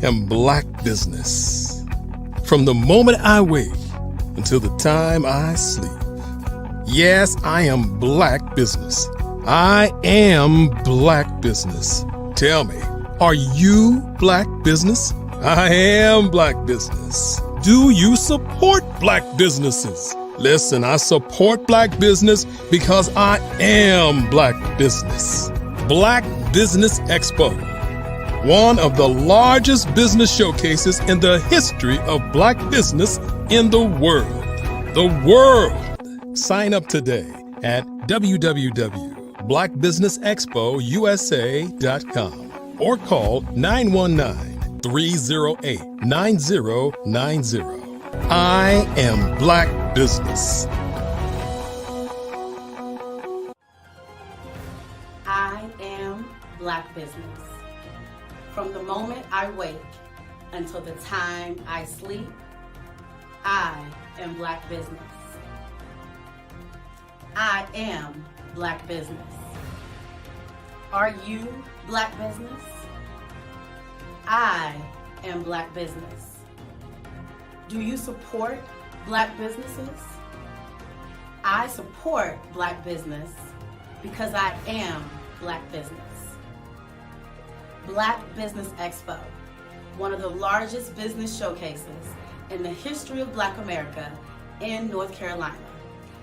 am Black business. From the moment I wake until the time I sleep. Yes, I am Black business. I am Black business. Tell me, are you Black business? I am Black business. Do you support Black businesses? Listen, I support Black business because I am Black business. Black Business Expo, one of the largest business showcases in the history of Black business in the world. The world! Sign up today at www.blackbusinessexpousa.com or call 919-308-9090. I am Black business. I am Black business. From the moment I wake until the time I sleep, I am Black business. I am Black business. Are you Black business? I am Black business. Do you support Black businesses? I support Black business because I am Black business. Black Business Expo, one of the largest business showcases in the history of Black America in North Carolina.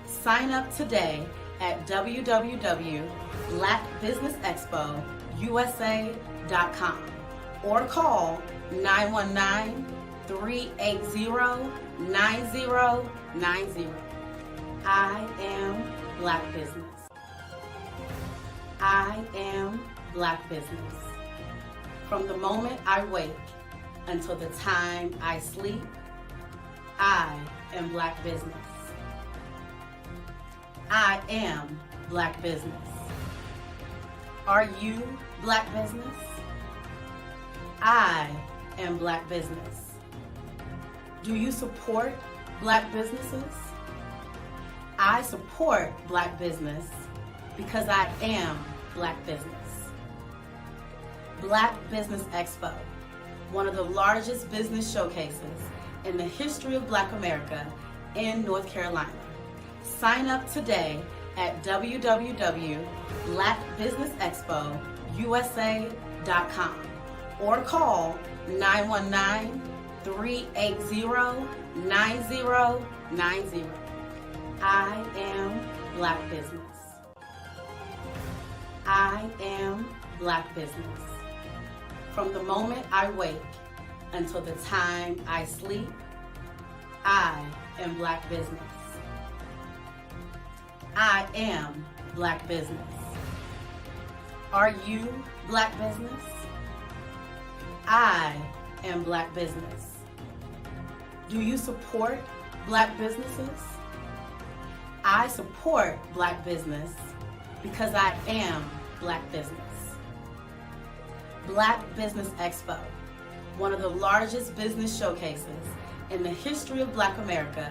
Sign up today at www.blackbusinessexpousa.com or call 919-380-9090. I am Black business. I am Black business. From the moment I wake until the time I sleep, I am Black business. I am Black business. Are you Black business? I am Black business. Do you support Black businesses? I support Black business because I am Black business. Black Business Expo, one of the largest business showcases in the history of Black America in North Carolina. Sign up today at www.blackbusinessexpousa.com or call 919-380-9090. I am Black business. I am Black business. From the moment I wake until the time I sleep, I am Black business. I am Black business. Are you Black business? I am Black business. Do you support Black businesses? I support Black business because I am Black business. Black Business Expo, one of the largest business showcases in the history of Black America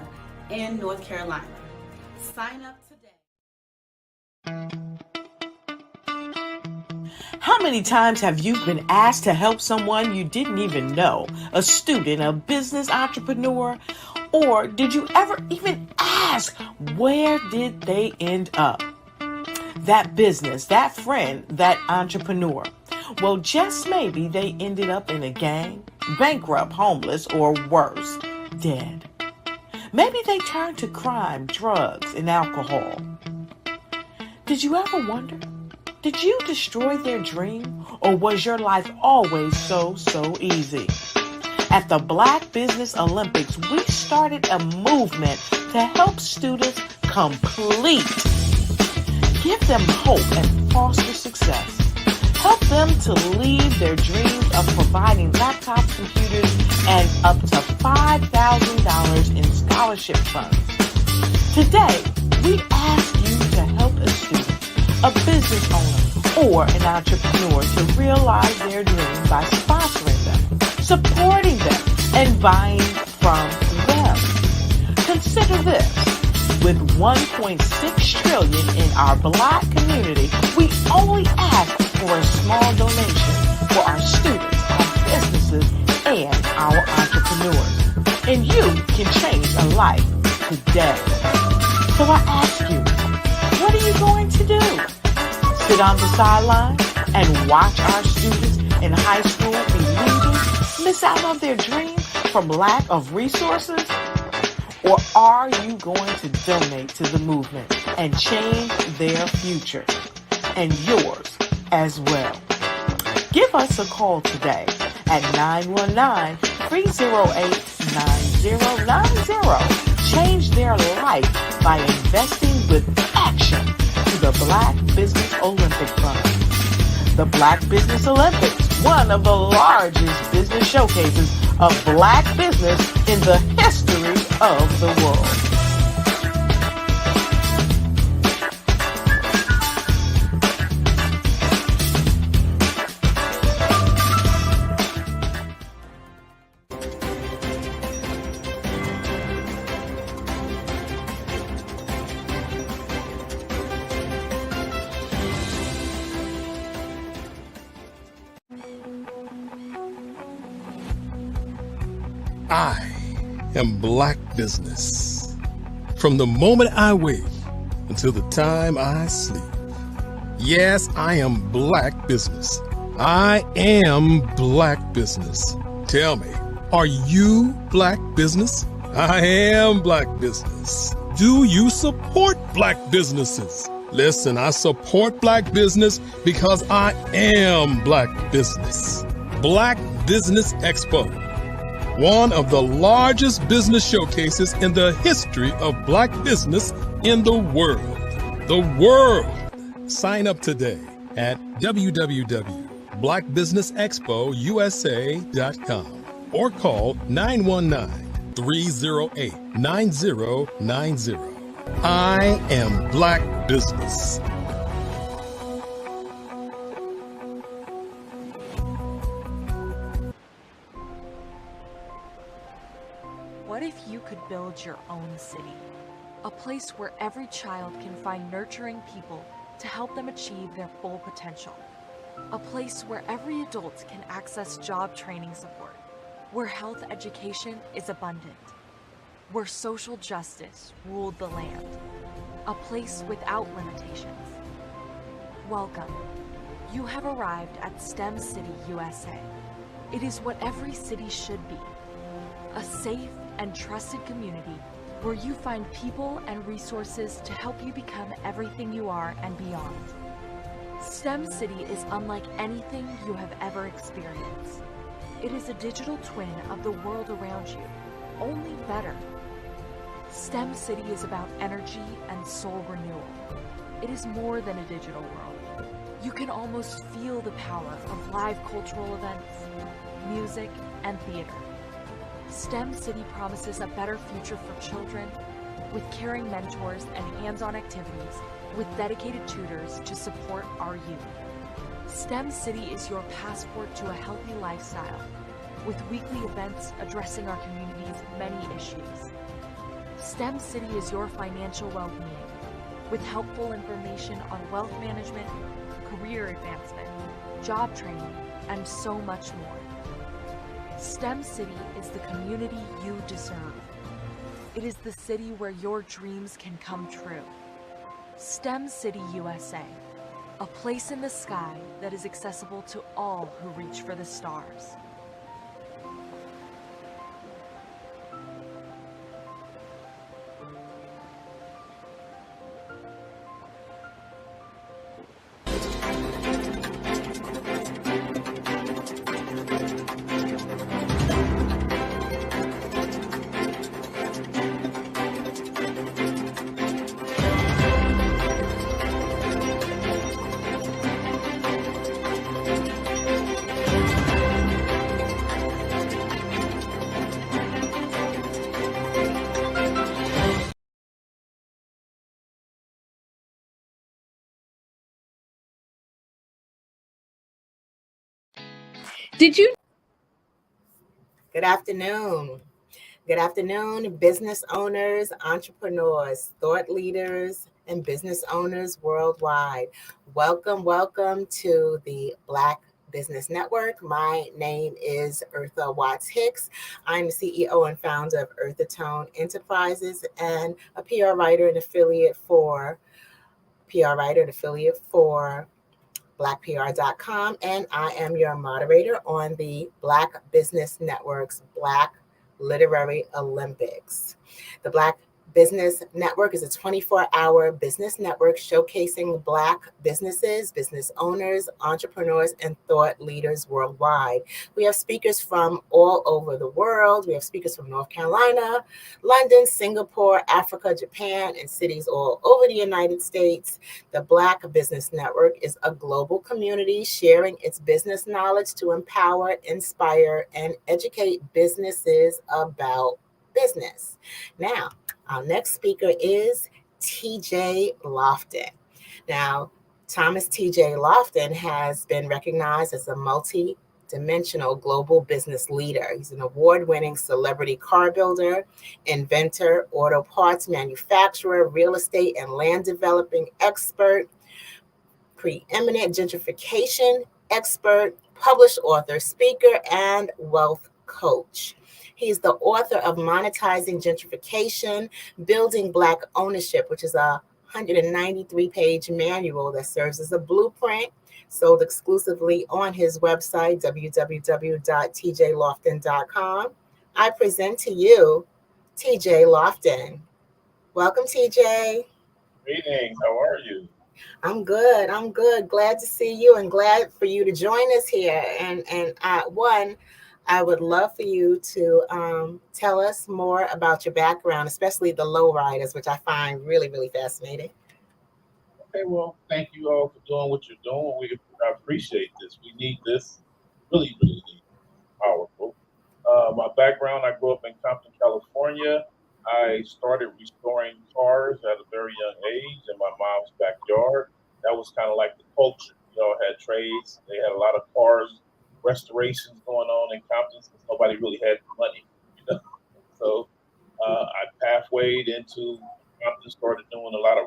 in North Carolina. Sign up today. How many times have you been asked to help someone you didn't even know, a student, a business entrepreneur, or did you ever even ask, where did they end up? That business, that friend, that entrepreneur. Well, just maybe they ended up in a gang, bankrupt, homeless, or worse, dead. Maybe they turned to crime, drugs, and alcohol. Did you ever wonder? Did you destroy their dream, or was your life always so easy? At the Black Business Olympics, we started a movement to help students complete. Give them hope and foster success. Help them to leave their dreams of providing laptops, computers, and up to $5,000 in scholarship funds. Today, we ask you to help a student, a business owner, or an entrepreneur to realize their dreams by sponsoring them, supporting them, and buying from them. Consider this. With $1.6 trillion in our Black community, we only ask for a small donation for our students, our businesses, And you can change a life today. So I ask you, what are you going to do? Sit on the sideline and watch our students in high school be losers, miss out on their dreams from lack of resources? Or are you going to donate to the movement and change their future and yours as well? Give us a call today at 919-308-9090. Change their life by investing with action to the Black Business Olympic Fund. The Black Business Olympics, one of the largest business showcases of Black business in the history of the world. I am Black business. From the moment I wake until the time I sleep. Yes, I am Black business. I am Black business. Tell me, are you Black business? I am Black business. Do you support Black businesses? Listen, I support Black business because I am Black business. Black Business Expo, one of the largest business showcases in the history of Black business in the world. The world! Sign up today at www.blackbusinessexpousa.com or call 919-308-9090. I am Black business. What if you could build your own city? A place where every child can find nurturing people to help them achieve their full potential. A place where every adult can access job training support, where health education is abundant, where social justice ruled the land. A place without limitations. Welcome. You have arrived at STEM City, USA. It is what every city should be. A safe and trusted community where you find people and resources to help you become everything you are and beyond. STEM City is unlike anything you have ever experienced. It is a digital twin of the world around you, only better. STEM City is about energy and soul renewal. It is more than a digital world. You can almost feel the power of live cultural events, music, and theater. STEM City promises a better future for children with caring mentors and hands-on activities with dedicated tutors to support our youth. STEM City is your passport to a healthy lifestyle with weekly events addressing our community's many issues. STEM City is your financial well-being with helpful information on wealth management, career advancement, job training, and so much more. STEM City is the community you deserve. It is the city where your dreams can come true. STEM City USA, a place in the sky that is accessible to all who reach for the stars. Did you? Good afternoon. Good afternoon, business owners, entrepreneurs, thought leaders, and business owners worldwide. Welcome to the Black Business Network. My name is Eartha Watts Hicks. I'm the CEO and founder of Eartha Tone Enterprises and a PR writer and affiliate for blackpr.com, and I am your moderator on the Black Business Network's Black Literary Olympics. The Black Business Network is a 24-hour business network showcasing Black businesses, business owners, entrepreneurs, and thought leaders worldwide. We have speakers from all over the world. We have speakers from North Carolina, London, Singapore, Africa, Japan, and cities all over the United States. The Black Business Network is a global community sharing its business knowledge to empower, inspire, and educate businesses about business. Now, our next speaker is TJ Lofton. Now, Thomas TJ Lofton has been recognized as a multi-dimensional global business leader. He's an award-winning celebrity car builder, inventor, auto parts manufacturer, real estate and land developing expert, preeminent gentrification expert, published author, speaker, and wealth coach. He's the author of Monetizing Gentrification, Building Black Ownership, which is a 193-page manual that serves as a blueprint, sold exclusively on his website, www.tjlofton.com. I present to you TJ Lofton. Welcome, TJ. Greetings. How are you? I'm good. I'm good. Glad to see you and glad for you to join us here. And I would love for you to tell us more about your background, especially the lowriders, which I find really, really fascinating. Okay, well, thank you all for doing what you're doing. I appreciate this. We need this. Really, really need it. Powerful. My background, I grew up in Compton, California. I started restoring cars at a very young age in my mom's backyard. That was kind of like the culture. We all had trades. They had a lot of cars, restorations going on in Compton since nobody really had money. You know? So I pathwayed into Compton, started doing having a lot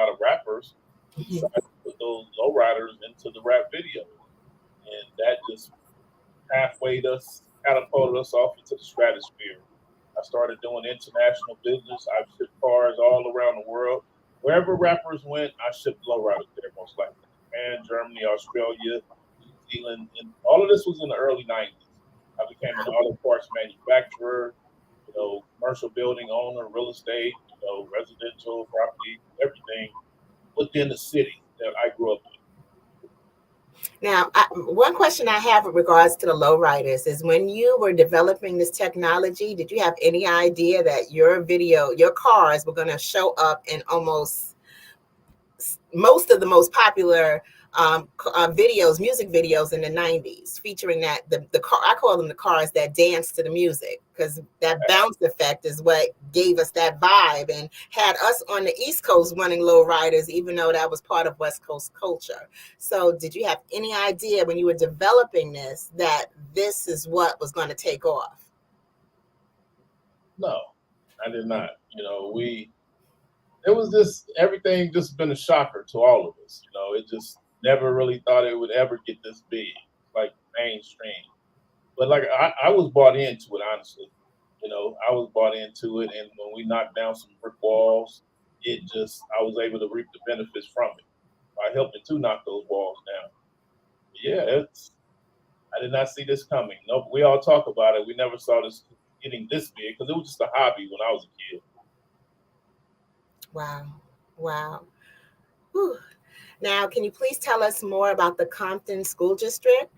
of rappers. We decided to put those lowriders into the rap videos. And that just catapulted us off into the stratosphere. I started doing international business. I've shipped cars all around the world. Wherever rappers went, I shipped lowriders there most likely. Japan, Germany, Australia, New Zealand, and all of this was in the early 90s. I became an auto parts manufacturer, commercial building owner, real estate, residential property, everything within the city that I grew up in. Now, one question I have with regards to the lowriders is when you were developing this technology, did you have any idea that your cars were going to show up in almost most of the most popular music videos in the 90s, featuring the car? I call them the cars that dance to the music, because that bounce effect is what gave us that vibe and had us on the East Coast running lowriders, even though that was part of West Coast culture. So did you have any idea when you were developing this that this is what was going to take off? No, I did not. It was just, everything just been a shocker to all of us. It just never really thought it would ever get this big, like mainstream. But like I was bought into it, honestly. I was bought into it, and when we knocked down some brick walls, I was able to reap the benefits from it by helping to knock those walls down. Yeah, I did not see this coming. No, we all talk about it. We never saw this getting this big because it was just a hobby when I was a kid. Wow. Whew. Now, can you please tell us more about the Compton School District?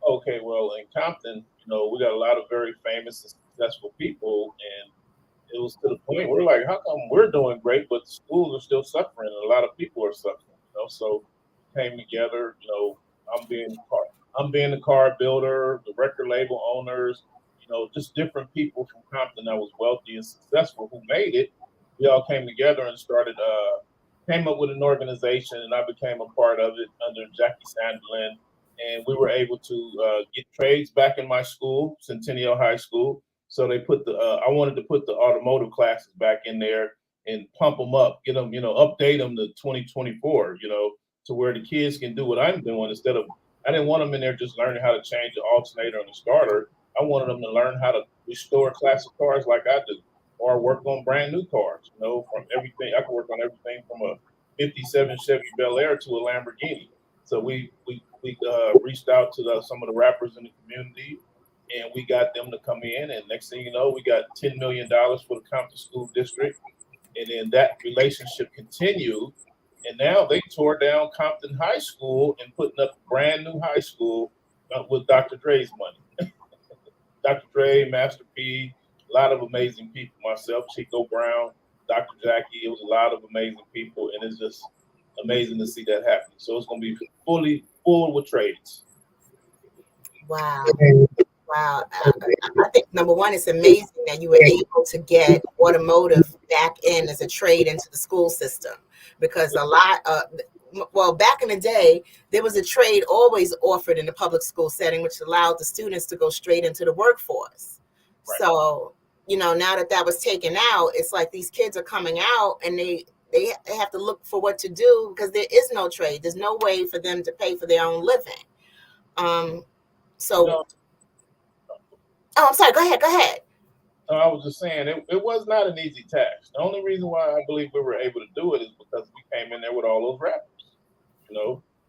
Okay, well, in Compton, we got a lot of very famous and successful people, and it was to the point where we're like, how come we're doing great, but the schools are still suffering, and a lot of people are suffering. So we came together. I'm being the car builder, the record label owners, just different people from Compton that was wealthy and successful who made it. We all came together and came up with an organization, and I became a part of it under Jackie Sandelin. And we were able to get trades back in my school, Centennial High School. So they I wanted to put the automotive classes back in there and pump them up, get them, update them to 2024, to where the kids can do what I'm doing instead of, I didn't want them in there just learning how to change the alternator and the starter. I wanted them to learn how to restore classic cars like I do, or work on brand new cars, from everything. I can work on everything from a 57 Chevy Bel Air to a Lamborghini. So we reached out to some of the rappers in the community, and we got them to come in. And next thing you know, we got $10 million for the Compton School District. And then that relationship continued. And now they tore down Compton High School and putting up a brand new high school with Dr. Dre's money. Dr. Dre, Master P, a lot of amazing people. Myself, Chico Brown, Dr. Jackie. It was a lot of amazing people, and it's just amazing to see that happen. So it's going to be fully full with trades. Wow. Wow. I think number one, it's amazing that you were able to get automotive back in as a trade into the school system, because a lot of, back in the day, there was a trade always offered in the public school setting, which allowed the students to go straight into the workforce. Right. So, now that was taken out, it's like these kids are coming out and they have to look for what to do because there is no trade. There's no way for them to pay for their own living. Oh, I'm sorry. Go ahead. No, I was just saying it was not an easy task. The only reason why I believe we were able to do it is because we came in there with all those rappers.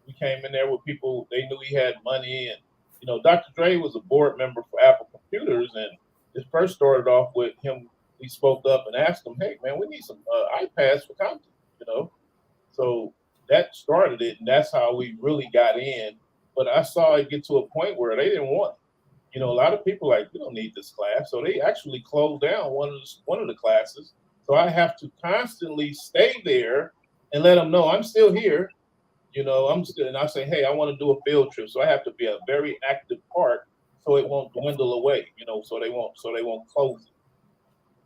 We came in there with people, they knew he had money. And, Dr. Dre was a board member for Apple Computers. And it first started off with him. We spoke up and asked him, hey, man, we need some iPads for Compton, So that started it. And that's how we really got in. But I saw it get to a point where they didn't want it. A lot of people we don't need this class. So they actually closed down one of the classes. So I have to constantly stay there and let them know I'm still here. I'm still, and I say, hey, I want to do a field trip. So I have to be a very active part so it won't dwindle away, so they won't close it.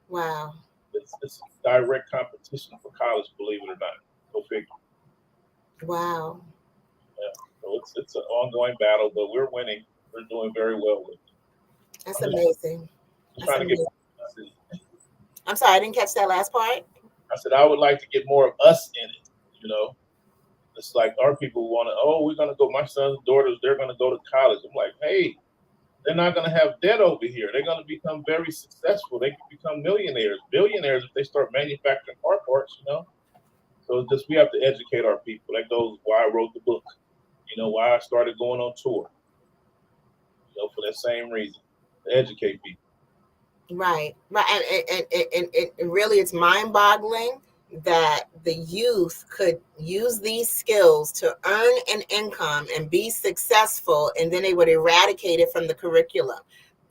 Wow. It's direct competition for college, believe it or not. Go figure. Wow. Yeah. So it's an ongoing battle, but we're winning. We're doing very well with it. That's amazing. I'm sorry, I didn't catch that last part. I said I would like to get more of us in it. It's like our people want to. We're gonna go. My son's daughters, they're gonna go to college. I'm like, hey, they're not gonna have debt over here. They're gonna become very successful. They can become millionaires, billionaires if they start manufacturing car parts. So we have to educate our people. That goes why I wrote the book. Why I started going on tour. For that same reason, to educate people. Right. And really, it's mind-boggling that the youth could use these skills to earn an income and be successful, and then they would eradicate it from the curriculum.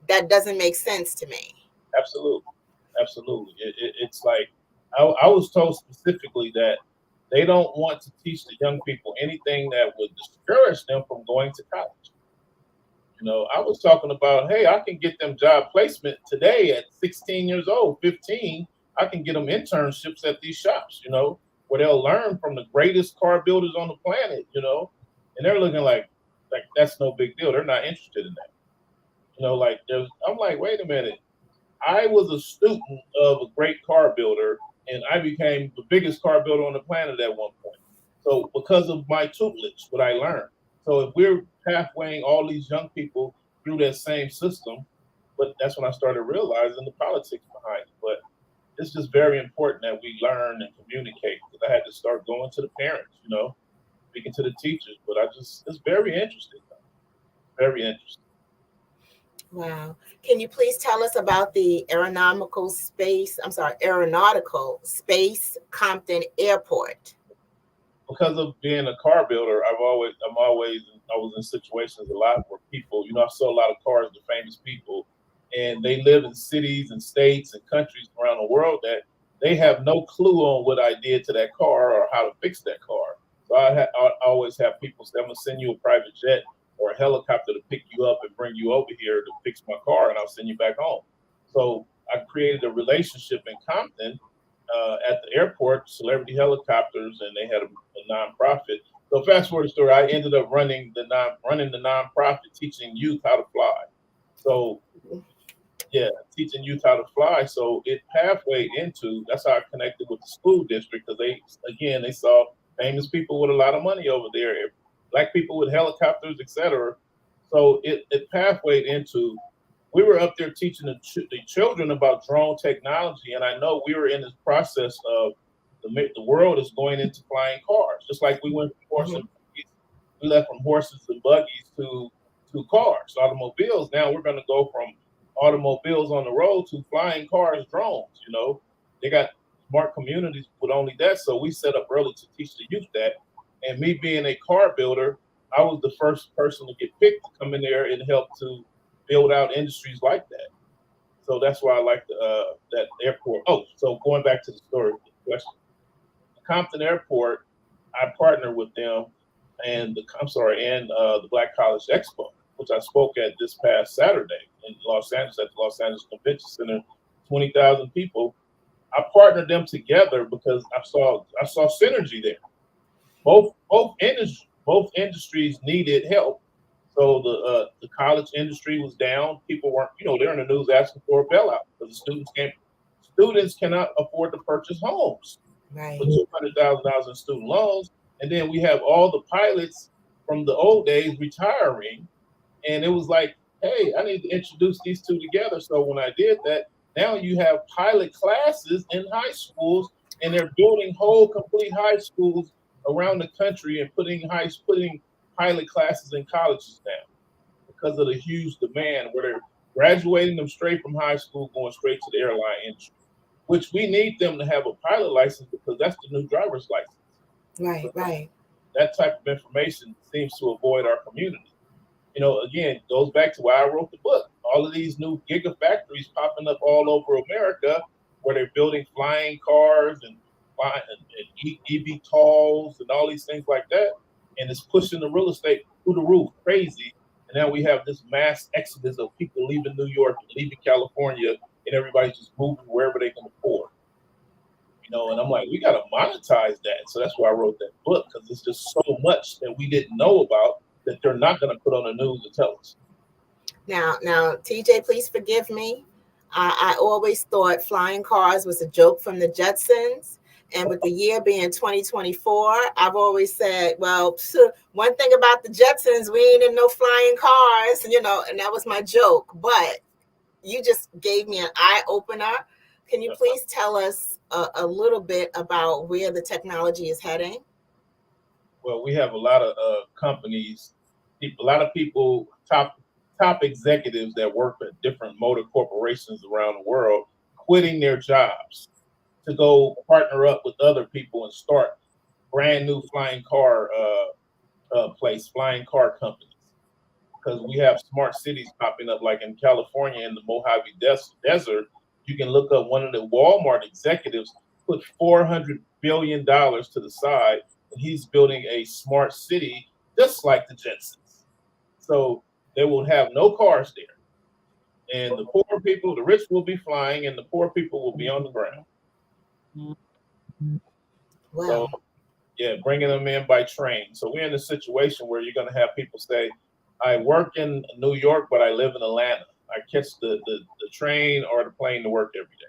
That doesn't make sense to me. Absolutely. It's like I was told specifically that they don't want to teach the young people anything that would discourage them from going to college. I was talking about, hey, I can get them job placement today at 16 years old, 15. I can get them internships at these shops, where they'll learn from the greatest car builders on the planet, and they're looking like that's no big deal. They're not interested in that. I'm like, wait a minute. I was a student of a great car builder, and I became the biggest car builder on the planet at one point. So because of my tutelage, what I learned. So if we're pathwaying all these young people through that same system, but that's when I started realizing the politics behind it. But it's just very important that we learn and communicate, because I had to start going to the parents, speaking to the teachers. But it's very interesting. Very interesting. Wow. Can you please tell us about the aeronautical space Compton Airport? Because of being a car builder, I was in situations a lot where people, I saw a lot of cars to famous people, and they live in cities and states and countries around the world that they have no clue on what I did to that car or how to fix that car. So I always have people say, I'm gonna send you a private jet or a helicopter to pick you up and bring you over here to fix my car, and I'll send you back home. So I created a relationship in Compton at the airport, Celebrity Helicopters, and they had a nonprofit. So fast forward the story, I ended up running the nonprofit, teaching youth how to fly. So yeah, teaching youth how to fly. So it pathwayed into, that's how I connected with the school district, because they saw famous people with a lot of money over there, black people with helicopters, etc. So it pathwayed into, we were up there teaching the children about drone technology, and I know we were in this process of the world is going into flying cars, just like we went from horse and buggies, we left from horses and buggies to cars, automobiles. Now we're going to go from automobiles on the road to flying cars, drones. You know, they got smart communities with only that. So we set up early to teach the youth that. And me being a car builder, I was the first person to get picked to come in there and help to build out industries like that. So that's why I like that airport. Oh, so going back to the story, the question. Compton Airport, I partnered with them and the Black College Expo, which I spoke at this past Saturday in Los Angeles at the Los Angeles Convention Center, 20,000 people. I partnered them together because I saw synergy there. Both industries needed help. So the college industry was down. People weren't, they're in the news asking for a bailout because the students cannot afford to purchase homes. Right. For $200,000 in student loans. And then we have all the pilots from the old days retiring. And it was like, hey, I need to introduce these two together. So when I did that, now you have pilot classes in high schools, and they're building whole complete high schools around the country and putting pilot classes in colleges now because of the huge demand where they're graduating them straight from high school, going straight to the airline industry, which we need them to have a pilot license because that's the new driver's license. Right, right. That type of information seems to avoid our community. Again, goes back to why I wrote the book. All of these new gigafactories popping up all over America where they're building flying cars and eVTOLs and all these things like that. And it's pushing the real estate through the roof, crazy. And now we have this mass exodus of people leaving New York and leaving California, and everybody's just moving wherever they can afford. And I'm like, we got to monetize that. So that's why I wrote that book, because it's just so much that we didn't know about that they're not going to put on the news to tell us. Now, TJ, please forgive me. I always thought flying cars was a joke from the Jetsons. And with the year being 2024, I've always said, well, one thing about the Jetsons, we ain't in no flying cars, and that was my joke. But you just gave me an eye opener. Can you please tell us a little bit about where the technology is heading? Well, we have a lot of companies, a lot of people, top executives that work at different motor corporations around the world, quitting their jobs to go partner up with other people and start brand new flying car flying car companies. Because we have smart cities popping up, like in California in the Mojave Desert. You can look up one of the Walmart executives put $400 billion to the side, and he's building a smart city just like the Jetsons. So they will have no cars there. And the poor people, the rich will be flying, and the poor people will be on the ground. Wow. So, yeah, bringing them in by train. So we're in a situation where you're going to have people say, I work in New York, but I live in Atlanta. I catch the train or the plane to work every day.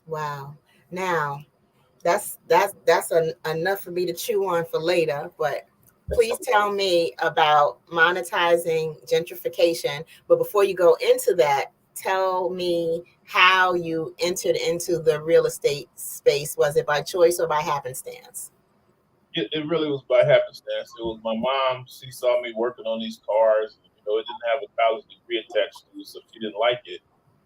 Wow. Now, that's enough for me to chew on for later, but please tell me about monetizing gentrification. But before you go into that, tell me how you entered into the real estate space. Was it by choice or by happenstance? It really was by happenstance. It was my mom. She saw me working on these cars. It didn't have a college degree attached to it, so she didn't like it.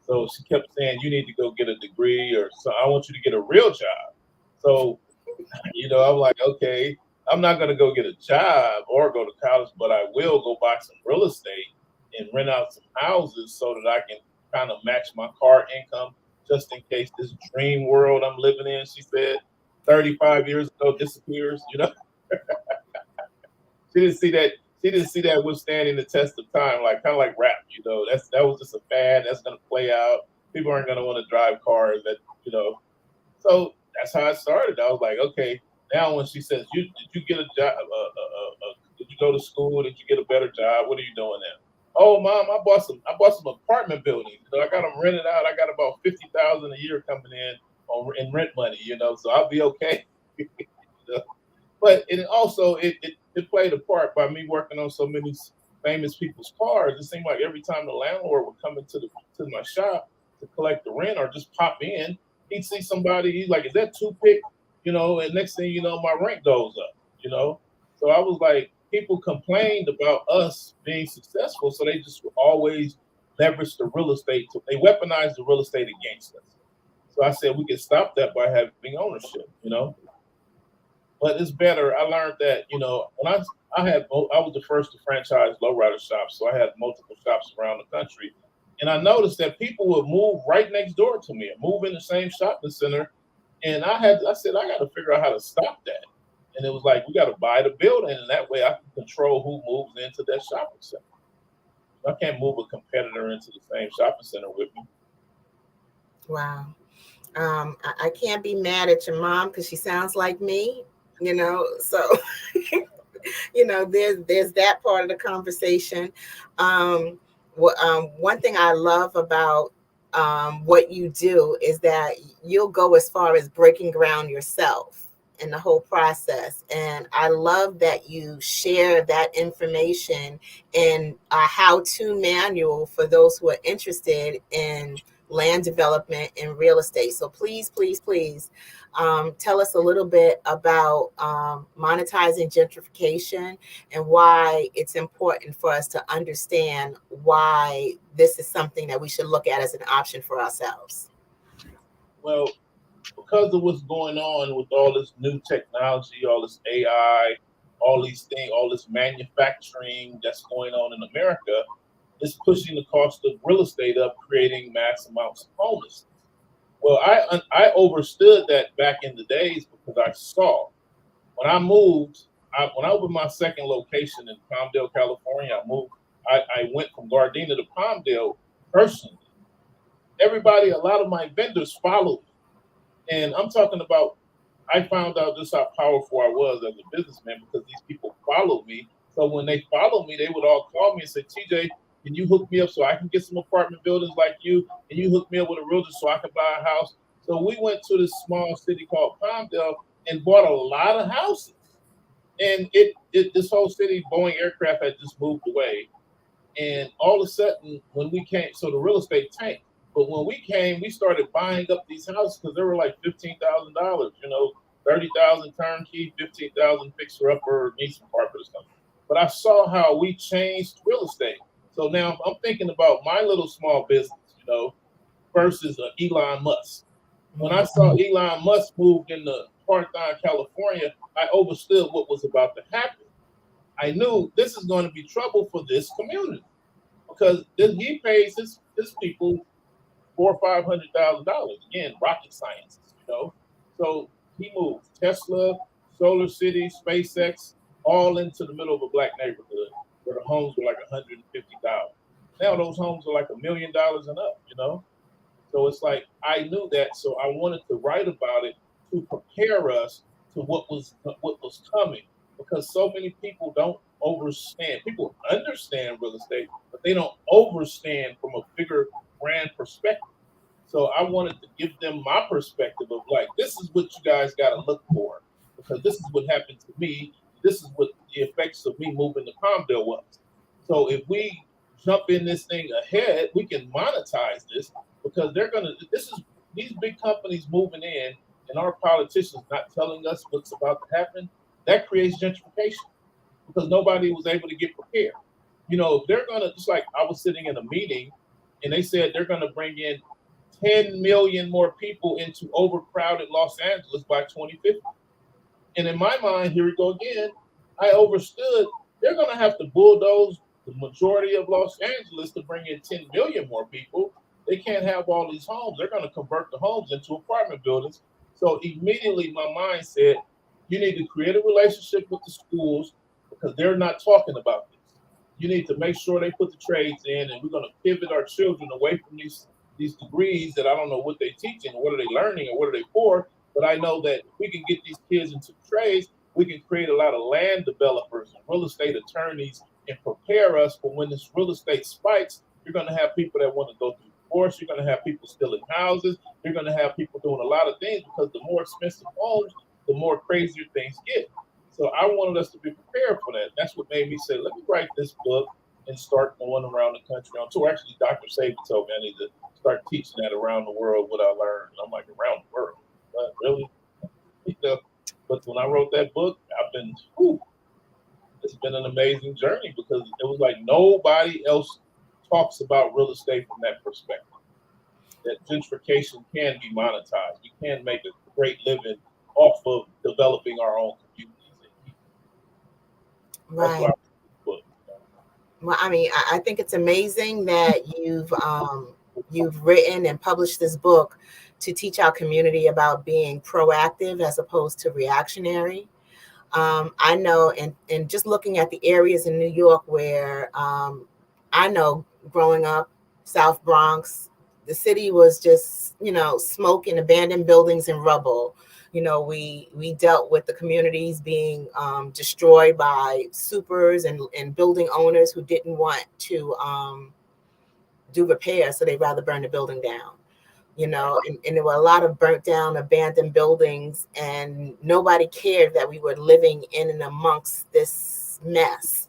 So she kept saying, you need to go get a degree, or so I want you to get a real job. So, I'm like, okay, I'm not going to go get a job or go to college, but I will go buy some real estate and rent out some houses so that I can kind of match my car income just in case this dream world I'm living in, she said, 35 years ago disappears, She didn't see that withstanding the test of time, kind of like rap, that was just a fad that's going to play out. People aren't going to want to drive cars So that's how it started. I was like, okay, now when she says, did you get a job? Did you go to school? Did you get a better job? What are you doing now? Oh, Mom, I bought some apartment buildings. I got them rented out. I got about $50,000 a year coming in rent money. So I'll be okay. But it also it played a part by me working on so many famous people's cars. It seemed like every time the landlord would come into the to my shop to collect the rent or just pop in, he'd see somebody. He's like, "Is that toothpick?" And next thing you know, my rent goes up. So I was like, people complained about us being successful, so they just always leveraged the real estate. They weaponized the real estate against us. So I said we could stop that by having ownership. But it's better. I learned that when I was the first to franchise lowrider shops, so I had multiple shops around the country, and I noticed that people would move right next door to me and move in the same shopping center, and I said I got to figure out how to stop that, and it was like we got to buy the building, and that way I can control who moves into that shopping center. I can't move a competitor into the same shopping center with me. Wow. I can't be mad at your mom because she sounds like me. So there's that part of the conversation. One thing I love about what you do is that you'll go as far as breaking ground yourself in the whole process, and I love that you share that information in a how-to manual for those who are interested in land development and real estate. So please, please, please tell us a little bit about monetizing gentrification and why it's important for us to understand why this is something that we should look at as an option for ourselves. Well, because of what's going on with all this new technology, all this AI, all these things, all this manufacturing that's going on in America, it's pushing the cost of real estate up, creating mass amounts of homelessness. Well, I understood that back in the days because I saw when I moved, when I opened my second location in Palmdale, California, I went from Gardena to Palmdale personally. A lot of my vendors followed me. And I'm talking about, I found out just how powerful I was as a businessman because these people followed me. So when they followed me, they would all call me and say, TJ, can you hook me up so I can get some apartment buildings like you? Can you hook me up with a realtor so I can buy a house? So we went to this small city called Palmdale and bought a lot of houses. And this whole city, Boeing aircraft had just moved away. And all of a sudden, when we came, so the real estate tanked. But when we came, we started buying up these houses because they were like $15,000, $30,000 turnkey, $15,000 fixer upper, nice apartment or something. But I saw how we changed real estate. So now I'm thinking about my little small business, versus Elon Musk. When I saw Elon Musk moved into Parktown, California, I understood what was about to happen. I knew this is going to be trouble for this community because he pays his people $400,000 or $500,000. Again, rocket science, So he moved Tesla, Solar City, SpaceX, all into the middle of a black neighborhood where the homes were like $150,000. Now those homes are like $1 million and up, So it's like I knew that, so I wanted to write about it to prepare us to what was coming, because so many people don't understand. People understand real estate, but they don't understand from a bigger brand perspective. So I wanted to give them my perspective of like, this is what you guys got to look for, because this is what happened to me. This is what the effects of me moving to Palmdale was. So if we jump in this thing ahead, we can monetize this, because these big companies moving in and our politicians not telling us what's about to happen. That creates gentrification because nobody was able to get prepared. If they're going to, just like I was sitting in a meeting and they said they're going to bring in 10 million more people into overcrowded Los Angeles by 2050. And in my mind, here we go again, I understood they're going to have to bulldoze the majority of Los Angeles to bring in 10 million more people. They can't have all these homes. They're going to convert the homes into apartment buildings. So immediately my mind said, you need to create a relationship with the schools because they're not talking about this. You need to make sure they put the trades in, and we're going to pivot our children away from these degrees that I don't know what they're teaching or what are they learning or what are they for. But I know that if we can get these kids into the trades, we can create a lot of land developers and real estate attorneys and prepare us for when this real estate spikes. You're going to have people that want to go through divorce. You're going to have people stealing houses. You're going to have people doing a lot of things because the more expensive homes, the more crazier things get. So I wanted us to be prepared for that. That's what made me say, let me write this book and start going around the country on tour. Actually, Dr. Sabi told me I need to start teaching that around the world, what I learned. I'm like, around the world? What, really? But when I wrote that book, it's been an amazing journey because it was like nobody else talks about real estate from that perspective. That gentrification can be monetized. We can make a great living off of developing our own communities. That's Right. why I wrote the book. Well, I mean, I think it's amazing that you've written and published this book to teach our community about being proactive as opposed to reactionary. I know, and just looking at the areas in New York where I know growing up, South Bronx, the city was just, smoke and abandoned buildings and rubble. We dealt with the communities being destroyed by supers and building owners who didn't want to do repairs, so they'd rather burn the building down. And there were a lot of burnt down, abandoned buildings, and nobody cared that we were living in and amongst this mess.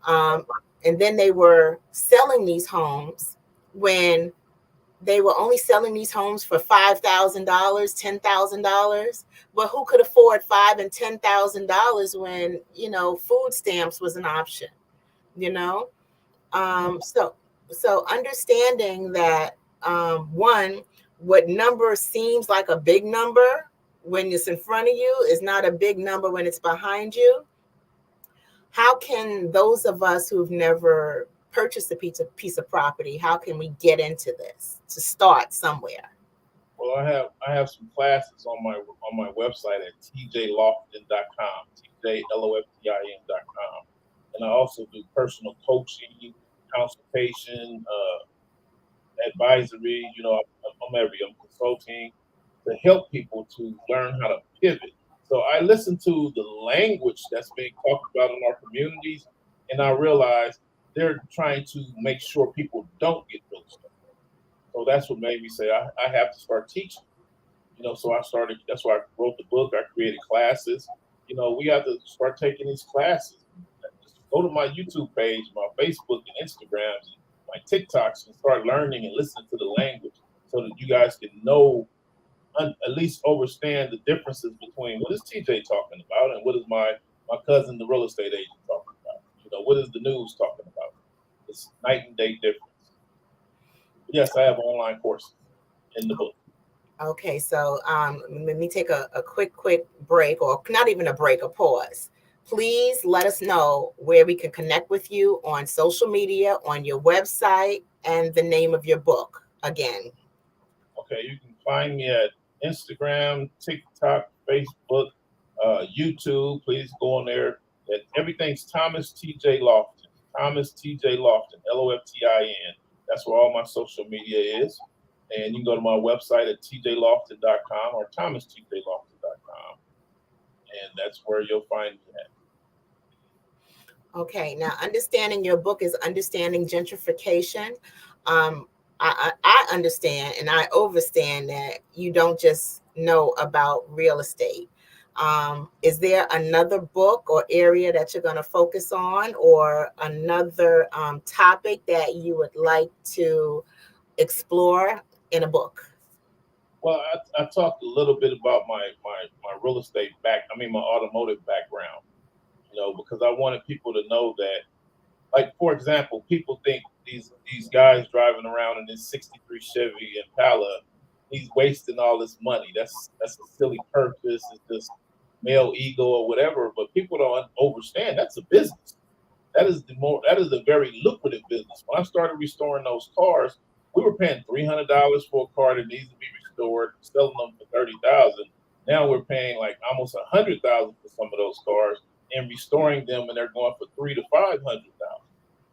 And then they were selling these homes when they were only selling these homes for $5,000, $10,000. But who could afford $5,000 and $10,000 when food stamps was an option? So understanding that one, what number seems like a big number when it's in front of you is not a big number when it's behind you. How can those of us who've never purchased a piece of property, how can we get into this to start somewhere? Well, I have some classes on my website at tjlofton.com, tjloftin.com, and I also do personal coaching, consultation, advisory. I'm consulting to help people to learn how to pivot. So I listen to the language that's being talked about in our communities, and I realize they're trying to make sure people don't get real estate. So that's what made me say I have to start teaching. So I started. That's why I wrote the book. I created classes. We have to start taking these classes. Just go to my YouTube page, my Facebook and Instagrams, my TikToks, and start learning and listening to the language, so that you guys can know, at least understand the differences between what is TJ talking about and what is my cousin, the real estate agent, talking about. What is the news talking about? It's night and day difference. Yes, I have online courses in the book. Okay, so let me take a quick break, or not even a break, a pause. Please let us know where we can connect with you on social media, on your website, and the name of your book again. Okay, you can find me at Instagram, TikTok, Facebook, YouTube. Please go on there. Everything's Thomas TJ Lofton. Thomas TJ Lofton, Loftin. That's where all my social media is. And you can go to my website at tjlofton.com or thomastjlofton.com. And that's where you'll find me at. Okay, now understanding your book is Understanding Gentrification. I understand and I understand that you don't just know about real estate. Is there another book or area that you're going to focus on, or another topic that you would like to explore in a book? Well, I talked a little bit about my real estate my automotive background, because I wanted people to know that, like, for example, people think these guys driving around in this 63 Chevy Impala, he's wasting all this money. That's a silly purchase. It's just male ego or whatever. But people don't understand that's a business. That is a very lucrative business. When I started restoring those cars, we were paying $300 for a car that needs to be restored, selling them for $30,000. Now we're paying like almost $100,000 for some of those cars and restoring them, and they're going for $300,000 to $500,000.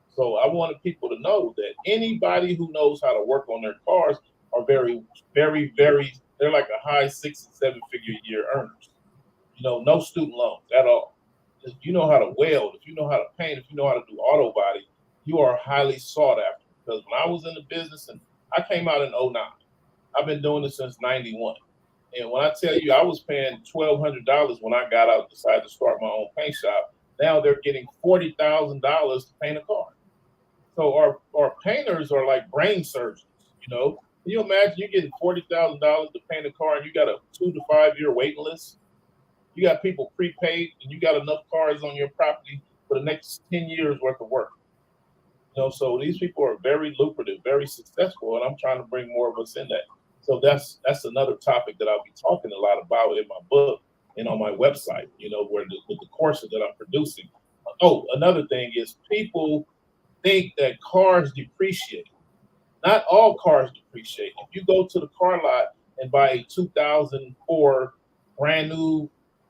So I wanted people to know that anybody who knows how to work on their cars are very, very, very. They're like a high 6 and 7 figure a year earners. No student loans at all. If you know how to weld, if you know how to paint, if you know how to do auto body, you are highly sought after. Because when I was in the business, and I came out in 2009, I've been doing this since 91. And when I tell you I was paying $1,200 when I got out, decided to start my own paint shop, now they're getting $40,000 to paint a car. So our painters are like brain surgeons, you know. Can you imagine you getting $40,000 to paint a car and you got a 2 to 5 year waiting list? You got people prepaid and you got enough cars on your property for the next 10 years worth of work. You know, so these people are very lucrative, very successful, and I'm trying to bring more of us in that. So that's another topic that I'll be talking a lot about in my book and on my website, you know, with the courses that I'm producing. Oh, another thing is people think that cars depreciate. Not all cars depreciate. If you go to the car lot and buy a 2004 brand new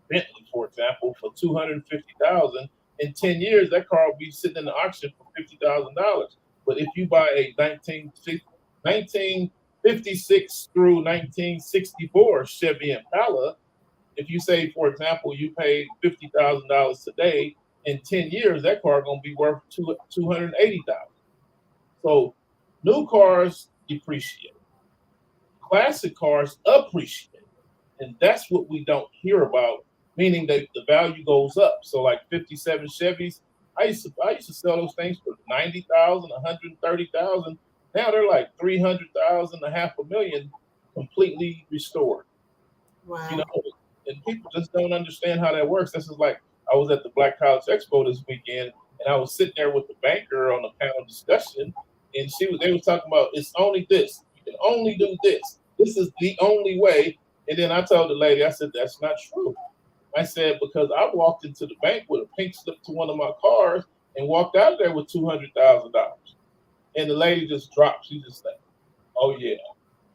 Bentley, for example, for $250,000, in 10 years that car will be sitting in the auction for $50,000. But if you buy a 1956 through 1964 Chevy Impala, if you say, for example, you paid $50,000 today, in 10 years that car going to be worth $280,000. So new cars depreciate. Classic cars appreciate. And that's what we don't hear about, meaning that the value goes up. So like 57 Chevys, I used to sell those things for 90,000, 130,000. Now they're like 300,000, $500,000 completely restored. Wow. You know, and people just don't understand how that works. This is like I was at the Black College Expo this weekend, and I was sitting there with the banker on a panel discussion, and they was talking about it's only this. You can only do this. This is the only way. And then I told the lady, I said, that's not true. I said, because I walked into the bank with a pink slip to one of my cars and walked out of there with $200,000. And the lady just dropped. She just said, oh, yeah.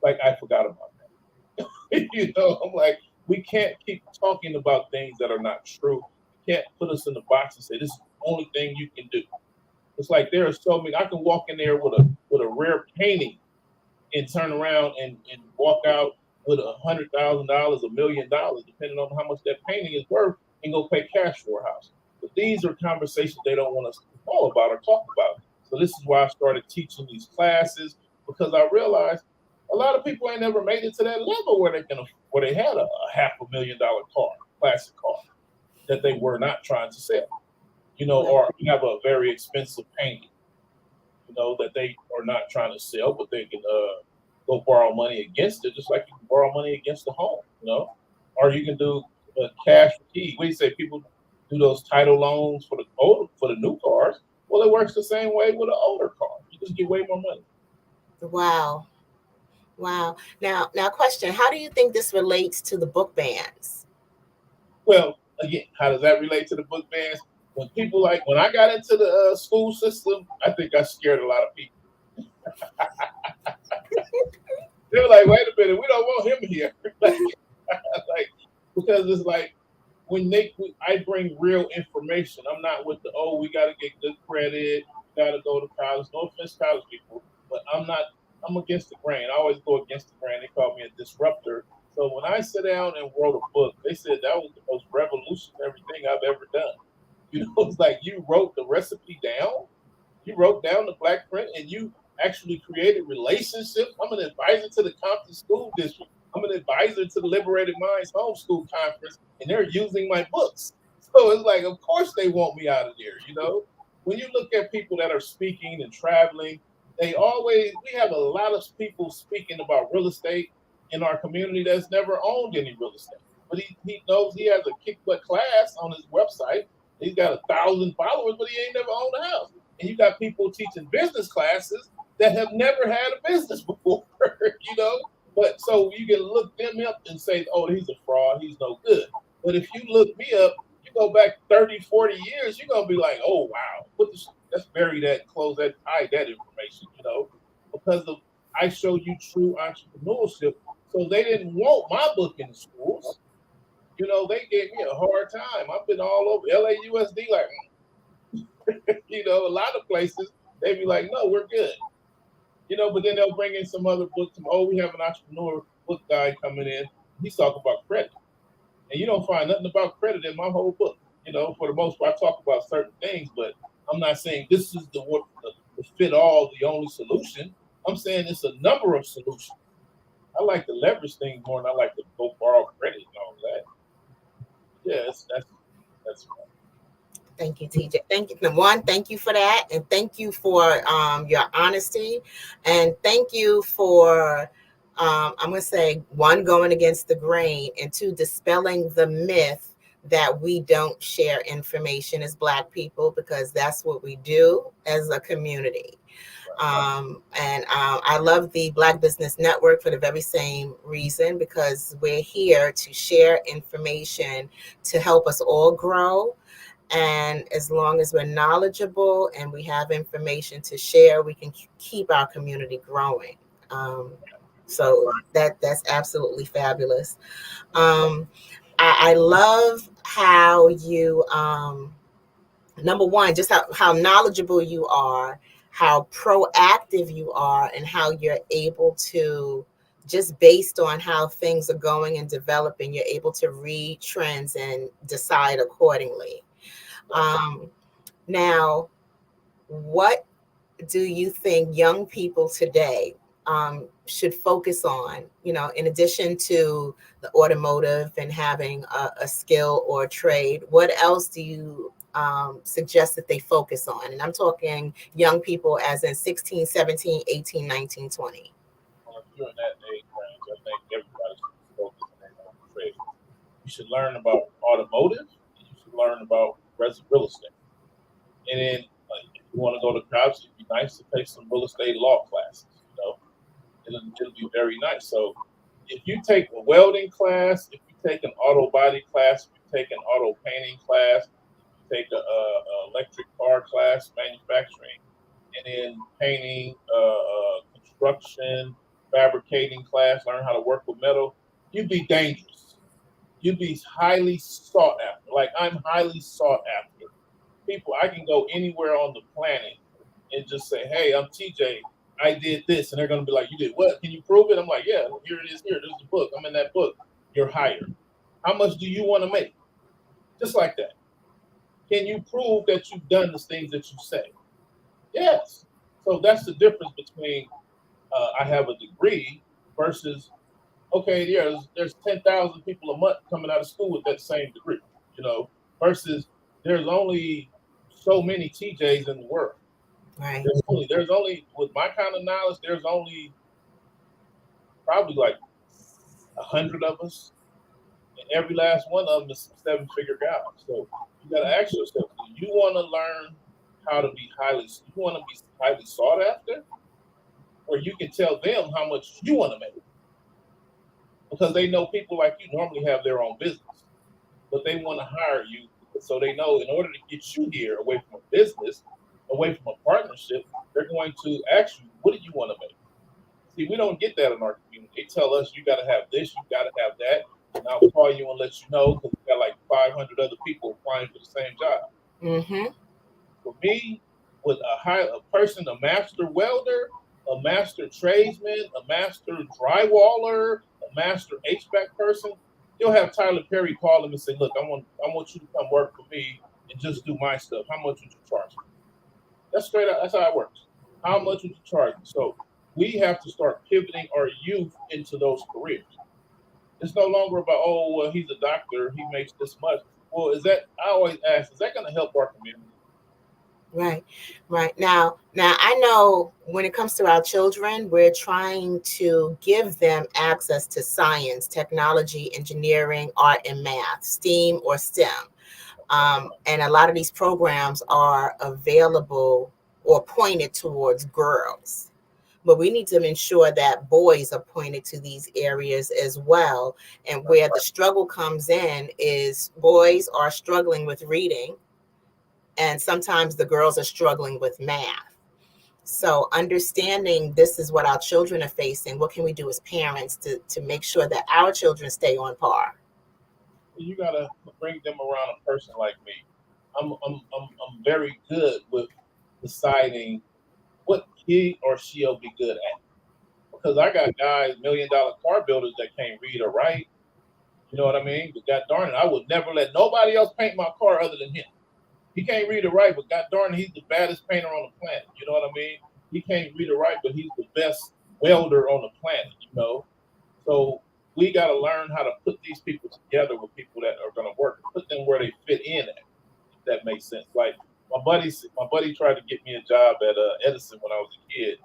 Like, I forgot about that. You know, I'm like, we can't keep talking about things that are not true. You can't put us in the box and say, this is the only thing you can do. It's like there are so many. I can walk in there with a rare painting and turn around and walk out with $100,000, $1 million, depending on how much that painting is worth, and go pay cash for a house. But these are conversations they don't want us to know about or talk about. So this is why I started teaching these classes, because I realized a lot of people ain't never made it to that level where they had a $500,000 car, classic car, that they were not trying to sell, you know, or have a very expensive painting, you know, that they are not trying to sell, but they can go borrow money against it, just like you can borrow money against the home, you know, or you can do a cash for keys. We say people do those title loans for the new cars. Well, it works the same way with an older car. You just get way more money. Wow. Now, question: how do you think this relates to the book bans? Well, again, how does that relate to the book bans? When I got into the school system, I think I scared a lot of people. They were like, wait a minute, we don't want him here. Because it's like when I bring real information. I'm not with we got to get good credit, got to go to college. No offense, college people, but I'm against the grain. I always go against the grain. They call me a disruptor. So when I sat down and wrote a book, they said that was the most revolutionary thing I've ever done. You know, it's like you wrote the recipe down. You wrote down the black print, and you actually created relationships. I'm an advisor to the Compton School District. I'm an advisor to the Liberated Minds Homeschool Conference, and they're using my books. So it's like, of course they want me out of there, you know? When you look at people that are speaking and traveling, we have a lot of people speaking about real estate in our community that's never owned any real estate. But he knows he has a kick-butt class on his website. He's got 1,000 followers, but he ain't never owned a house. And you got people teaching business classes that have never had a business before, you know? But so you can look them up and say, oh, he's a fraud, he's no good. But if you look me up, you go back 30, 40 years, you're going to be like, oh, wow, let's bury that, close that, hide that information, you know? Because I show you true entrepreneurship. So they didn't want my book in the schools. You know, they gave me a hard time. I've been all over LAUSD, like, you know, a lot of places, they be like, no, we're good. You know, but then they'll bring in some other books. We have an entrepreneur book guy coming in. He's talking about credit. And you don't find nothing about credit in my whole book. You know, for the most part, I talk about certain things, but I'm not saying this is the fit all, the only solution. I'm saying it's a number of solutions. I like to leverage things more than I like to go borrow credit and all that. Yeah, that's Thank you, TJ. Thank you. Number one, thank you for that. And thank you for your honesty. And thank you for, I'm going to say, one, going against the grain, and two, dispelling the myth that we don't share information as Black people, because that's what we do as a community. I love the Black Business Network for the very same reason, because we're here to share information to help us all grow. And as long as we're knowledgeable and we have information to share, we can keep our community growing. So that's absolutely fabulous. I love how you, number one, just how knowledgeable you are, how proactive you are, and how you're able to, just based on how things are going and developing, you're able to read trends and decide accordingly. Now, what do you think young people today should focus on, in addition to the automotive and having a skill or a trade? What else do you suggest that they focus on? And I'm talking young people as in 16, 17, 18, 19, 20. Well, if you're in that age range, I think everybody should focus on their own trade. You should learn about automotive, and you should learn about real estate. And then, if you want to go to college, it'd be nice to take some real estate law classes. It'll be very nice. So, if you take a welding class, if you take an auto body class, if you take an auto painting class, if you take a electric car class, manufacturing, and then painting, construction, fabricating class, learn how to work with metal, you'd be dangerous. You'd be highly sought after. Like, I'm highly sought after. People, I can go anywhere on the planet and just say, hey, I'm TJ. I did this. And they're going to be like, you did what? Can you prove it? I'm like, yeah, here it is. Here, there's the book. I'm in that book. You're hired. How much do you want to make? Just like that. Can you prove that you've done the things that you say? Yes. So that's the difference between I have a degree versus, okay, there's 10,000 people a month coming out of school with that same degree, versus there's only so many TJs in the world. Right. There's only, with my kind of knowledge, there's only probably like 100 of us, and every last one of them is a 7-figure guy. So you got to ask yourself, do you want to learn how to be highly sought after, or you can tell them how much you want to make? Because they know people like you normally have their own business, but they want to hire you. So they know in order to get you here away from a business, away from a partnership, they're going to ask you, what do you want to make? See, we don't get that in our community. They tell us, you got to have this, you got to have that. And I'll call you and let you know, because we got like 500 other people applying for the same job. Mm-hmm. For me, with a person, a master welder, a master tradesman, a master drywaller, a master HVAC person, you'll have Tyler Perry call him and say, look, I want you to come work for me and just do my stuff. How much would you charge me? That's straight up. That's how it works. How much would you charge me? So we have to start pivoting our youth into those careers. It's no longer about, oh, well, he's a doctor, he makes this much. Well, I always ask, is that going to help our community? Right. Now I know when it comes to our children, we're trying to give them access to science, technology, engineering, art, and math, STEAM or STEM. And a lot of these programs are available or pointed towards girls. But we need to ensure that boys are pointed to these areas as well. And where the struggle comes in is boys are struggling with reading, and sometimes the girls are struggling with math. So understanding this is what our children are facing, what can we do as parents to make sure that our children stay on par? You got to bring them around a person like me. I'm very good with deciding what he or she'll be good at. Because I got guys, $1 million car builders that can't read or write. You know what I mean? But God darn it, I would never let nobody else paint my car other than him. He can't read or write, but God darn it, he's the baddest painter on the planet. You know what I mean? He can't read or write, but he's the best welder on the planet, So we got to learn how to put these people together with people that are going to work, put them where they fit in at, if that makes sense. Like my buddy tried to get me a job at Edison when I was a kid,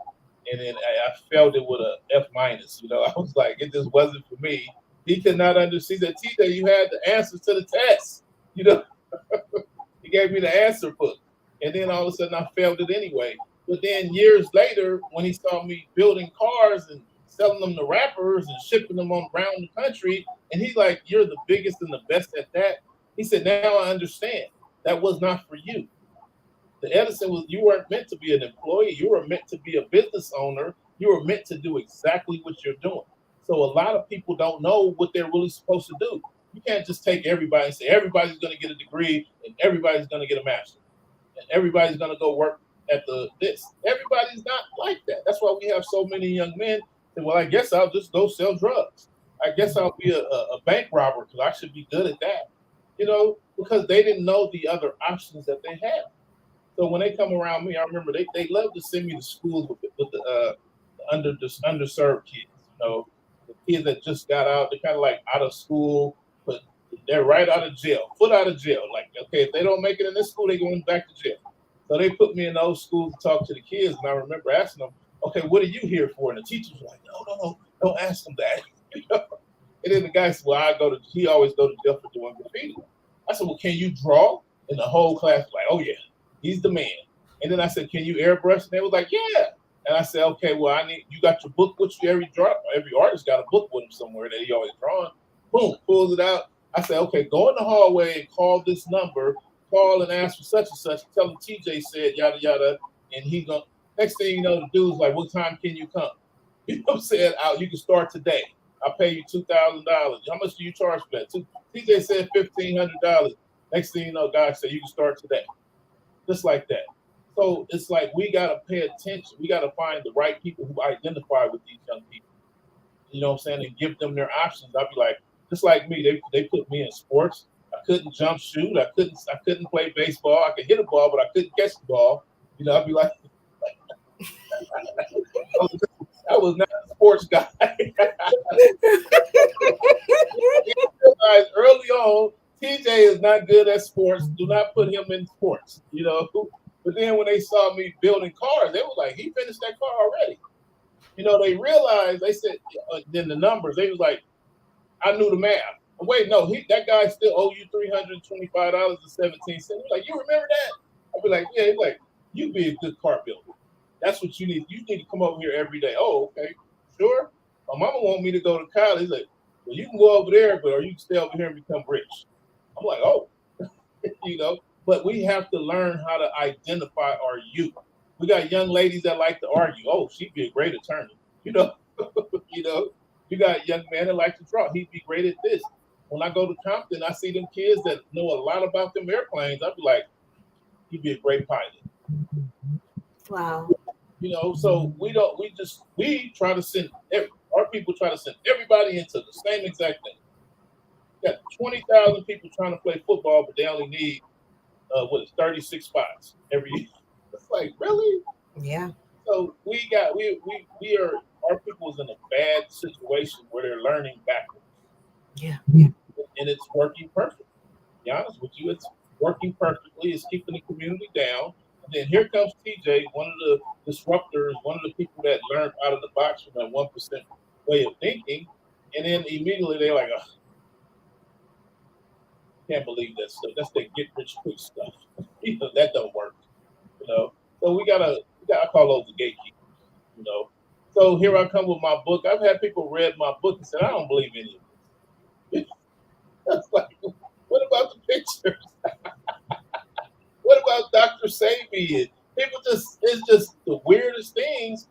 and then I failed it with a F minus. You know, I was like, it just wasn't for me. He could not understand that. TJ, you had the answers to the test. You know, he gave me the answer book, and then all of a sudden I failed it anyway. But then years later, when he saw me building cars and selling them to rappers and shipping them on around the country, and he's like, "You're the biggest and the best at that." He said, "Now I understand. That was not for you. The Edison was, you weren't meant to be an employee. You were meant to be a business owner. You were meant to do exactly what you're doing." So a lot of people don't know what they're really supposed to do. You can't just take everybody and say everybody's going to get a degree and everybody's going to get a master's and everybody's going to go work at this. Everybody's not like that. That's why we have so many young men say, "Well, I guess I'll just go sell drugs. I guess I'll be a bank robber because I should be good at that." You know, because they didn't know the other options that they had. So when they come around me, I remember they love to send me to schools with the underserved kids. You know, the kids that just got out, they're kind of like out of school, but they're right out of jail, foot out of jail. Like, okay, if they don't make it in this school, they're going back to jail. So they put me in those schools to talk to the kids, and I remember asking them, "Okay, what are you here for?" And the teachers were like, "No, don't ask them that." You know? And then the guy said, "Well, he always go to jail for doing graffiti." I said, "Well, can you draw?" And the whole class was like, "Oh yeah, he's the man." And then I said, "Can you airbrush?" And they was like, "Yeah." And I said, "Okay, well, you got your book with you. Every artist got a book with him somewhere that he always drawing." Boom, pulls it out. I said, "Okay, go in the hallway and call this number. Call and ask for such and such. Tell him TJ said yada yada." And he's gonna. Next thing you know, the dude's like, "What time can you come?" You know what I'm saying? You can start today. I'll pay you $2,000. How much do you charge for that? TJ said $1,500. Next thing you know, God said you can start today. Just like that. So it's like we gotta pay attention. We gotta find the right people who identify with these young people. You know what I'm saying? And give them their options. I'll be like, just like me, they put me in sports. I couldn't jump shoot. I couldn't play baseball. I could hit a ball, but I couldn't catch the ball. You know, I'd be like, I was not a sports guy. Realized early on, TJ is not good at sports. Do not put him in sports. You know. But then when they saw me building cars, they were like, "He finished that car already." You know, they realized. They said, then the numbers. They was like, I knew the math. Wait, no, that guy still owe you $325.17. Like, you remember that? I'd be like, yeah. He's like, you be a good car builder. That's what you need. You need to come over here every day. Oh, okay, sure. My mama want me to go to college. He's like, well, you can go over there, or you can stay over here and become rich. I'm like, oh, you know. But we have to learn how to identify our youth. We got young ladies that like to argue. Oh, she'd be a great attorney. You know, you know. You got young men that like to draw. He'd be great at this. When I go to Compton, I see them kids that know a lot about them airplanes. I'd be like, he'd be a great pilot. Wow. You know, so we try to send our people try to send everybody into the same exact thing. You got 20,000 people trying to play football, but they only need 36 spots every year. It's like, really? Yeah. So our people is in a bad situation where they're learning backwards. Yeah. And it's working perfectly. To be honest with you, it's working perfectly. It's keeping the community down. And then here comes TJ, one of the disruptors, one of the people that learned out of the box from that 1% way of thinking. And then immediately they're like, oh, can't believe that stuff. That's the get rich quick stuff. You know, that don't work. You know. So we gotta call those the gatekeepers, you know. So here I come with my book. I've had people read my book and said, I don't believe any of this. That's like, what about the pictures? What about Dr. Sabi? It's just the weirdest things.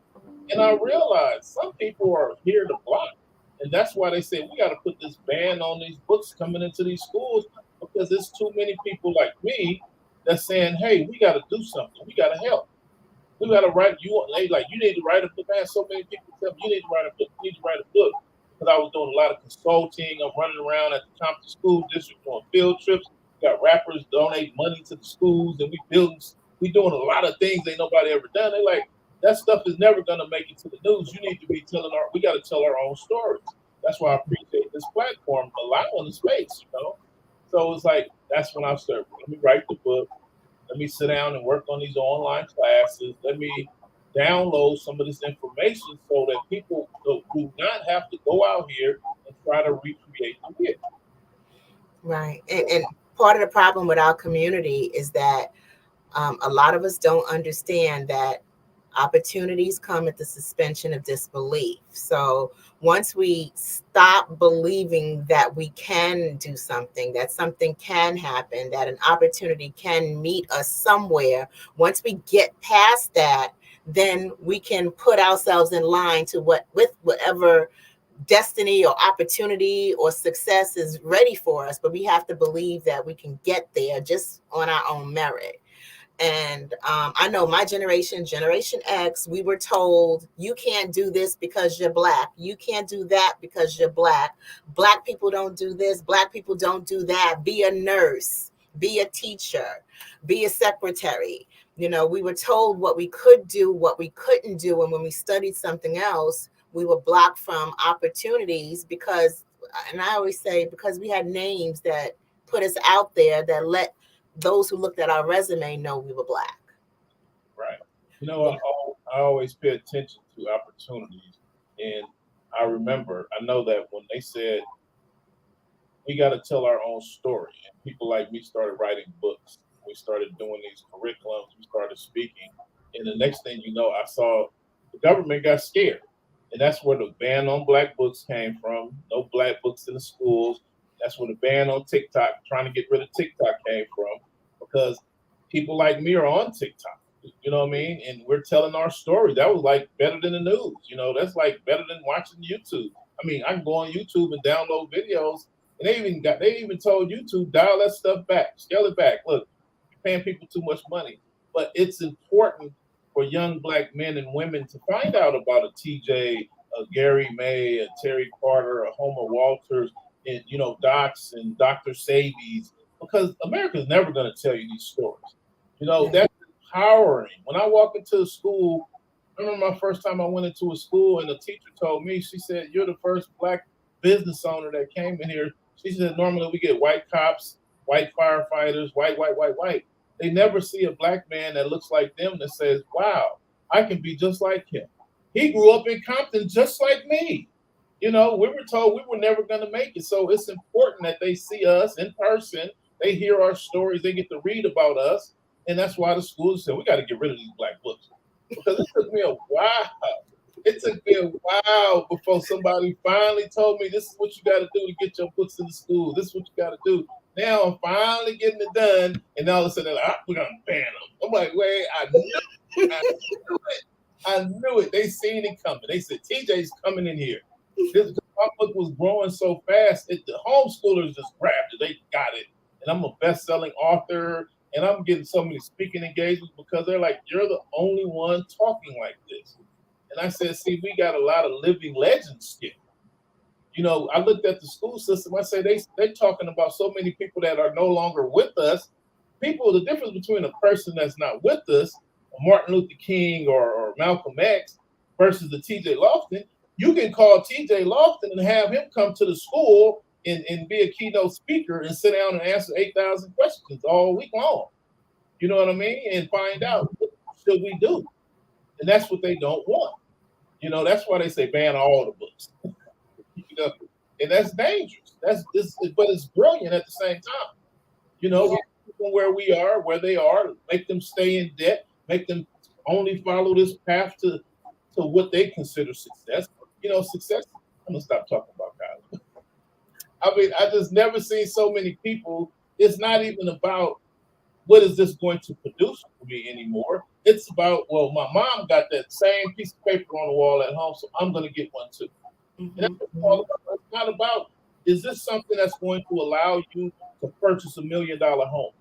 And I realized some people are here to block. And that's why they say we got to put this ban on these books coming into these schools, because there's too many people like me that's saying, hey, we got to do something. We got to help. We got to write. You need to write a book. Man, so many people tell me, you need to write a book. You need to write a book. Because I was doing a lot of consulting. I'm running around at the Compton School District doing field trips. We got rappers donate money to the schools, and we doing a lot of things ain't nobody ever done. They like, that stuff is never going to make it to the news. You need to be we got to tell our own stories. That's why I appreciate this platform allowing the space, you know. So it's like that's when I started. Let me write the book. Let me sit down and work on these online classes. Let me download some of this information so that people do not have to go out here and try to recreate the wheel. Right. And part of the problem with our community is that a lot of us don't understand that opportunities come at the suspension of disbelief. So once we stop believing that we can do something, that something can happen, that an opportunity can meet us somewhere, once we get past that, then we can put ourselves in line to with whatever destiny or opportunity or success is ready for us. But we have to believe that we can get there just on our own merit. And I know my generation, Generation X, we were told you can't do this because you're Black. You can't do that because you're Black. Black people don't do this. Black people don't do that. Be a nurse, be a teacher, be a secretary. You know, we were told what we could do, what we couldn't do. And when we studied something else, we were blocked from opportunities because, and I always say, because we had names that put us out there that let those who looked at our resume know we were Black. Right. You know, I always pay attention to opportunities. And I know that when they said we got to tell our own story, and people like me started writing books, we started doing these curriculums, we started speaking. And the next thing you know, I saw the government got scared. And that's where the ban on Black books came from. No Black books in the schools. That's where the ban on TikTok, trying to get rid of TikTok, came from, because people like me are on TikTok. You know what I mean? And we're telling our story. That was like better than the news. You know, that's like better than watching YouTube. I mean, I can go on YouTube and download videos, and they even told YouTube, dial that stuff back, scale it back. Look, you're paying people too much money. But it's important for young Black men and women to find out about a TJ, a Gary May, a Terry Carter, a Homer Walters, and Docs and Dr. Sabies, because America's never going to tell you these stories. You know, that's empowering. When I walk into a school, I remember my first time I went into a school and the teacher told me, she said, "You're the first Black business owner that came in here." She said, "Normally we get white cops, white firefighters, white. They never see a Black man that looks like them that says, wow, I can be just like him. He grew up in Compton just like me." You know, we were told we were never going to make it. So it's important that they see us in person. They hear our stories. They get to read about us. And that's why the schools said, we got to get rid of these Black books. Because it took me a while. It took me a while before somebody finally told me, this is what you got to do to get your books in the school. This is what you got to do. Now I'm finally getting it done. And all of a sudden, we're going to ban them. I'm like, wait, I knew it. I knew it. They seen it coming. They said, TJ's coming in here. My book was growing so fast, the homeschoolers just grabbed it. They got it. And I'm a best-selling author, and I'm getting so many speaking engagements because they're like, you're the only one talking like this. And I said, see, we got a lot of living legends still. You know, I looked at the school system. I said, they're talking about so many people that are no longer with us. The difference between a person that's not with us, Martin Luther King or Malcolm X, versus the TJ Lofton, you can call TJ Lofton and have him come to the school and be a keynote speaker and sit down and answer 8,000 questions all week long. You know what I mean? And find out, what should we do? And that's what they don't want. You know, that's why they say ban all the books. You know, and that's dangerous. But it's brilliant at the same time. You know, where we are, where they are, make them stay in debt, make them only follow this path to what they consider success. You know, success. I'm gonna stop talking about college. I mean, I just never seen so many people. It's not even about what is this going to produce for me anymore. It's about, well, my mom got that same piece of paper on the wall at home, so I'm gonna get one too. And that's what it's all about. It's not about, is this something that's going to allow you to purchase $1 million home?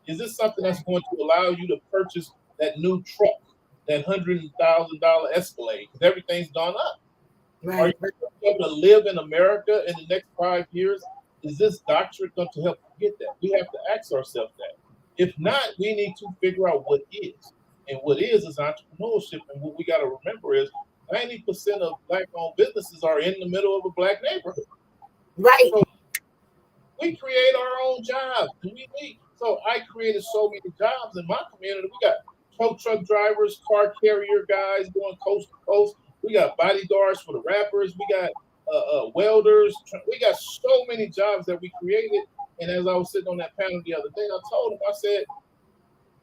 Is this something that's going to allow you to purchase that new truck, that $100,000 Escalade? Because everything's gone up. Right. Are you going to be able to live in America in the next 5 years? Is this doctorate going to help you get that? We have to ask ourselves that. If not, we need to figure out what is. And what is entrepreneurship. And what we got to remember is 90% of Black-owned businesses are in the middle of a Black neighborhood. Right. So we create our own jobs. So I created so many jobs in my community. We got tow truck drivers, car carrier guys going coast to coast. We got bodyguards for the rappers. We got welders. We got so many jobs that we created. And as I was sitting on that panel the other day, I told him, I said,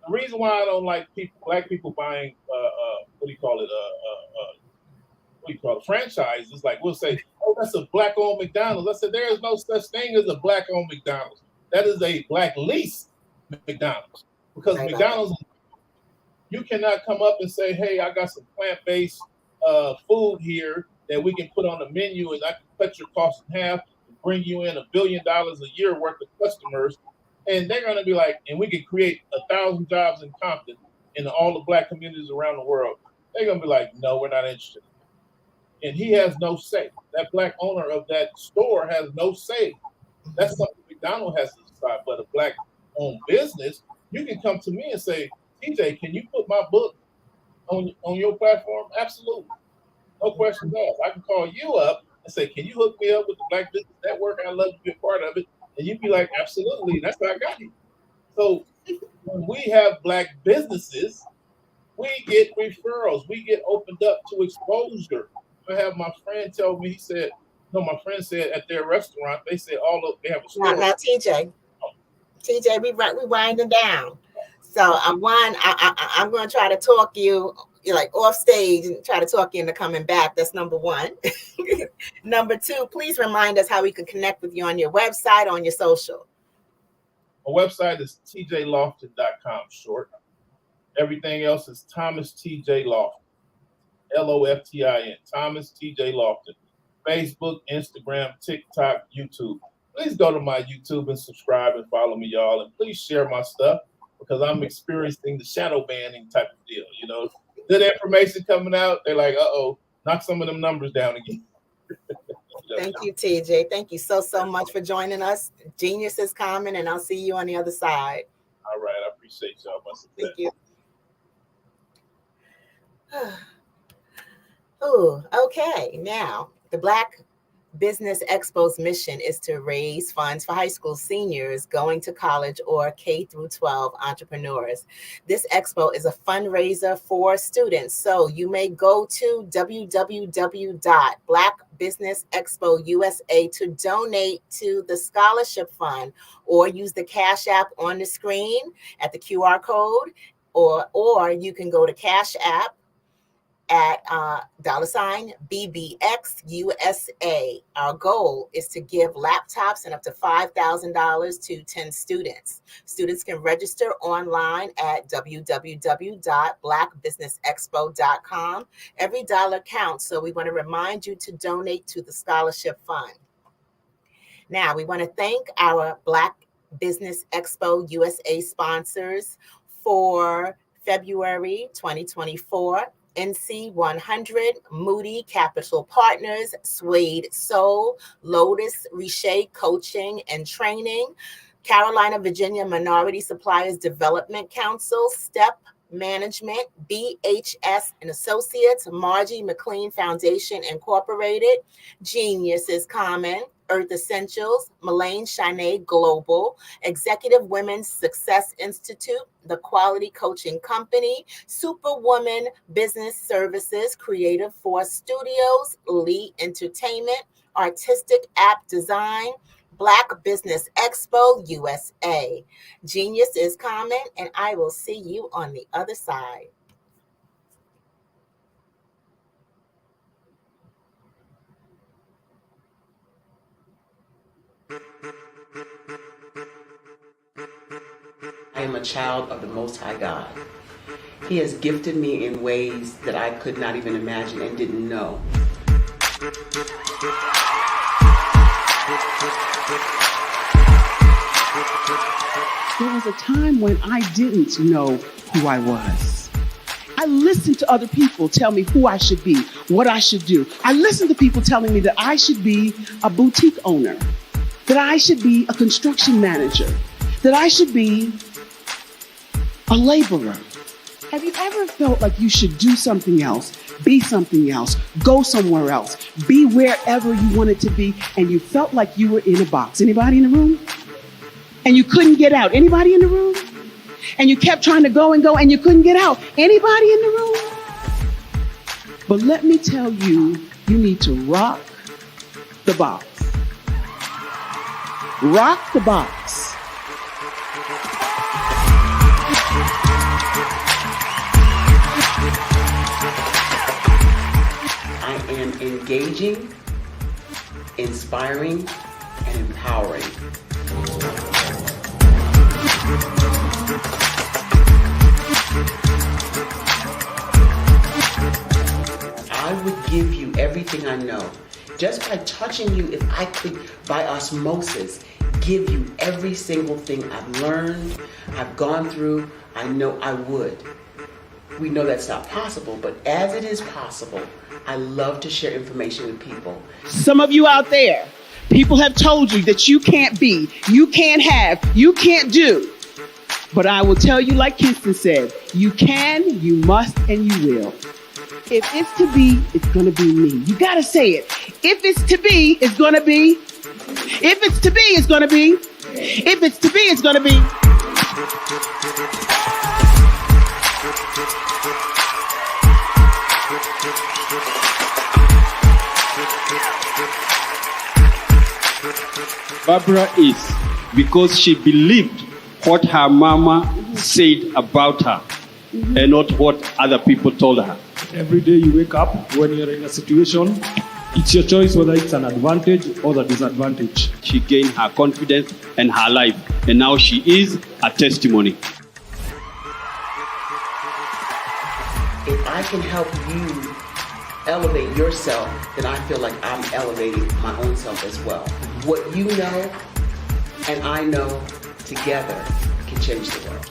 the reason why I don't like Black people buying franchises, like we'll say, oh, that's a Black-owned McDonald's. I said, there is no such thing as a Black-owned McDonald's. That is a Black lease McDonald's. Because McDonald's, you cannot come up and say, hey, I got some plant-based food here that we can put on the menu and I can cut your cost in half and bring you in $1 billion a year worth of customers. And they're going to be like, and we can create 1,000 jobs in Compton in all the Black communities around the world. They're going to be like, no, we're not interested. And he has no say. That Black owner of that store has no say. That's something McDonald's has to decide. But a Black-owned business, you can come to me and say, TJ, can you put my book on your platform? Absolutely. No questions asked. I can call you up and say, can you hook me up with the Black Business Network? I'd love to be a part of it. And you'd be like, absolutely. That's how I got here. So when we have Black businesses, we get referrals. We get opened up to exposure. I have my friend tell me, my friend said at their restaurant, they said they have a store. Now, TJ, we winding down. So I'm going to try to talk you like off stage and try to talk you into coming back. That's number one. Number two, please remind us how we can connect with you on your website, on your social. My website is tjlofton.com short. Everything else is Thomas T.J. Lofton. Loftin. Thomas T.J. Lofton. Facebook, Instagram, TikTok, YouTube. Please go to my YouTube and subscribe and follow me, y'all. And please share my stuff because I'm experiencing the shadow banning type of deal. You know, good information coming out. They're like, knock some of them numbers down again. Thank you, TJ. Thank you so much for joining us. Genius is coming, and I'll see you on the other side. All right. I appreciate y'all. Thank you. Oh, okay. Now, the Black Business Expo's mission is to raise funds for high school seniors going to college or K through 12 entrepreneurs. This expo is a fundraiser for students. So you may go to www.blackbusinessexpousa to donate to the scholarship fund or use the Cash App on the screen at the QR code, or you can go to Cash App at $BBXUSA. Our goal is to give laptops and up to $5,000 to 10 students. Students can register online at www.blackbusinessexpo.com. Every dollar counts, so we want to remind you to donate to the scholarship fund. Now, we want to thank our Black Business Expo USA sponsors for February 2024. NC 100, Moody Capital Partners, Suede Soul, Lotus Riche Coaching and Training, Carolina, Virginia Minority Suppliers Development Council, STEP Management, BHS and Associates, Margie McLean Foundation Incorporated, Genius is Common, Earth Essentials, Mullane Shanae Global, Executive Women's Success Institute, The Quality Coaching Company, Superwoman Business Services, Creative Force Studios, Lee Entertainment, Artistic App Design, Black Business Expo USA. Genius is Common, and I will see you on the other side. I am a child of the Most High God. He has gifted me in ways that I could not even imagine and didn't know. There was a time when I didn't know who I was. I listened to other people tell me who I should be, what I should do. I listened to people telling me that I should be a boutique owner, that I should be a construction manager, that I should be a laborer. Have you ever felt like you should do something else be something else, go somewhere else, be wherever you wanted to be, and you felt like you were in a box. Anybody in the room? And you couldn't get out. Anybody in the room? And you kept trying to go and you couldn't get out. Anybody in the room? But let me tell you, you need to rock the box. Rock the box. I am engaging, inspiring, and empowering. I would give you everything I know. Just by touching you, if I could, by osmosis, give you every single thing I've learned, I've gone through, I know I would. We know that's not possible, but as it is possible, I love to share information with people. Some of you out there, people have told you that you can't be, you can't have, you can't do. But I will tell you, like Kinston said, you can, you must, and you will. If it's to be, it's going to be me. You got to say it. If it's to be, it's going to be. If it's to be, it's going to be. If it's to be, it's going to be. Barbara is because she believed what her mama said about her and not what other people told her. Every day you wake up, when you're in a situation, it's your choice whether it's an advantage or the disadvantage. She gained her confidence and her life, and now she is a testimony. If I can help you elevate yourself, then I feel like I'm elevating my own self as well. What you know and I know together can change the world.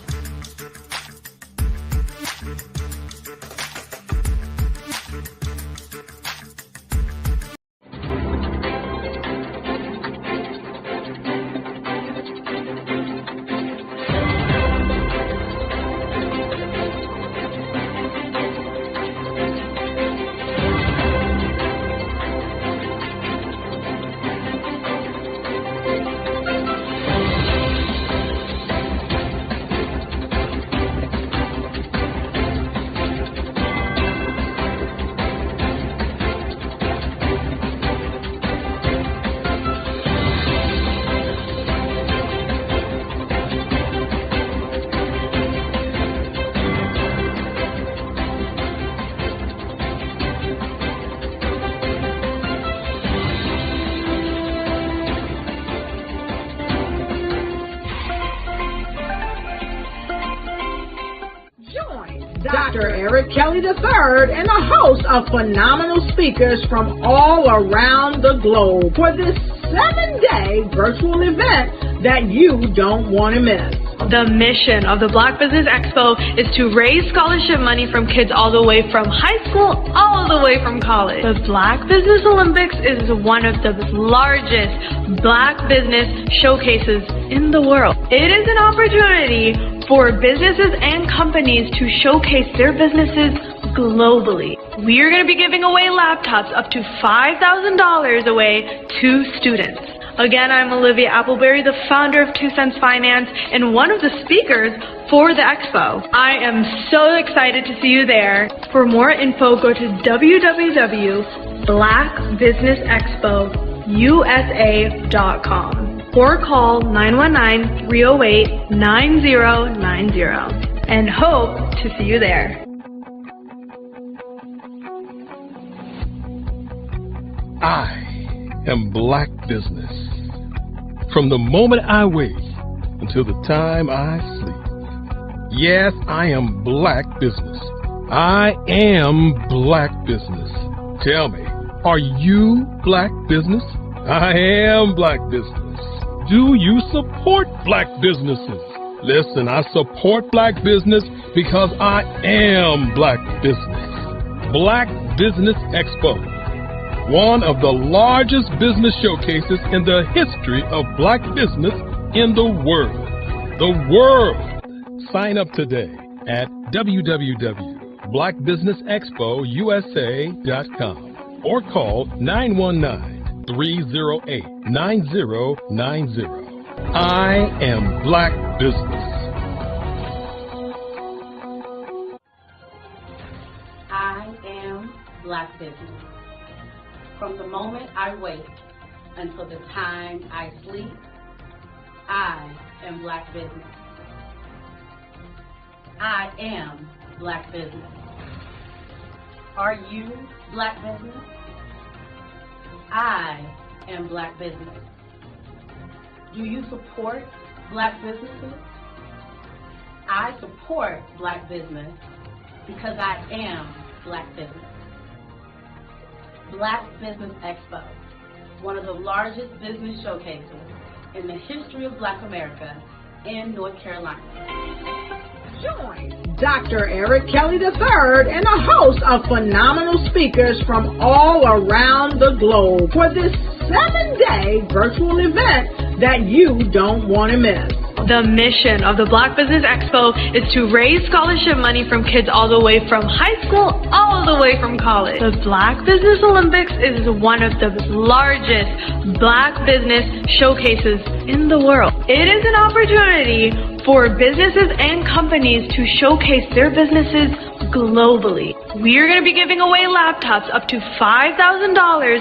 Dr. Eric Kelly III and a host of phenomenal speakers from all around the globe for this 7-day virtual event that you don't want to miss. The mission of the Black Business Expo is to raise scholarship money from kids all the way from high school all the way from college. The Black Business Olympics is one of the largest Black business showcases in the world. It is an opportunity for businesses and companies to showcase their businesses globally. We are going to be giving away laptops up to $5,000 away to students. Again, I'm Olivia Appleberry, the founder of 2 Cents Finance and one of the speakers for the expo. I am so excited to see you there. For more info, go to www.blackbusinessexpousa.com or call 919-308-9090 and hope to see you there. I am Black business. From the moment I wake until the time I sleep. Yes, I am Black business. I am Black business. Tell me, are you Black business? I am Black business. Do you support Black businesses? Listen, I support Black business because I am Black business. Black Business Expo, one of the largest business showcases in the history of Black business in the world. The world! Sign up today at www.blackbusinessexpo.com. blackbusinessexpousa.com or call 919-308-9090. I am Black Business. I am Black Business. From the moment I wake until the time I sleep, I am Black Business. I am Black Business. Are you Black Business? I am Black Business. Do you support Black businesses? I support Black business because I am Black Business. Black Business Expo, one of the largest business showcases in the history of Black America in North Carolina. Join Dr. Eric Kelly III and a host of phenomenal speakers from all around the globe for this 7-day virtual event that you don't want to miss. The mission of the Black Business Expo is to raise scholarship money from kids all the way from high school all the way from college. The Black Business Olympics is one of the largest Black business showcases in the world. It is an opportunity for businesses and companies to showcase their businesses globally. We are going to be giving away laptops up to $5,000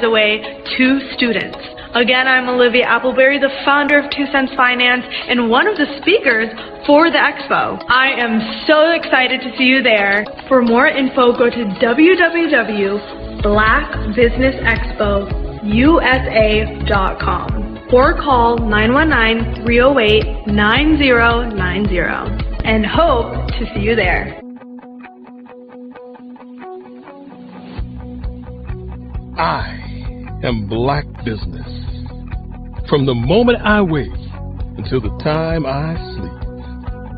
away to students. Again, I'm Olivia Appleberry, the founder of 2 Cents Finance and one of the speakers for the expo. I am so excited to see you there. For more info, go to www.blackbusinessexpousa.com or call 919-308-9090 and hope to see you there. I am Black Business. From the moment I wake until the time I sleep.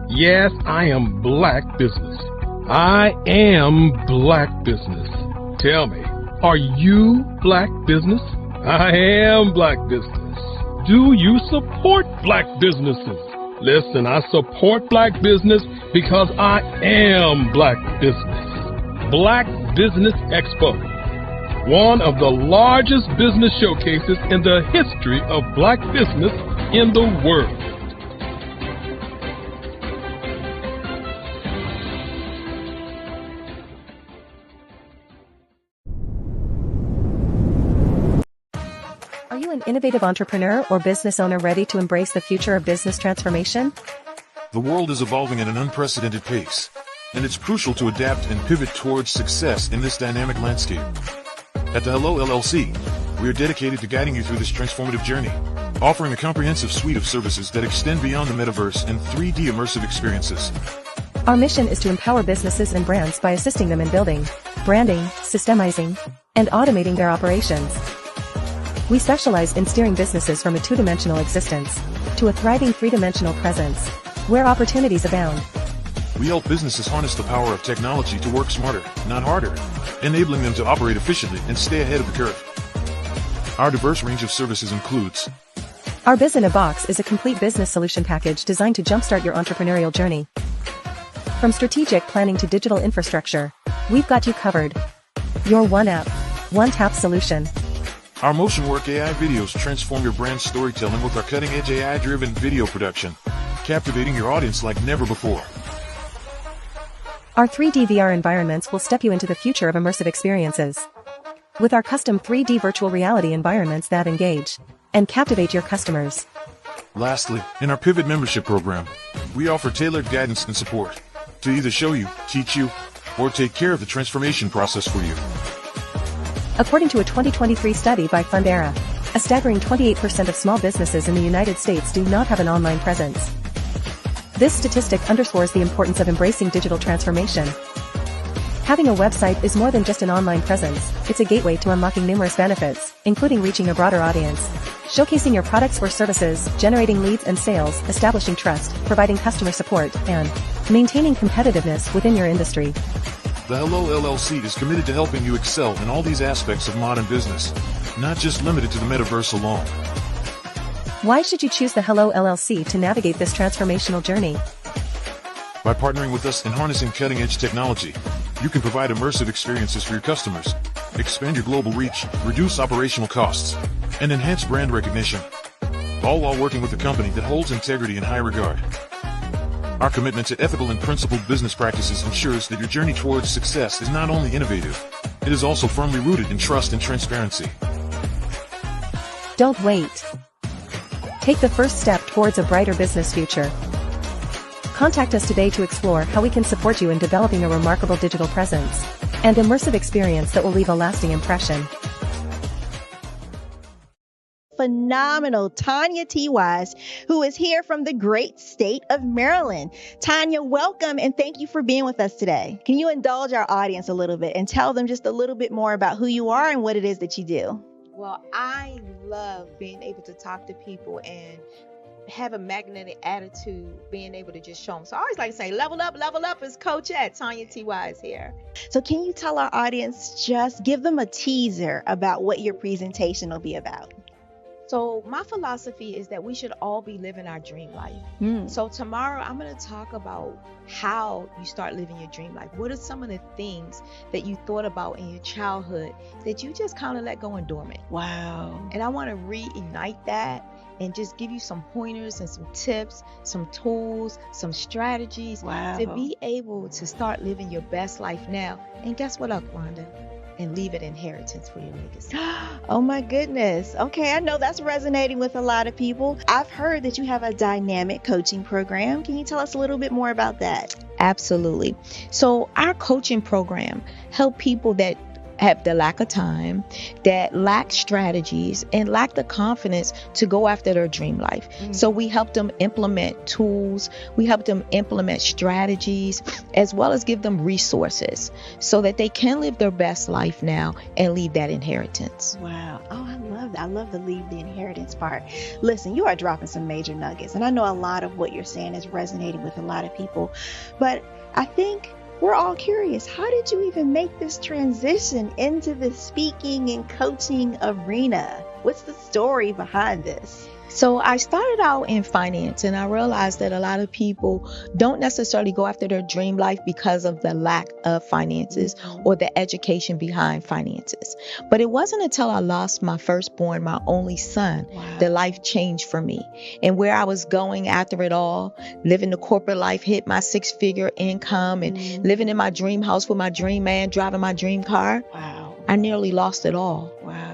Yes, I am Black Business. I am Black Business. Tell me, are you Black Business? I am Black Business. Do you support Black businesses? Listen, I support Black business because I am Black Business. Black Business Expo, one of the largest business showcases in the history of Black business in the world. Are you an innovative entrepreneur or business owner ready to embrace the future of business transformation? The world is evolving at an unprecedented pace, and it's crucial to adapt and pivot towards success in this dynamic landscape. At the Hello LLC, we are dedicated to guiding you through this transformative journey, offering a comprehensive suite of services that extend beyond the metaverse and 3D immersive experiences. Our mission is to empower businesses and brands by assisting them in building, branding, systemizing, and automating their operations. We specialize in steering businesses from a 2-dimensional existence to a thriving 3-dimensional presence, where opportunities abound. We help businesses harness the power of technology to work smarter, not harder, enabling them to operate efficiently and stay ahead of the curve. Our diverse range of services includes: Our Biz in a Box is a complete business solution package designed to jumpstart your entrepreneurial journey. From strategic planning to digital infrastructure, we've got you covered. Your one app, one tap solution. Our Motion Work AI videos transform your brand storytelling with our cutting-edge AI-driven video production, captivating your audience like never before. Our 3D VR environments will step you into the future of immersive experiences. With our custom 3D virtual reality environments that engage and captivate your customers. Lastly, in our Pivot membership program, we offer tailored guidance and support to either show you, teach you, or take care of the transformation process for you. According to a 2023 study by Fundera, a staggering 28% of small businesses in the United States do not have an online presence. This statistic underscores the importance of embracing digital transformation. Having a website is more than just an online presence, it's a gateway to unlocking numerous benefits, including reaching a broader audience, showcasing your products or services, generating leads and sales, establishing trust, providing customer support, and maintaining competitiveness within your industry. The Hello LLC is committed to helping you excel in all these aspects of modern business, not just limited to the metaverse alone. Why should you choose the Hello LLC to navigate this transformational journey? By partnering with us and harnessing cutting-edge technology, You can provide immersive experiences for your customers, expand your global reach, reduce operational costs, and enhance brand recognition, all while working with a company that holds integrity in high regard. Our commitment to ethical and principled business practices ensures that your journey towards success is not only innovative, it is also firmly rooted in trust and transparency. Don't wait. Take the first step towards a brighter business future. Contact us today to explore how we can support you in developing a remarkable digital presence and immersive experience that will leave a lasting impression. Phenomenal Tanya T. Wise, who is here from the great state of Maryland. Tanya, welcome and thank you for being with us today. Can you indulge our audience a little bit and tell them just a little bit more about who you are and what it is that you do? Well, I love being able to talk to people and have a magnetic attitude, being able to just show them. So I always like to say, level up is Coach at Tanya T. Wise here. So can you tell our audience, just give them a teaser about what your presentation will be about? So my philosophy is that we should all be living our dream life. So tomorrow I'm going to talk about how you start living your dream life. What are some of the things that you thought about in your childhood that you just kind of let go and dormant? Wow. And I want to reignite that and just give you some pointers and some tips, some tools, some strategies to be able to start living your best life now. And guess what, Wanda? And leave an inheritance for your legacy. Oh my goodness. Okay, I know that's resonating with a lot of people. I've heard that you have a dynamic coaching program. Can you tell us a little bit more about that? Absolutely. So our coaching program help people that have the lack of time, that lack strategies, and lack the confidence to go after their dream life. So we help them implement tools, we help them implement strategies, as well as give them resources so that they can live their best life now and leave that inheritance. Wow. Oh, I love that. I love the leave the inheritance part. Listen, you are dropping some major nuggets, and I know a lot of what you're saying is resonating with a lot of people, but I think we're all curious. How did you even make this transition into the speaking and coaching arena? What's the story behind this? So I started out in finance, and I realized that a lot of people don't necessarily go after their dream life because of the lack of finances or the education behind finances. But it wasn't until I lost my firstborn, my only son, that life changed for me. And where I was going after it all, living the corporate life, hit my 6-figure income and living in my dream house with my dream man, driving my dream car. I nearly lost it all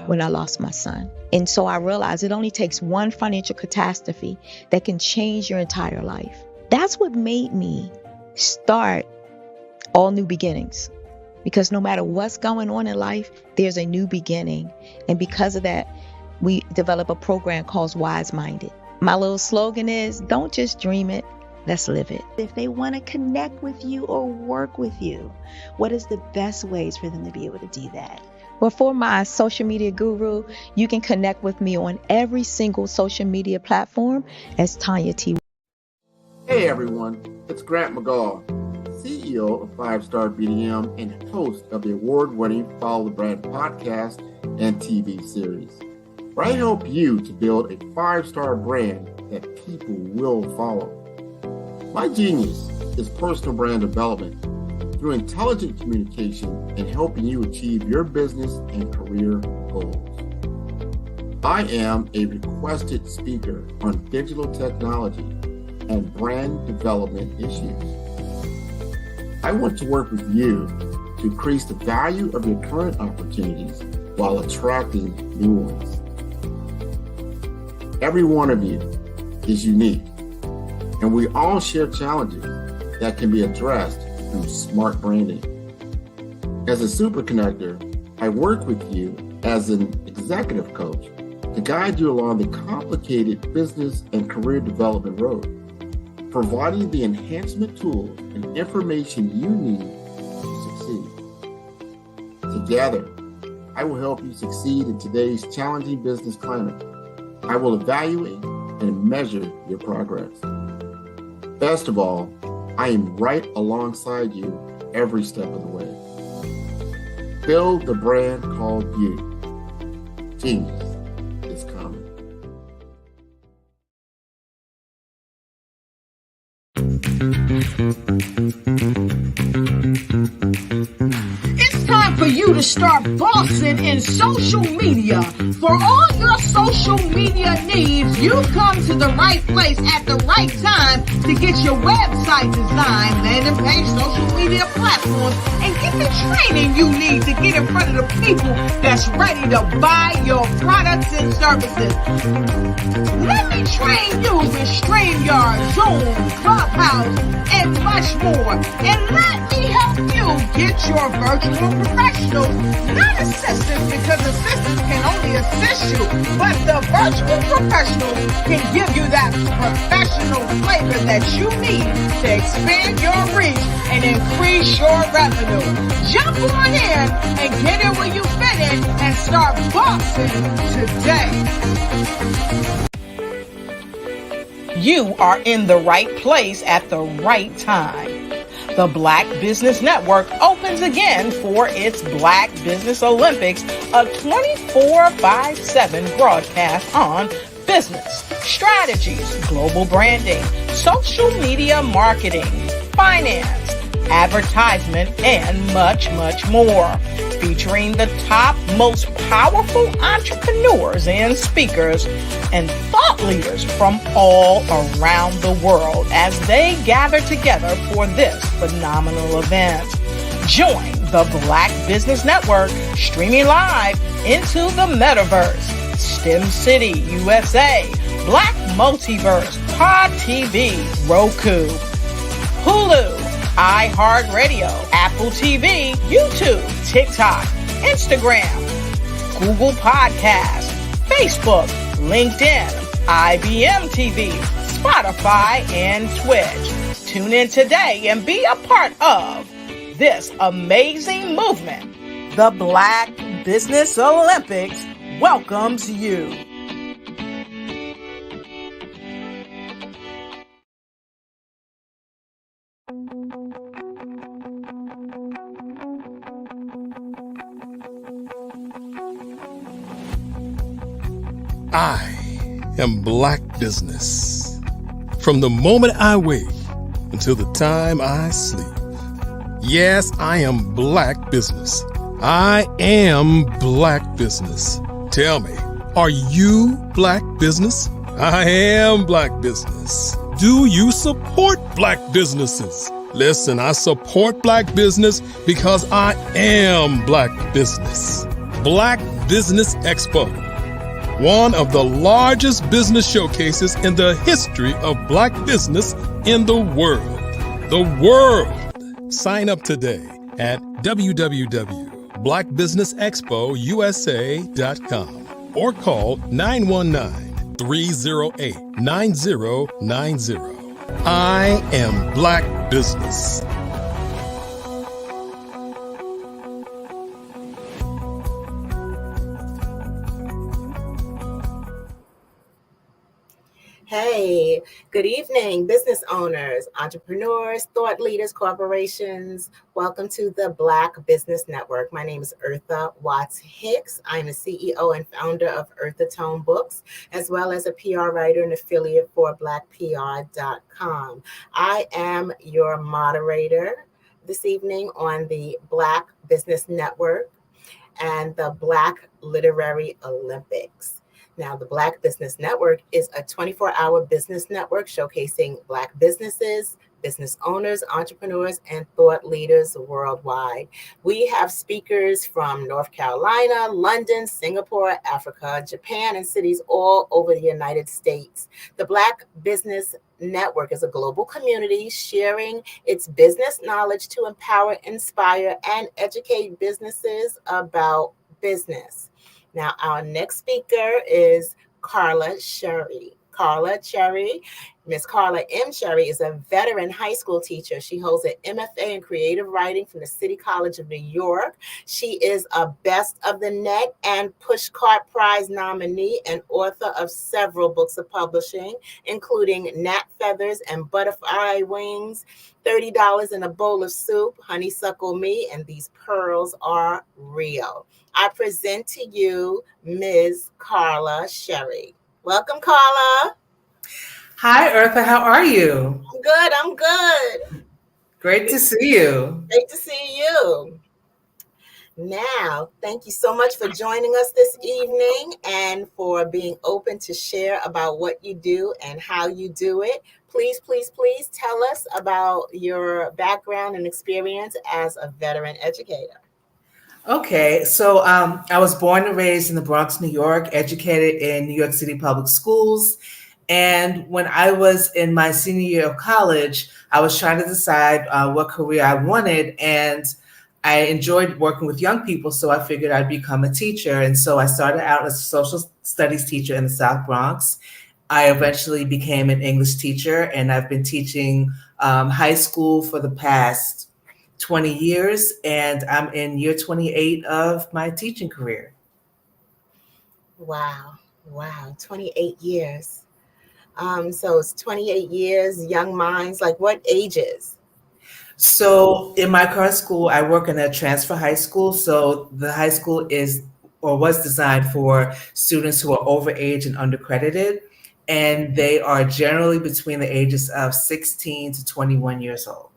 when I lost my son. And so I realized it only takes one financial catastrophe that can change your entire life. That's what made me start All New Beginnings. Because no matter what's going on in life, there's a new beginning. And because of that, we develop a program called Wise Minded. My little slogan is, don't just dream it, let's live it. If they want to connect with you or work with you, what is the best ways for them to be able to do that? Well, for my social media guru, you can connect with me on every single social media platform as Tanya T. Hey everyone, it's Grant McGaw, CEO of 5-Star BDM and host of the award-winning Follow the Brand podcast and TV series, where I help you to build a 5-star brand that people will follow. My genius is personal brand development through intelligent communication and helping you achieve your business and career goals. I am a requested speaker on digital technology and brand development issues. I want to work with you to increase the value of your current opportunities while attracting new ones. Every one of you is unique, and we all share challenges that can be addressed through smart branding. As a super connector, I work with you as an executive coach to guide you along the complicated business and career development road, providing the enhancement tools and information you need to succeed. Together, I will help you succeed in today's challenging business climate. I will evaluate and measure your progress. Best of all, I am right alongside you every step of the way. Build the brand called you. Genius is coming. to start bossing in social media. For all your social media needs, you come to the right place at the right time to get your website designed, landing page, social media platforms, and get the training you need to get in front of the people that's ready to buy your products and services. Let me train you with StreamYard, Zoom, Clubhouse, and much more. And let me help you get your virtual professionals, not assistants, because assistants can only assist you, but the virtual professionals can give you that professional flavor that you need to expand your reach and increase your revenue. Jump on in and get in where you fit in and start bossing today. You are in the right place at the right time. The Black Business Network opens again for its Black Business Olympics, a 24/7 broadcast on business, strategies, global branding, social media marketing, finance, advertisement, and much, much more. Featuring the top, most powerful entrepreneurs and speakers and thought leaders from all around the world as they gather together for this phenomenal event. Join the Black Business Network streaming live into the metaverse, STEM City, USA, Black Multiverse, Pod TV, Roku, Hulu, iHeartRadio, Apple TV, YouTube, TikTok, Instagram, Google Podcasts, Facebook, LinkedIn, IBM TV, Spotify, and Twitch. Tune in today and be a part of this amazing movement. The Black Business Olympics welcomes you. I am Black business. From the moment I wake until the time I sleep. Yes, I am Black business. I am Black business. Tell me, are you Black business? I am Black business. Do you support Black businesses? Listen, I support Black business because I am Black business. Black Business Expo, one of the largest business showcases in the history of Black business in the world. The world! Sign up today at www.blackbusinessexpousa.com or call 919-308-9090. I am Black business. Hey, good evening, business owners, entrepreneurs, thought leaders, corporations. Welcome to the Black Business Network. My name is Eartha Watts Hicks. I'm the CEO and founder of Eartha Tone Books, as well as a PR writer and affiliate for blackpr.com. I am your moderator this evening on the Black Business Network and the Black Literary Olympics. Now, the Black Business Network is a 24-hour business network showcasing Black businesses, business owners, entrepreneurs, and thought leaders worldwide. We have speakers from North Carolina, London, Singapore, Africa, Japan, and cities all over the United States. The Black Business Network is a global community sharing its business knowledge to empower, inspire, and educate businesses about business. Now, our next speaker is Carla Cherry. Miss Carla M. Cherry is a veteran high school teacher. She holds an MFA in creative writing from the City College of New York. She is a Best of the Net and Pushcart Prize nominee and author of several books of publishing, including Gnat Feathers and Butterfly Wings, $30 in a Bowl of Soup, Honeysuckle Me, and These Pearls Are Real. I present to you Ms. Carla Cherry. Welcome, Carla. Hi, Eartha. How are you? I'm good. Great to see you. Great to see you. Now, thank you so much for joining us this evening and for being open to share about what you do and how you do it. Please, please, please tell us about your background and experience as a veteran educator. Okay, so I was born and raised in the Bronx, New York, educated in New York City public schools. And when I was in my senior year of college, I was trying to decide what career I wanted. And I enjoyed working with young people, so I figured I'd become a teacher. And so I started out as a social studies teacher in the South Bronx. I eventually became an English teacher, and I've been teaching high school for the past 20 years, and I'm in year 28 of my teaching career. Wow. 28 years. So it's 28 years, young minds, like what ages? So in my current school, I work in a transfer high school. So the high school is or was designed for students who are overage and undercredited, and they are generally between the ages of 16 to 21 years old.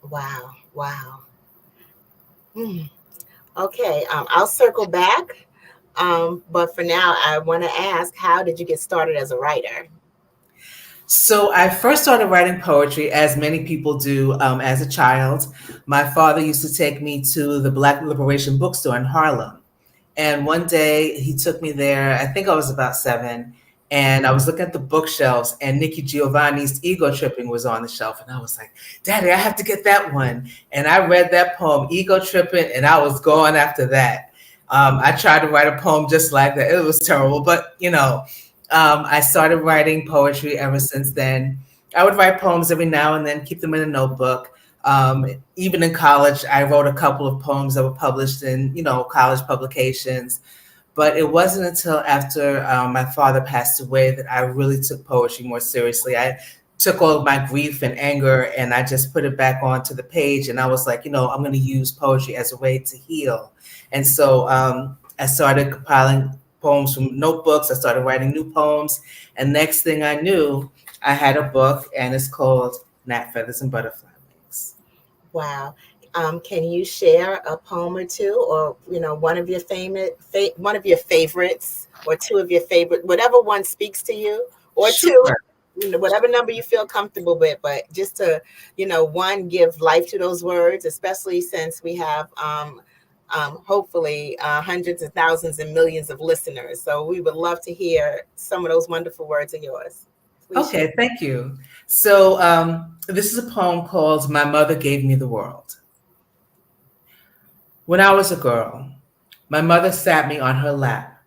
Wow. Okay, I'll circle back. But for now, I want to ask, how did you get started as a writer? So I first started writing poetry, as many people do, as a child. My father used to take me to the Black Liberation Bookstore in Harlem. And one day he took me there, I think I was about 7, and I was looking at the bookshelves, and Nikki Giovanni's Ego Tripping was on the shelf. And I was like, Daddy, I have to get that one. And I read that poem, Ego Tripping, and I was going after that. I tried to write a poem just like that. It was terrible, but I started writing poetry ever since then. I would write poems every now and then, keep them in a notebook. Even in college, I wrote a couple of poems that were published in, college publications. But it wasn't until after my father passed away that I really took poetry more seriously. I took all of my grief and anger and I just put it back onto the page. And I was like, I'm going to use poetry as a way to heal. And so I started compiling poems from notebooks. I started writing new poems. And next thing I knew, I had a book, and it's called Gnat Feathers and Butterfly Wings. Wow. Can you share a poem or two, or one of your favorites, or two of your favorite, whatever one speaks to you, or Sure. two, whatever number you feel comfortable with, but just to, one, give life to those words, especially since we have hopefully hundreds of thousands and millions of listeners. So we would love to hear some of those wonderful words of yours. Please Okay, share. thank you. So this is a poem called My Mother Gave Me the World. When I was a girl, my mother sat me on her lap,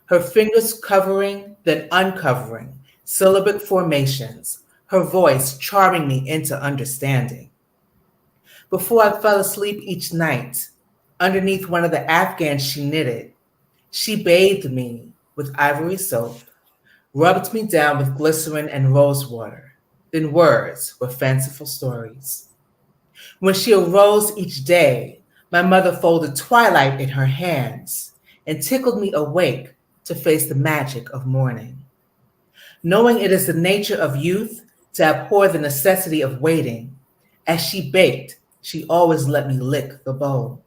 her fingers covering, then uncovering, syllabic formations, her voice charming me into understanding. Before I fell asleep each night, underneath one of the Afghans she knitted, she bathed me with ivory soap, rubbed me down with glycerin and rose water, then words were fanciful stories. When she arose each day, my mother folded twilight in her hands and tickled me awake to face the magic of morning. Knowing it is the nature of youth to abhor the necessity of waiting, as she baked, she always let me lick the bowl.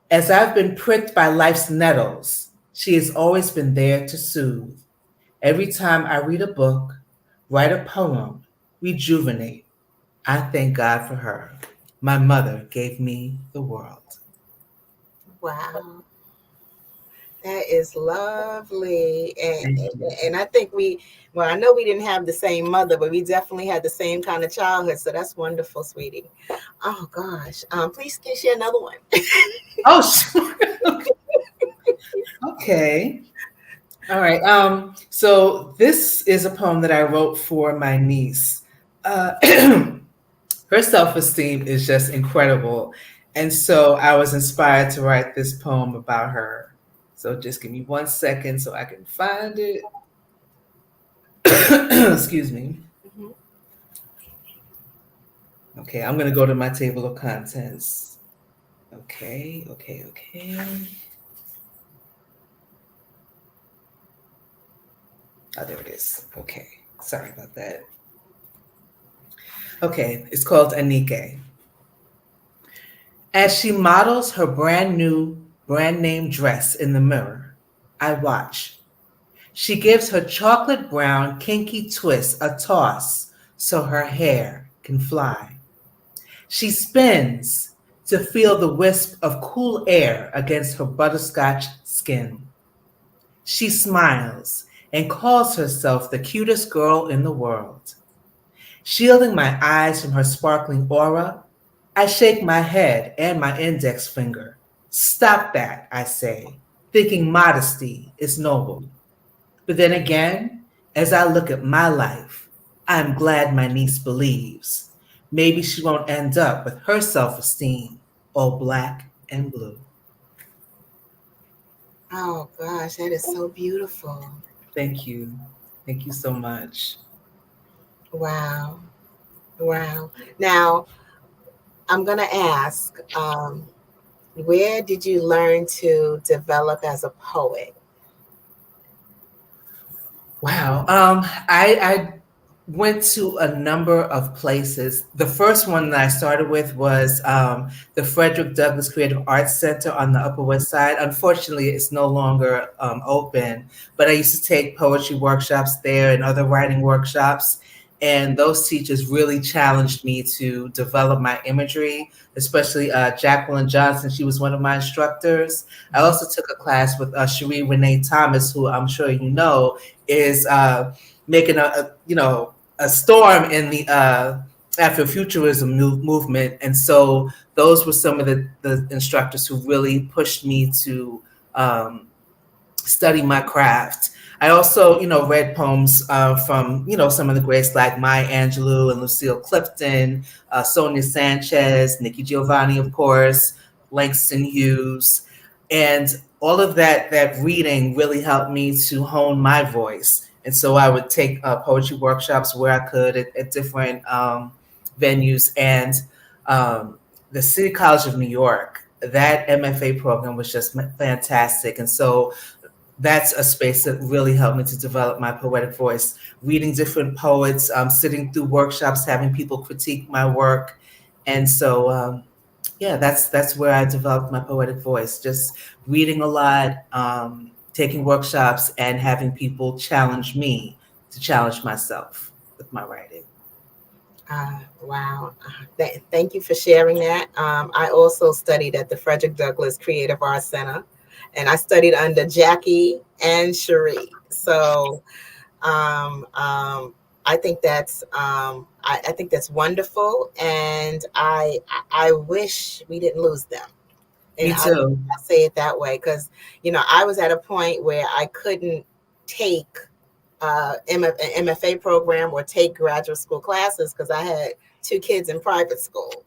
As I've been pricked by life's nettles, she has always been there to soothe. Every time I read a book, write a poem, rejuvenate, I thank God for her. My mother gave me the world. Wow. That is lovely. And I think I know we didn't have the same mother, but we definitely had the same kind of childhood. So that's wonderful, sweetie. Oh gosh. Please can you share another one? Oh, sure. Okay. All right. So this is a poem that I wrote for my niece. Her self-esteem is just incredible. And so I was inspired to write this poem about her. So just give me 1 second so I can find it. Excuse me. Mm-hmm. Okay, I'm going to go to my table of contents. Okay. Oh, there it is. Okay, sorry about that. Okay, it's called Anike. As she models her brand new brand name dress in the mirror, I watch. She gives her chocolate brown kinky twist a toss so her hair can fly. She spins to feel the wisp of cool air against her butterscotch skin. She smiles and calls herself the cutest girl in the world. Shielding my eyes from her sparkling aura, I shake my head and my index finger. Stop that, I say, thinking modesty is noble. But then again, as I look at my life, I'm glad my niece believes. Maybe she won't end up with her self esteem all black and blue. Oh gosh, that is so beautiful. Thank you. Thank you so much. Wow. Wow. Now, I'm going to ask, where did you learn to develop as a poet? Wow. I went to a number of places. The first one that I started with was the Frederick Douglass Creative Arts Center on the Upper West Side. Unfortunately, it's no longer open, but I used to take poetry workshops there and other writing workshops. And those teachers really challenged me to develop my imagery, especially Jacqueline Johnson. She was one of my instructors. I also took a class with Cherie Renee Thomas, who I'm sure you know is making a storm in the Afrofuturism movement. And so those were some of the instructors who really pushed me to study my craft. I also, read poems from, some of the greats like Maya Angelou and Lucille Clifton, Sonia Sanchez, Nikki Giovanni, of course, Langston Hughes. And all of that reading really helped me to hone my voice. And so I would take poetry workshops where I could at different venues. And the City College of New York, that MFA program was just fantastic. And so that's a space that really helped me to develop my poetic voice, reading different poets, sitting through workshops, having people critique my work. And so, that's where I developed my poetic voice, just reading a lot, taking workshops, and having people challenge me to challenge myself with my writing. Wow. Thank you for sharing that. I also studied at the Frederick Douglass Creative Arts Center, and I studied under Jackie and Cherie. So I think that's I think that's wonderful, and I wish we didn't lose them. And Me too. I say it that way because I was at a point where I couldn't take an MFA program or take graduate school classes because I had 2 kids in private school.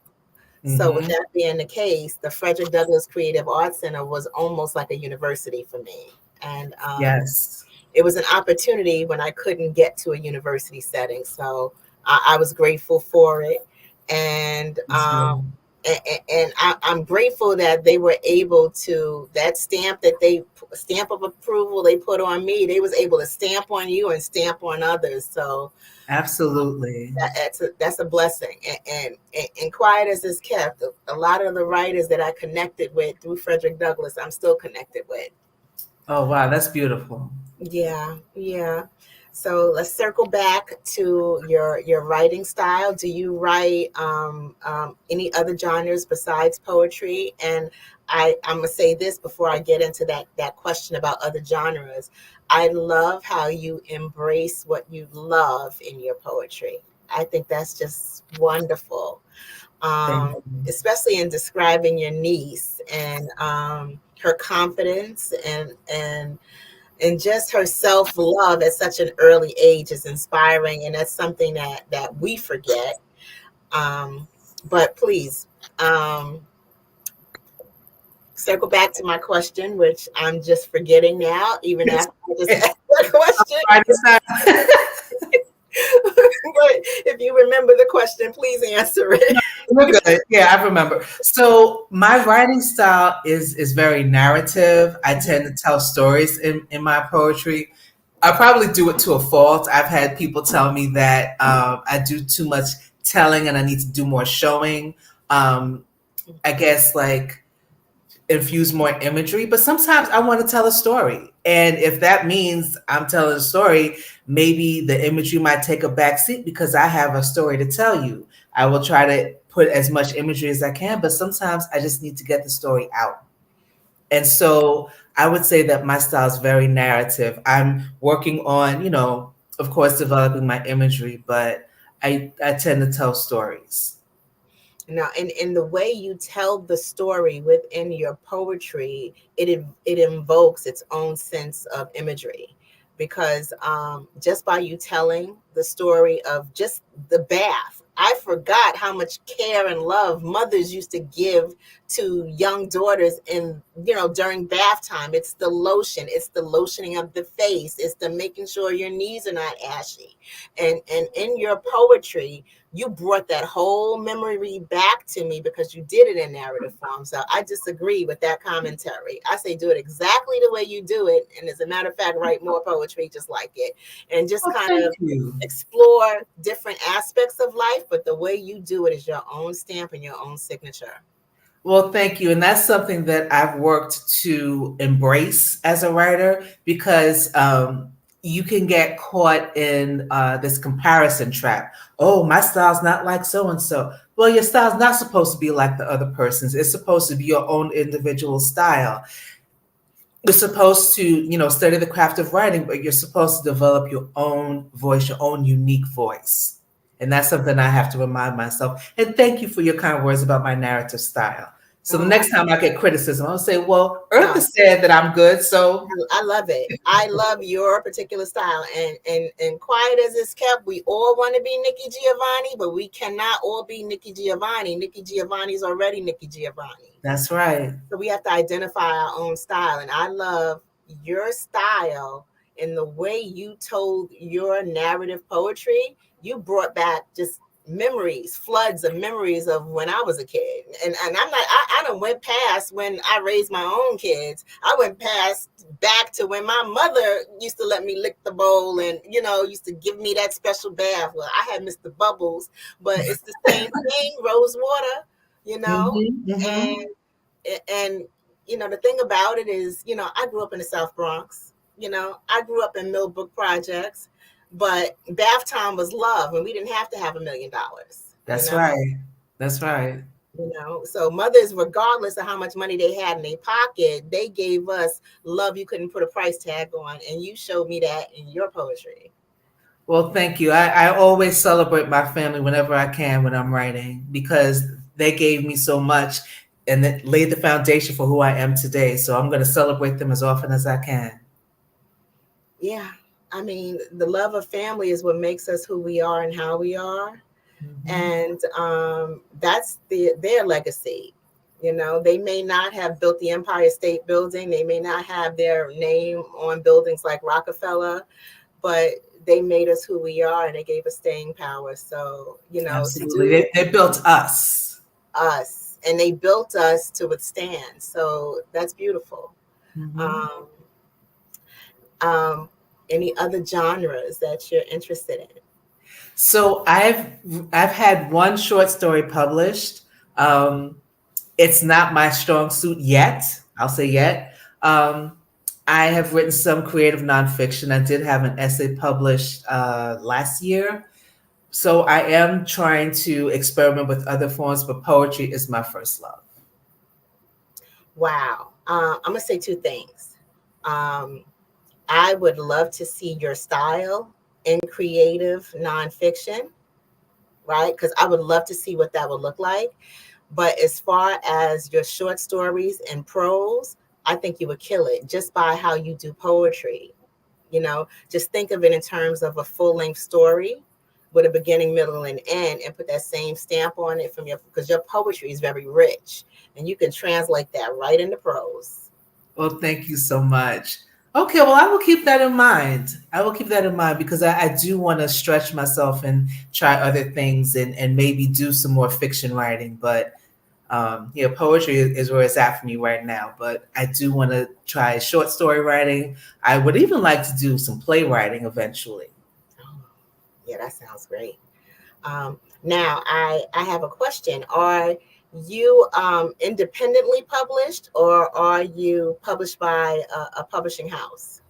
So with that being the case, the Frederick Douglass Creative Arts Center was almost like a university for me. And yes, it was an opportunity when I couldn't get to a university setting. So I was grateful for it. And I'm grateful that they were able to, that stamp of approval they put on me, they was able to stamp on you and stamp on others. So absolutely, that's a blessing. And quiet as it's kept, a lot of the writers that I connected with through Frederick Douglass, I'm still connected with. Oh wow, that's beautiful. Yeah. So let's circle back to your writing style. Do you write any other genres besides poetry? And I'm gonna say this before I get into that question about other genres. I love how you embrace what you love in your poetry. I think that's just wonderful, especially in describing your niece and her confidence and just her self-love at such an early age is inspiring, and that's something that we forget. But please, circle back to my question, which I'm just forgetting now, even after I just asked the question. But if you remember the question, please answer it. We're good. Yeah, I remember. So my writing style is very narrative. I tend to tell stories in my poetry. I probably do it to a fault. I've had people tell me that I do too much telling and I need to do more showing. I guess, like infuse more imagery, but sometimes I want to tell a story. And if that means I'm telling a story, maybe the imagery might take a back seat because I have a story to tell you. I will try to put as much imagery as I can, but sometimes I just need to get the story out. And so I would say that my style is very narrative. I'm working on, of course, developing my imagery, but I tend to tell stories. Now, in the way you tell the story within your poetry, it invokes its own sense of imagery, because just by you telling the story of just the bath, I forgot how much care and love mothers used to give to young daughters during bath time. It's the lotion, it's the lotioning of the face, it's the making sure your knees are not ashy. And in your poetry, you brought that whole memory back to me because you did it in narrative form. So I disagree with that commentary. I say do it exactly the way you do it. And as a matter of fact, write more poetry just like it. And just kind of explore different aspects of life. But the way you do it is your own stamp and your own signature. Well, thank you. And that's something that I've worked to embrace as a writer, because you can get caught in this comparison trap. Oh, my style's not like so-and-so. Well, your style's not supposed to be like the other person's. It's supposed to be your own individual style. You're supposed to, study the craft of writing, but you're supposed to develop your own voice, your own unique voice. And that's something I have to remind myself. And thank you for your kind words about my narrative style. So the next time I get criticism, I'll say, well, Eartha said that I'm good, so. I love it. I love your particular style. And quiet as it's kept, we all want to be Nikki Giovanni, but we cannot all be Nikki Giovanni. Nikki Giovanni's already Nikki Giovanni. That's right. So we have to identify our own style. And I love your style in the way you told your narrative poetry. You brought back just memories, floods of memories of when I was a kid. And I'm not, I done went past when I raised my own kids. I went past back to when my mother used to let me lick the bowl and, used to give me that special bath. Well, I had Mr. Bubbles, but it's the same thing, rose water, Mm-hmm. And the thing about it is, I grew up in the South Bronx. I grew up in Millbrook Projects. But bath time was love, and we didn't have to have $1 million. That's right. That's right. So mothers, regardless of how much money they had in their pocket, they gave us love you couldn't put a price tag on, and you showed me that in your poetry. Well, thank you. I always celebrate my family whenever I can when I'm writing, because they gave me so much and it laid the foundation for who I am today. So I'm going to celebrate them as often as I can. Yeah. I mean, the love of family is what makes us who we are and how we are. Mm-hmm. And that's their legacy. They may not have built the Empire State Building. They may not have their name on buildings like Rockefeller, but they made us who we are and they gave us staying power. So, absolutely. They built us. And they built us to withstand. So that's beautiful. Mm-hmm. Any other genres that you're interested in? So I've had one short story published. It's not my strong suit yet. I'll say yet. I have written some creative nonfiction. I did have an essay published last year. So I am trying to experiment with other forms, but poetry is my first love. Wow. I'm going to say two things. I would love to see your style in creative nonfiction, right? Because I would love to see what that would look like. But as far as your short stories and prose, I think you would kill it just by how you do poetry. Just think of it in terms of a full-length story with a beginning, middle, and end, and put that same stamp on it because your poetry is very rich, and you can translate that right into prose. Well, thank you so much. Okay, well, I will keep that in mind. Because I do want to stretch myself and try other things and maybe do some more fiction writing. But poetry is where it's at for me right now. But I do want to try short story writing. I would even like to do some playwriting eventually. Yeah, that sounds great. Now, I have a question. Are you independently published, or are you published by a publishing house?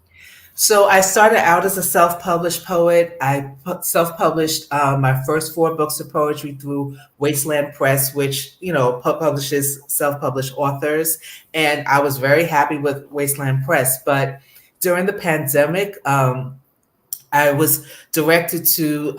So I started out as a self-published poet. I self-published my first 4 books of poetry through Wasteland Press, which, you know, publishes self-published authors. And I was very happy with Wasteland Press. But during the pandemic, I was directed to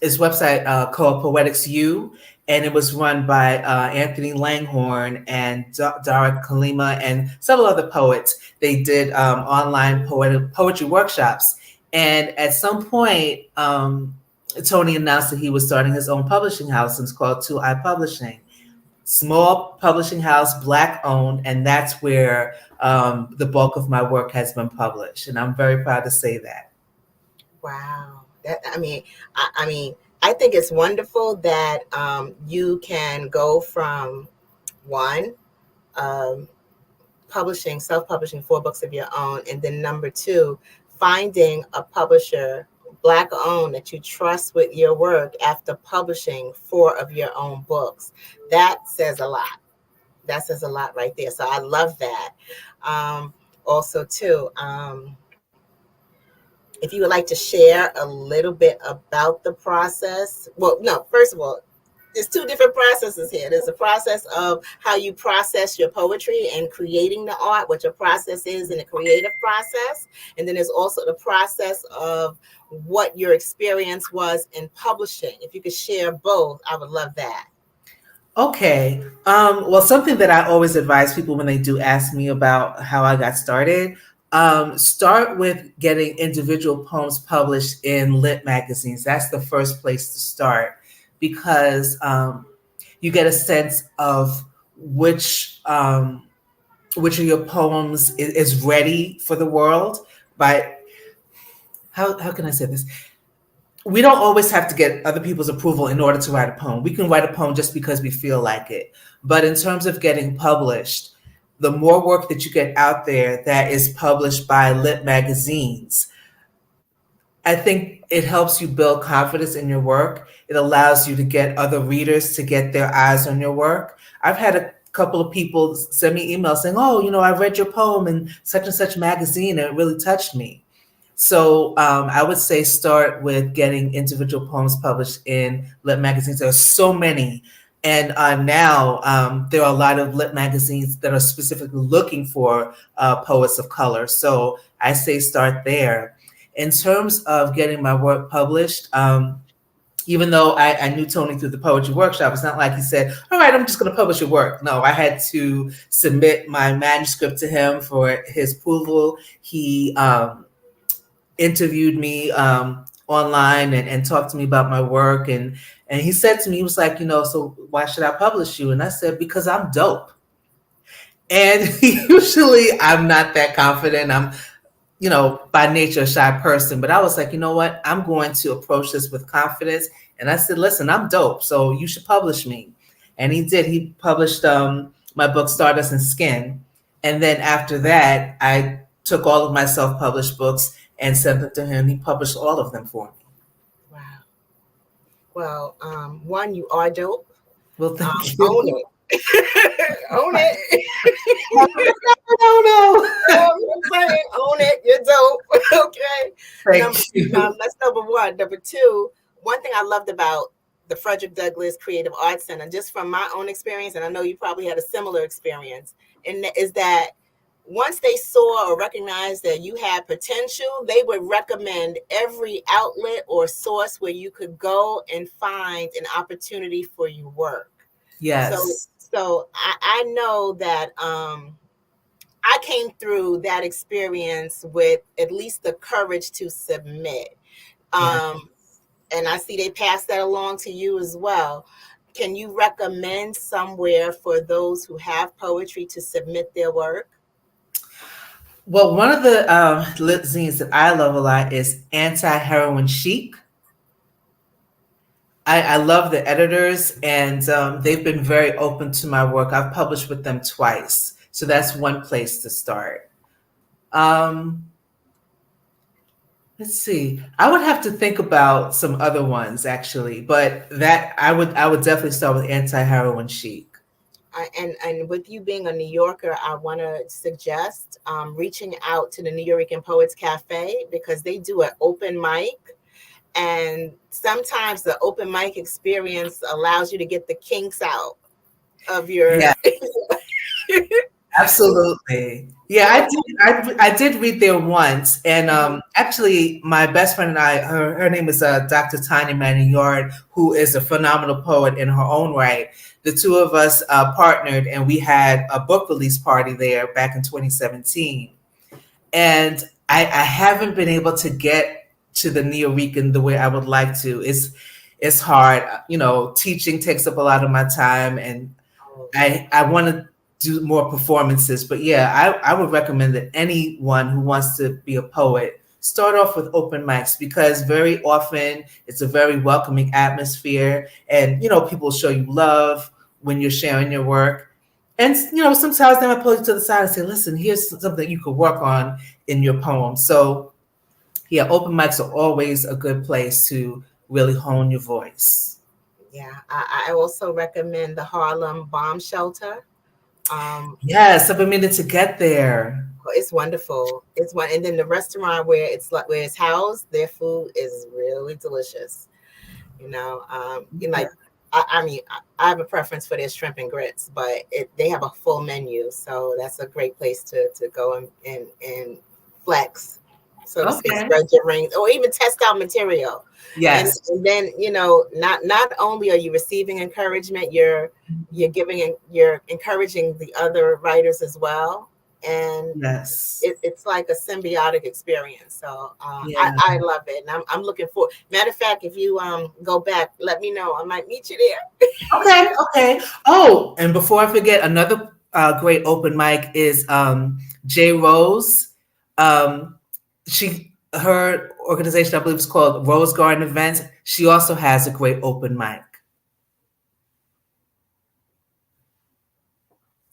his website called Poetics U, and it was run by Anthony Langhorne and Dara Kalima and several other poets. They did online poetry workshops. And at some point, Tony announced that he was starting his own publishing house, and it's called 2i Publishing. Small publishing house, Black owned, and that's where the bulk of my work has been published. And I'm very proud to say that. Wow. I mean, I think it's wonderful that you can go from one, self-publishing 4 books of your own, and then number 2, finding a publisher, Black owned, that you trust with your work after publishing 4 of your own books. That says a lot. That says a lot right there. So I love that. Also, too, if you would like to share a little bit about the process. Well, no, first of all, there's 2 different processes here. There's a process of how you process your poetry and creating the art, what your process is in the creative process. And then there's also the process of what your experience was in publishing. If you could share both, I would love that. Okay. Well, something that I always advise people when they do ask me about how I got started, start with getting individual poems published in lit magazines. That's the first place to start, because you get a sense of which of your poems is ready for the world. By how can I say this? We don't always have to get other people's approval in order to write a poem. We can write a poem just because we feel like it. But in terms of getting published, the more work that you get out there that is published by lit magazines, I think it helps you build confidence in your work. It allows you to get other readers to get their eyes on your work. I've had a couple of people send me emails saying, oh, you know, I read your poem in such and such magazine and it really touched me. So I would say start with getting individual poems published in lit magazines. There are so many. And now there are a lot of lit magazines that are specifically looking for poets of color. So I say start there. In terms of getting my work published, even though I knew Tony through the poetry workshop, it's not like he said, all right, I'm just going to publish your work. No, I had to submit my manuscript to him for his approval. He interviewed me online and talked to me about my work. And he said to me, he was like, you know, so why should I publish you? And I said, because I'm dope. And usually I'm not that confident. I'm, you know, by nature, a shy person. But I was like, you know what? I'm going to approach this with confidence. And I said, listen, I'm dope, so you should publish me. And he did. He published my book, Stardust and Skin. And then after that, I took all of my self-published books and sent them to him. He published all of them for me. Wow. Well, one, you are dope. Well, thank you. Own it. Own it. Own it. You're dope. Okay. Thank you. That's number 1. Number 2, one thing I loved about the Frederick Douglass Creative Arts Center, just from my own experience, and I know you probably had a similar experience, and is that once they saw or recognized that you had potential, they would recommend every outlet or source where you could go and find an opportunity for your work. Yes. So I know that I came through that experience with at least the courage to submit. And I see they pass that along to you as well. Can you recommend somewhere for those who have poetry to submit their work? Well, one of the lit zines that I love a lot is Anti-Heroin Chic. I love the editors, and they've been very open to my work. I've published with them twice. So that's one place to start. Let's see. I would have to think about some other ones actually, but that I would definitely start with anti-heroin chic. And with you being a New Yorker, I want to suggest reaching out to the New York Poets Cafe, because they do an open mic. And sometimes the open mic experience allows you to get the kinks out of your. Yeah. Absolutely. Yeah, I did read there once, and actually, my best friend and I, her name is Dr. Tanya Manning Yard, who is a phenomenal poet in her own right. The two of us partnered, and we had a book release party there back in 2017. And I haven't been able to get to the Nuyorican the way I would like to. It's hard, teaching takes up a lot of my time, and I want to do more performances. But yeah, I would recommend that anyone who wants to be a poet start off with open mics, because very often it's a very welcoming atmosphere, and people show you love when you're sharing your work. And sometimes they might pull you to the side and say, listen, here's something you could work on in your poem. So yeah, open mics are always a good place to really hone your voice. Yeah, I also recommend the Harlem Bomb Shelter. Yes, I've been meaning to get there. It's wonderful. And then the restaurant where it's housed, their food is really delicious. Like, I mean, I have a preference for their shrimp and grits, but they have a full menu, so that's a great place to go and flex, so to speak, spread your rings, or even test out material. Yes. And then not only are you receiving encouragement, you're encouraging the other writers as well. And yes, it's like a symbiotic experience. So I love it, and I'm looking for. Matter of fact, if you go back, let me know. I might meet you there. Okay. Oh, and before I forget, another great open mic is J Rose. Her organization, I believe, is called Rose Garden Events. She also has a great open mic.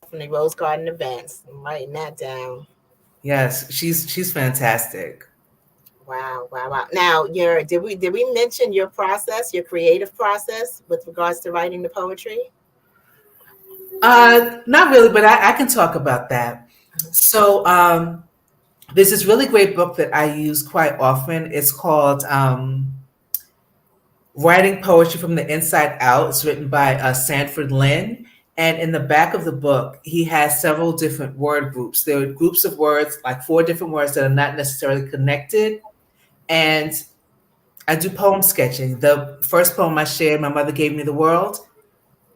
From the Rose Garden Events, I'm writing that down. Yes, she's fantastic. Wow. Now, did we mention your process, your creative process with regards to writing the poetry? Not really, but I can talk about that. So there's this really great book that I use quite often. It's called Writing Poetry from the Inside Out. It's written by Sanford Lynn. And in the back of the book, he has several different word groups. There are groups of words, like 4 different words that are not necessarily connected. And I do poem sketching. The first poem I shared, My Mother Gave Me the World,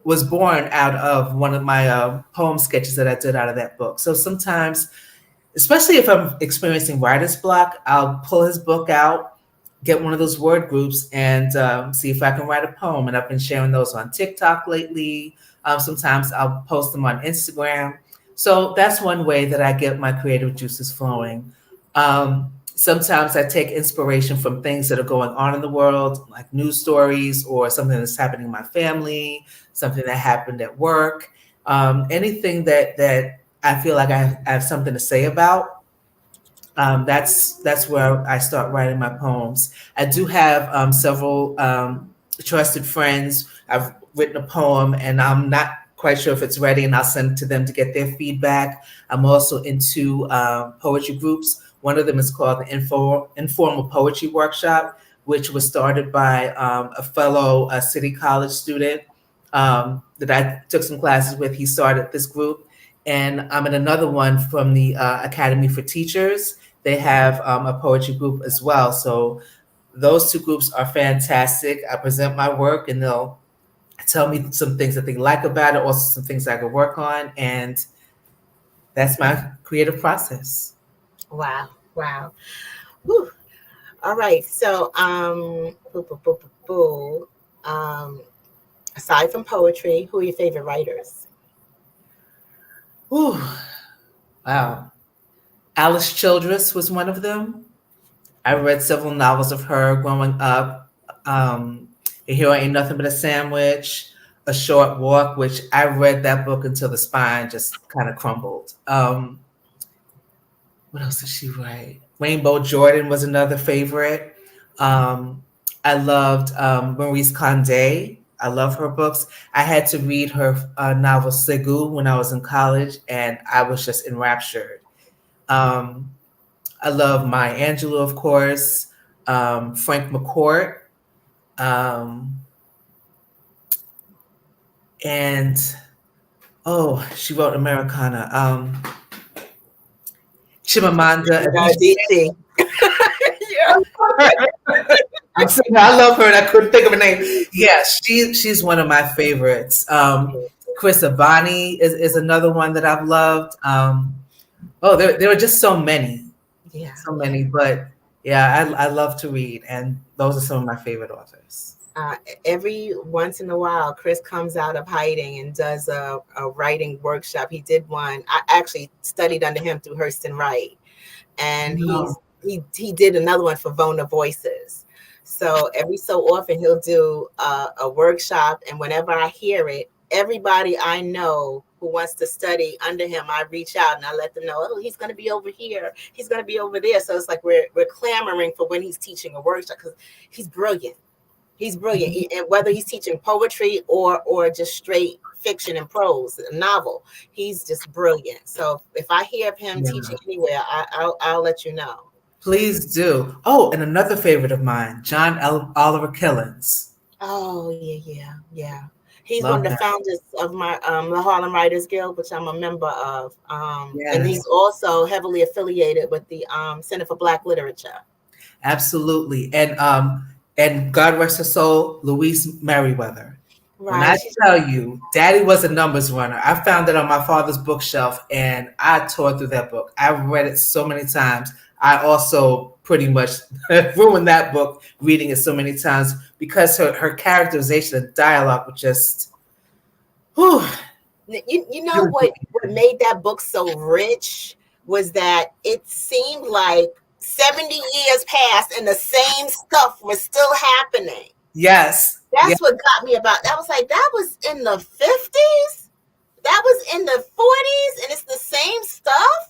was born out of one of my poem sketches that I did out of that book. So sometimes, especially if I'm experiencing writer's block, I'll pull his book out, get one of those word groups, and see if I can write a poem. And I've been sharing those on TikTok lately. Sometimes I'll post them on Instagram. So that's one way that I get my creative juices flowing. Sometimes I take inspiration from things that are going on in the world, like news stories or something that's happening in my family, something that happened at work, anything that I feel like I have something to say about. That's where I start writing my poems. I do have several trusted friends. I've written a poem and I'm not quite sure if it's ready, and I'll send it to them to get their feedback. I'm also into poetry groups. One of them is called the Informal Poetry Workshop, which was started by a fellow City College student that I took some classes with. He started this group. And I'm in another one from the Academy for Teachers. They have a poetry group as well. So those 2 groups are fantastic. I present my work and they'll tell me some things that they like about it, also some things I could work on. And that's my creative process. Wow. Whew. All right. So aside from poetry, who are your favorite writers? Ooh, wow. Alice Childress was one of them. I read several novels of her growing up. A Hero Ain't Nothing But a Sandwich, A Short Walk, which I read that book until the spine just kind of crumbled. What else did she write? Rainbow Jordan was another favorite. I loved Maurice Condé. I love her books. I had to read her novel Segu when I was in college, and I was just enraptured. I love Maya Angelou, of course, Frank McCourt, and she wrote Americana. Chimamanda Adichie. Yeah. I'm saying I love her and I couldn't think of her name. Yeah, she's one of my favorites. Chris Abani is another one that I've loved. There are just so many. Yeah. So many. But yeah, I love to read, and those are some of my favorite authors. Every once in a while, Chris comes out of hiding and does a writing workshop. He did one. I actually studied under him through Hurston Wright, and he did another one for Vona Voices. So every so often he'll do a workshop, and whenever I hear it, everybody I know who wants to study under him, I reach out and I let them know, oh, he's going to be over here, he's going to be over there. So it's like we're clamoring for when he's teaching a workshop, because he's brilliant. He's brilliant. And whether he's teaching poetry or just straight fiction and prose, a novel, he's just brilliant. So if I hear of him teaching anywhere, I'll let you know. Please do. Oh, and another favorite of mine, John Oliver Killens. Oh, yeah. He's one of the founders of my the Harlem Writers Guild, which I'm a member of. And he's also heavily affiliated with the Center for Black Literature. Absolutely. And God rest her soul, Louise Merriweather. Right. When I tell you, Daddy was a numbers runner, I found it on my father's bookshelf and I tore through that book. I read it so many times. I also pretty much ruined that book reading it so many times because her characterization and dialogue were just, whew. You know what made that book so rich was that it seemed like 70 years passed and the same stuff was still happening. Yes. That's what got me about. I was like, that was in the 50s? That was in the 40s and it's the same stuff?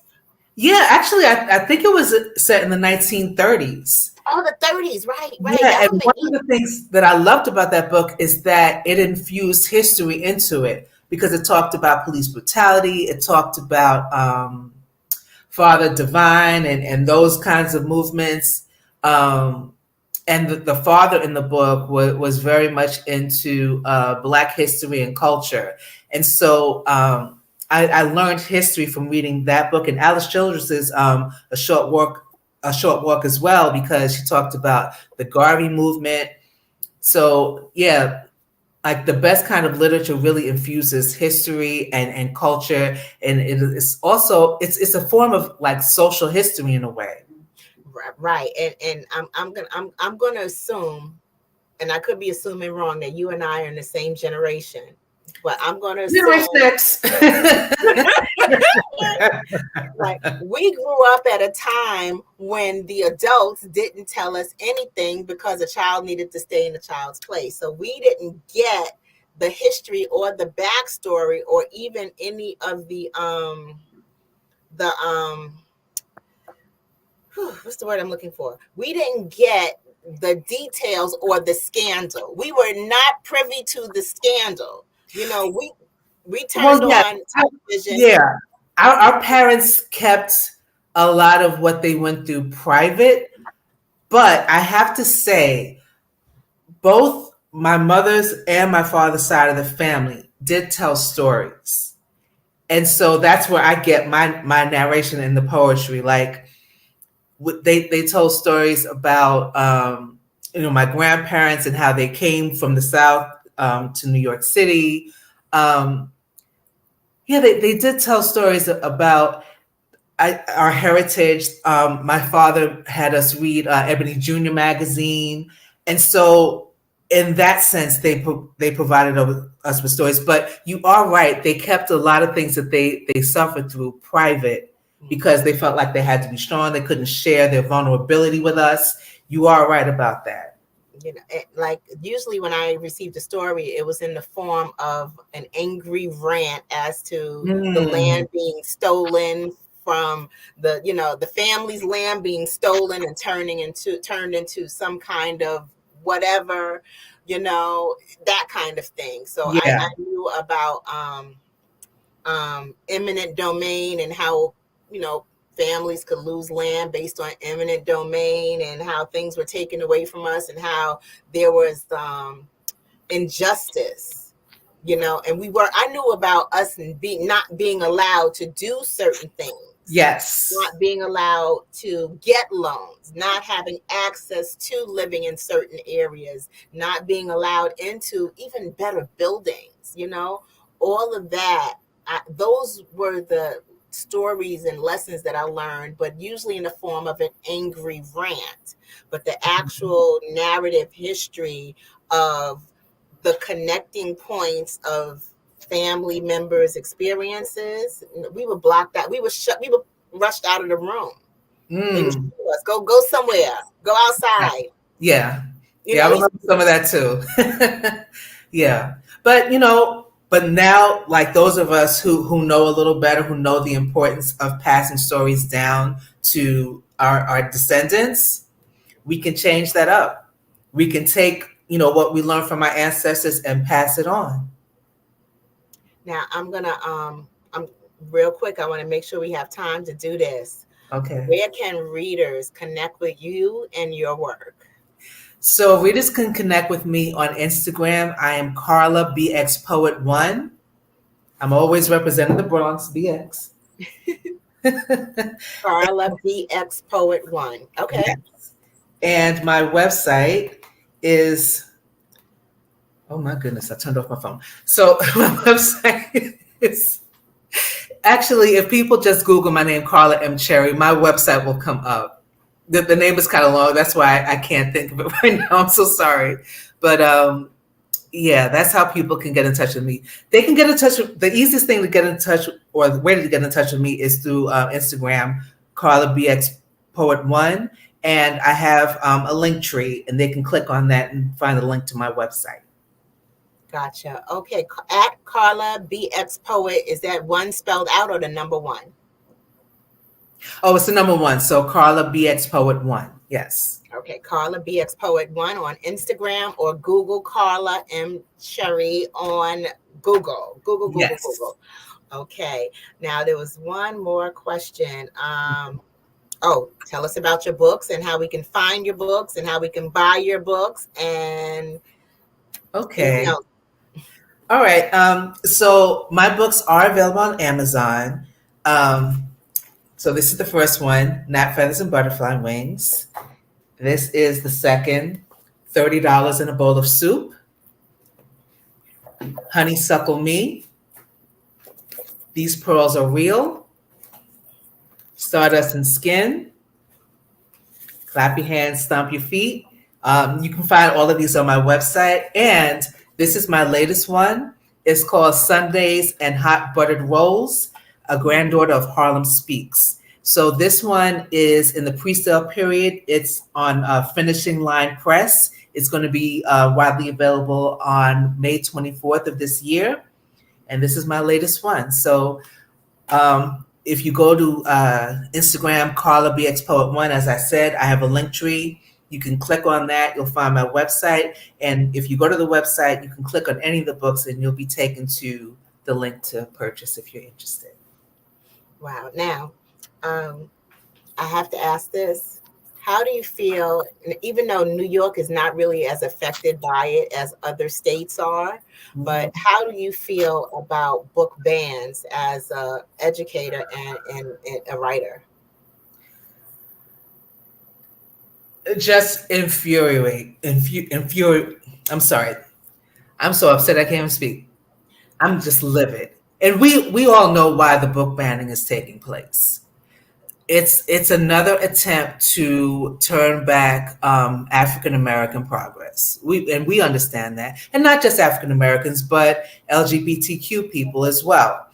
Yeah, actually, I think it was set in the 1930s. Oh, the 30s, right. Yeah, and one of the things that I loved about that book is that it infused history into it because it talked about police brutality. It talked about Father Divine and those kinds of movements. And the father in the book was very much into Black history and culture. And so I learned history from reading that book, and Alice Childress's A Short Walk as well, because she talked about the Garvey movement. So yeah, like the best kind of literature really infuses history and culture, and it's also it's a form of like social history in a way. Right, and I'm gonna assume, and I could be assuming wrong, that you and I are in the same generation. But I'm gonna assume like we grew up at a time when the adults didn't tell us anything because a child needed to stay in the child's place. So we didn't get the history or the backstory or even any of the what's the word I'm looking for? We didn't get the details or the scandal. We were not privy to the scandal. You know, we turned on television. Yeah, our parents kept a lot of what they went through private, but I have to say, both my mother's and my father's side of the family did tell stories, and so that's where I get my narration in the poetry. Like they told stories about my grandparents and how they came from the South to New York City. They did tell stories about our heritage. My father had us read Ebony Junior magazine. And so in that sense, they provided us with stories. But you are right. They kept a lot of things that they suffered through private because they felt like they had to be strong. They couldn't share their vulnerability with us. You are right about that. You know, like usually when I received a story, it was in the form of an angry rant as to the land being stolen from the family's land being stolen and turned into some kind of whatever, that kind of thing. So Yeah. I knew about eminent domain and how families could lose land based on eminent domain, and how things were taken away from us, and how there was injustice, and I knew about us not being allowed to do certain things. Yes. Not being allowed to get loans, not having access to living in certain areas, not being allowed into even better buildings, all of that. Those were the stories and lessons that I learned, but usually in the form of an angry rant. But the actual narrative history of the connecting points of family members' experiences, we were blocked out. We were rushed out of the room. They would shoot us, go somewhere, go outside. Yeah. I remember some of that too. Yeah. But now, like those of us who know a little better, who know the importance of passing stories down to our descendants, we can change that up. We can take, what we learned from our ancestors and pass it on. Now I'm real quick, I want to make sure we have time to do this. Okay. Where can readers connect with you and your work? So readers can connect with me on Instagram. I am Carla BX Poet 1. I'm always representing the Bronx, BX. Carla BX Poet 1. Okay. Yes. And my website is, oh my goodness, I turned off my phone. So my website is, actually, if people just Google my name, Carla M. Cherry, my website will come up. The name is kind of long. That's why I can't think of it right now. I'm so sorry. But yeah, that's how people can get in touch with me. They can get in touch with, the easiest thing to get in touch, or the way to get in touch with me, is through Instagram, Carla BX Poet 1. And I have a link tree, and they can click on that and find the link to my website. Gotcha. Okay. At Carla BX Poet, is that one spelled out or the number one? Oh, it's the number one. So Carla BX Poet 1. Yes. Okay. Carla BX Poet 1 on Instagram, or Google Carla M. Cherry on Google. Google. Yes. Google. Okay. Now there was one more question. Oh, tell us about your books and how we can find your books and how we can buy your books and. Okay. All right. So my books are available on Amazon. So this is the first one, Gnat Feathers and Butterfly Wings. This is the second, $30 in a Bowl of Soup. Honeysuckle Me. These Pearls Are Real. Stardust and Skin. Clap Your Hands, Stomp Your Feet. You can find all of these on my website. And this is my latest one. It's called Sundays and Hot Buttered Rolls, A Granddaughter of Harlem Speaks. So this one is in the pre-sale period. It's on Finishing Line Press. It's going to be widely available on May 24th of this year. And this is my latest one. So if you go to Instagram, Carla BX Poet 1, as I said, I have a link tree. You can click on that. You'll find my website. And if you go to the website, you can click on any of the books and you'll be taken to the link to purchase if you're interested. Wow. Now, I have to ask this. How do you feel, even though New York is not really as affected by it as other states are, but how do you feel about book bans as an educator and a writer? Just infuriate. I'm sorry. I'm so upset I can't even speak. I'm just livid. And we all know why the book banning is taking place. It's another attempt to turn back African American progress. We understand that, and not just African Americans, but LGBTQ people as well.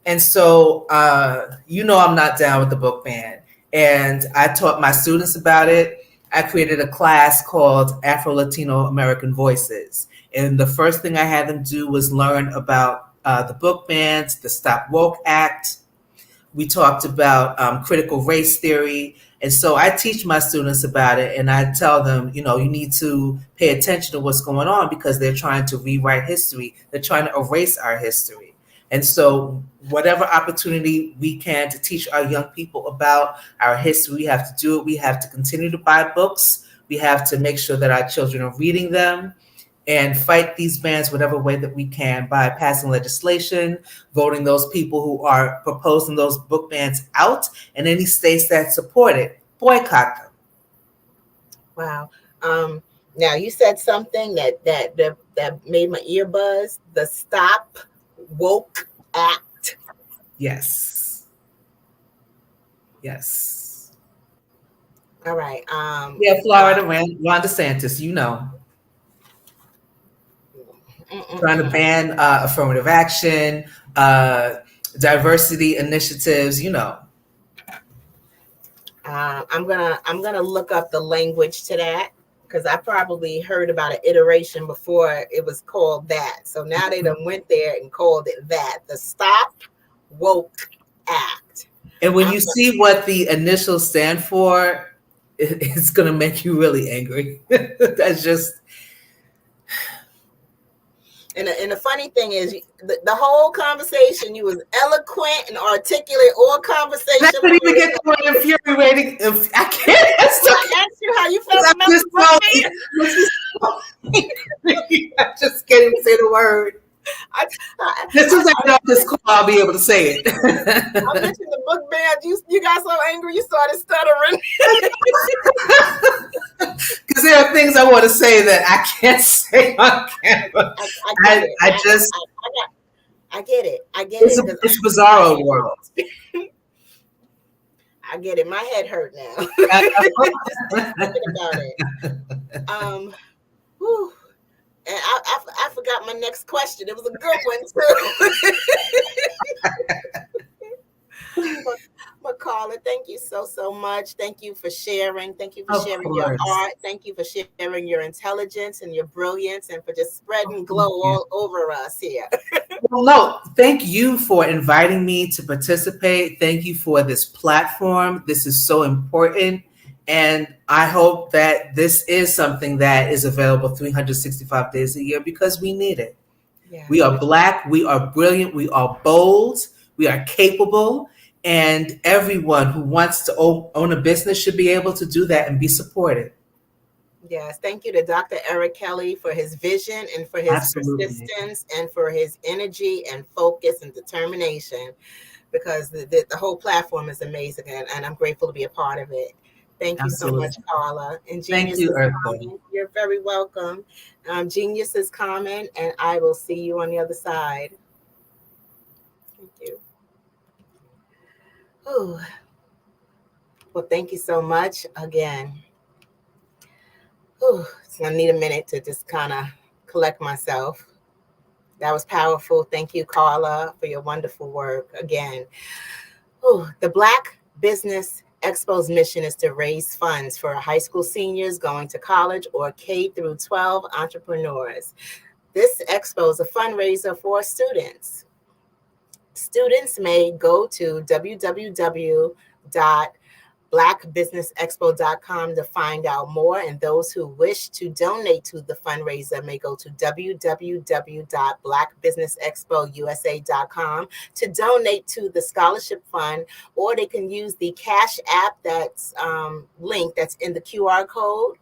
And so, I'm not down with the book ban. And I taught my students about it. I created a class called Afro-Latino American Voices. And the first thing I had them do was learn about the book bans, the Stop Woke Act, we talked about critical race theory. And so I teach my students about it, and I tell them, you need to pay attention to what's going on because they're trying to rewrite history. They're trying to erase our history. And so whatever opportunity we can to teach our young people about our history, we have to do it. We have to continue to buy books. We have to make sure that our children are reading them and fight these bans whatever way that we can by passing legislation, voting those people who are proposing those book bans out, and any states that support it, boycott them. Wow. Now you said something that made my ear buzz. The Stop Woke Act. Yes. Yes. All right. Yeah, Florida, Ron DeSantis, trying to ban affirmative action, diversity initiatives, I'm gonna look up the language to that because I probably heard about an iteration before it was called that. So now they done went there and called it that. The Stop Woke Act. And when you see what the initials stand for, it's gonna make you really angry. That's just. And the funny thing is, the whole conversation, you was eloquent and articulate all conversation. That could even get more infuriating. If I can't ask you how you felt about I just can't even say the word. As soon as I get off this call, I'll be able to say it. I mentioned the book ban. You got so angry, you started stuttering. Because there are things I want to say that I can't say on camera. I get it. It's bizarro world. I get it. My head hurt now. Thinking about it. Whew. And I forgot my next question. It was a good one too. But Carla, thank you so much. Thank you for sharing. Thank you for sharing your art. Thank you for sharing your intelligence and your brilliance and for just spreading glow all over us here. Well, no, thank you for inviting me to participate. Thank you for this platform. This is so important. And I hope that this is something that is available 365 days a year because we need it. Yeah. We are Black, we are brilliant, we are bold, we are capable, and everyone who wants to own a business should be able to do that and be supported. Yes, thank you to Dr. Eric Kelly for his vision and for his persistence and for his energy and focus and determination, because the whole platform is amazing and I'm grateful to be a part of it. Thank you so much, Carla. And Genius, thank you, Eartha. You're very welcome. Genius is coming, and I will see you on the other side. Thank you. Ooh. Well, thank you so much again. Ooh, so I need a minute to just kind of collect myself. That was powerful. Thank you, Carla, for your wonderful work again. Ooh, the Black Business Expo's mission is to raise funds for high school seniors going to college or K-12 entrepreneurs. This expo is a fundraiser for students. Students may go to www.blackbusinessexpo.com to find out more, and those who wish to donate to the fundraiser may go to www.blackbusinessexpousa.com to donate to the scholarship fund, or they can use the Cash App that's link that's in the QR code.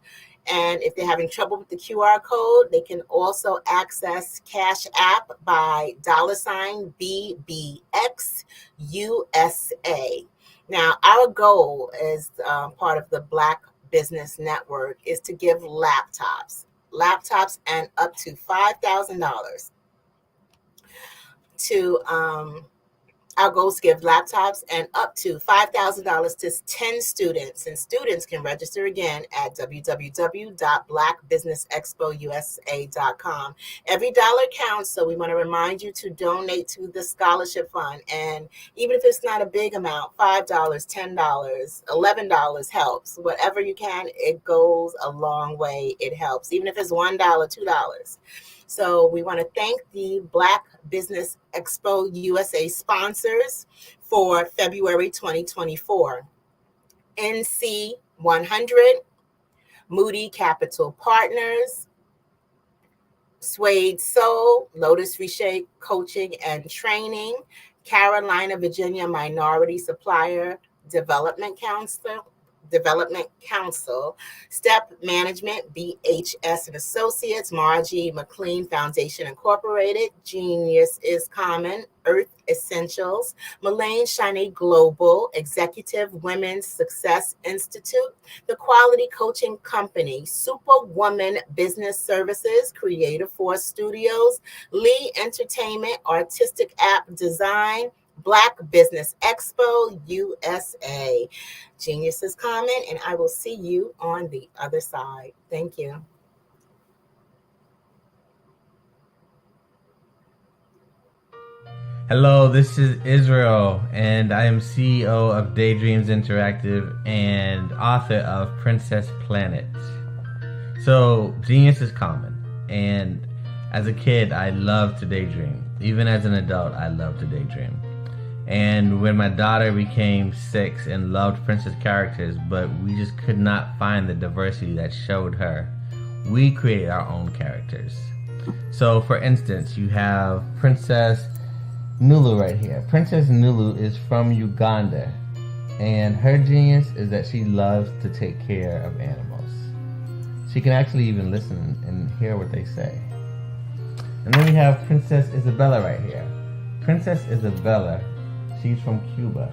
And if they're having trouble with the QR code, they can also access Cash App by $BBXUSA. Now, our goal as part of the Black Business Network is to give laptops and up to $5,000 to our goal is to give laptops and up to $5,000 to 10 students, and students can register again at www.blackbusinessexpousa.com. Every dollar counts, so we want to remind you to donate to the scholarship fund. And even if it's not a big amount, $5, $10, $11 helps. Whatever you can, it goes a long way. It helps, even if it's $1, $2. So we want to thank the Black Business Expo USA sponsors for February 2024. NC 100, Moody Capital Partners, Suede Soul, Lotus Reshape Coaching and Training, Carolina, Virginia Minority Supplier Development Council, Step Management, BHS and Associates, Margie McLean Foundation Incorporated, Genius is Common, Earth Essentials, Mullane Shiny Global, Executive Women's Success Institute, The Quality Coaching Company, Superwoman Business Services, Creative Force Studios, Lee Entertainment, Artistic App Design, Black Business Expo, USA. Genius is Common, and I will see you on the other side. Thank you. Hello, this is Israel, and I am CEO of Daydreams Interactive and author of Princess Planet. So, genius is common, and as a kid, I love to daydream. Even as an adult, I love to daydream. And when my daughter became 6 and loved princess characters, but we just could not find the diversity that showed her, we created our own characters. So, for instance, you have Princess Nulu right here. Princess Nulu is from Uganda, and her genius is that she loves to take care of animals. She can actually even listen and hear what they say. And then we have Princess Isabella right here. Princess Isabella, she's from Cuba,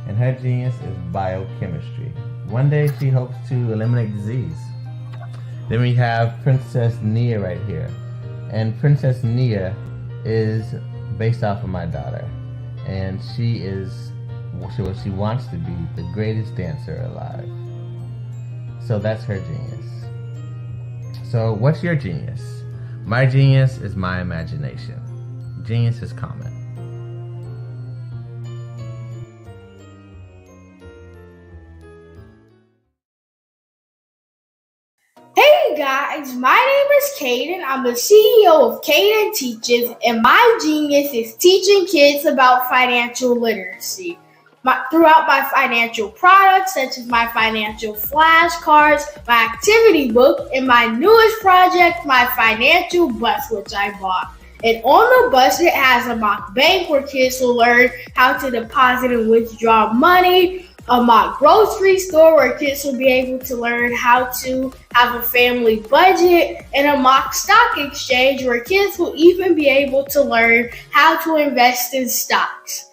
and her genius is biochemistry. One day she hopes to eliminate disease. Then we have Princess Nia right here, and Princess Nia is based off of my daughter, and she is what she wants to be, the greatest dancer alive. So that's her genius. So what's your genius? My genius is my imagination. Genius is common. Hey guys, my name is Caden. I'm the CEO of Caden Teaches, and my genius is teaching kids about financial literacy. Throughout my financial products, such as my financial flashcards, my activity book, and my newest project, my financial bus, which I bought. And on the bus, it has a mock bank where kids will learn how to deposit and withdraw money, a mock grocery store where kids will be able to learn how to have a family budget, and a mock stock exchange where kids will even be able to learn how to invest in stocks.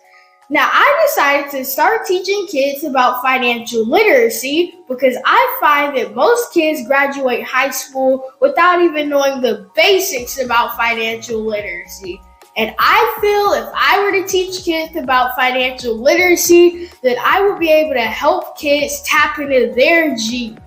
Now, I decided to start teaching kids about financial literacy because I find that most kids graduate high school without even knowing the basics about financial literacy. And I feel if I were to teach kids about financial literacy, that I would be able to help kids tap into their genius.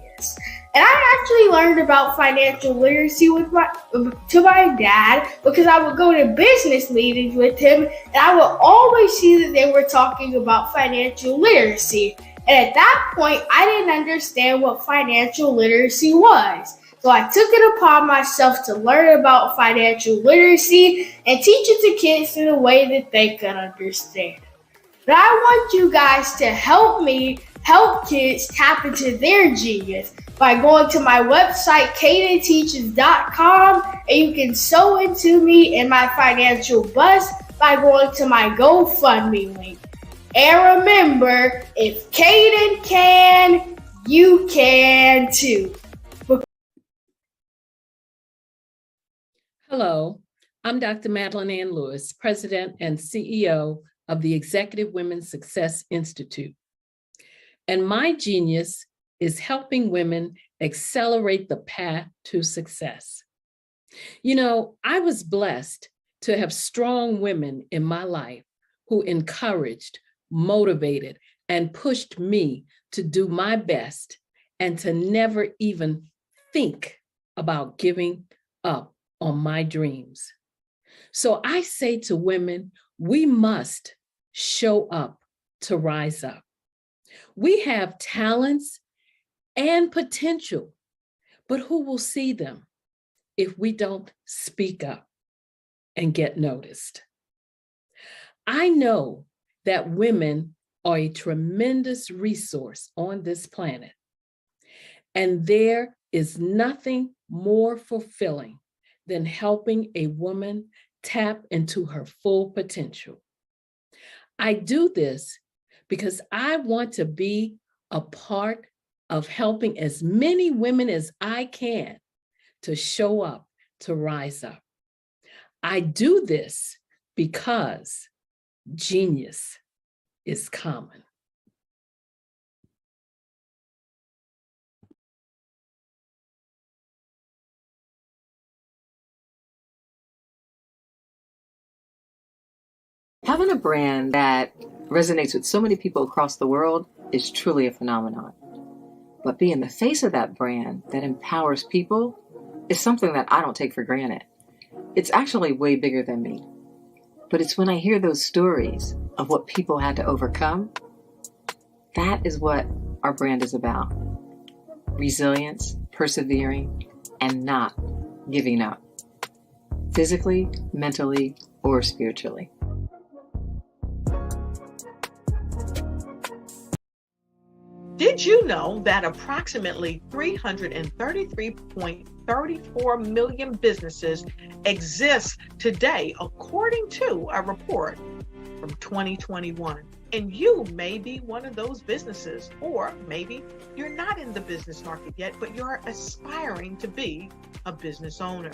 And I actually learned about financial literacy to my dad because I would go to business meetings with him, and I would always see that they were talking about financial literacy. And at that point, I didn't understand what financial literacy was. So I took it upon myself to learn about financial literacy and teach it to kids in a way that they could understand. But I want you guys to help me help kids tap into their genius by going to my website, cadenteaches.com, and you can sew into me in my financial bus by going to my GoFundMe link. And remember, if Caden can, you can too. Hello, I'm Dr. Madeline Ann Lewis, President and CEO of the Executive Women's Success Institute. And my genius is helping women accelerate the path to success. You know, I was blessed to have strong women in my life who encouraged, motivated, and pushed me to do my best and to never even think about giving up on my dreams. So I say to women, we must show up to rise up. We have talents and potential, but who will see them if we don't speak up and get noticed? I know that women are a tremendous resource on this planet. And there is nothing more fulfilling than helping a woman tap into her full potential. I do this because I want to be a part of helping as many women as I can to show up, to rise up. I do this because genius is common. Having a brand that resonates with so many people across the world is truly a phenomenon. But being the face of that brand that empowers people is something that I don't take for granted. It's actually way bigger than me. But it's when I hear those stories of what people had to overcome, that is what our brand is about. Resilience, persevering, and not giving up. Physically, mentally, or spiritually. Did you know that approximately 333.34 million businesses exist today, according to a report from 2021? And you may be one of those businesses, or maybe you're not in the business market yet, but you're aspiring to be a business owner.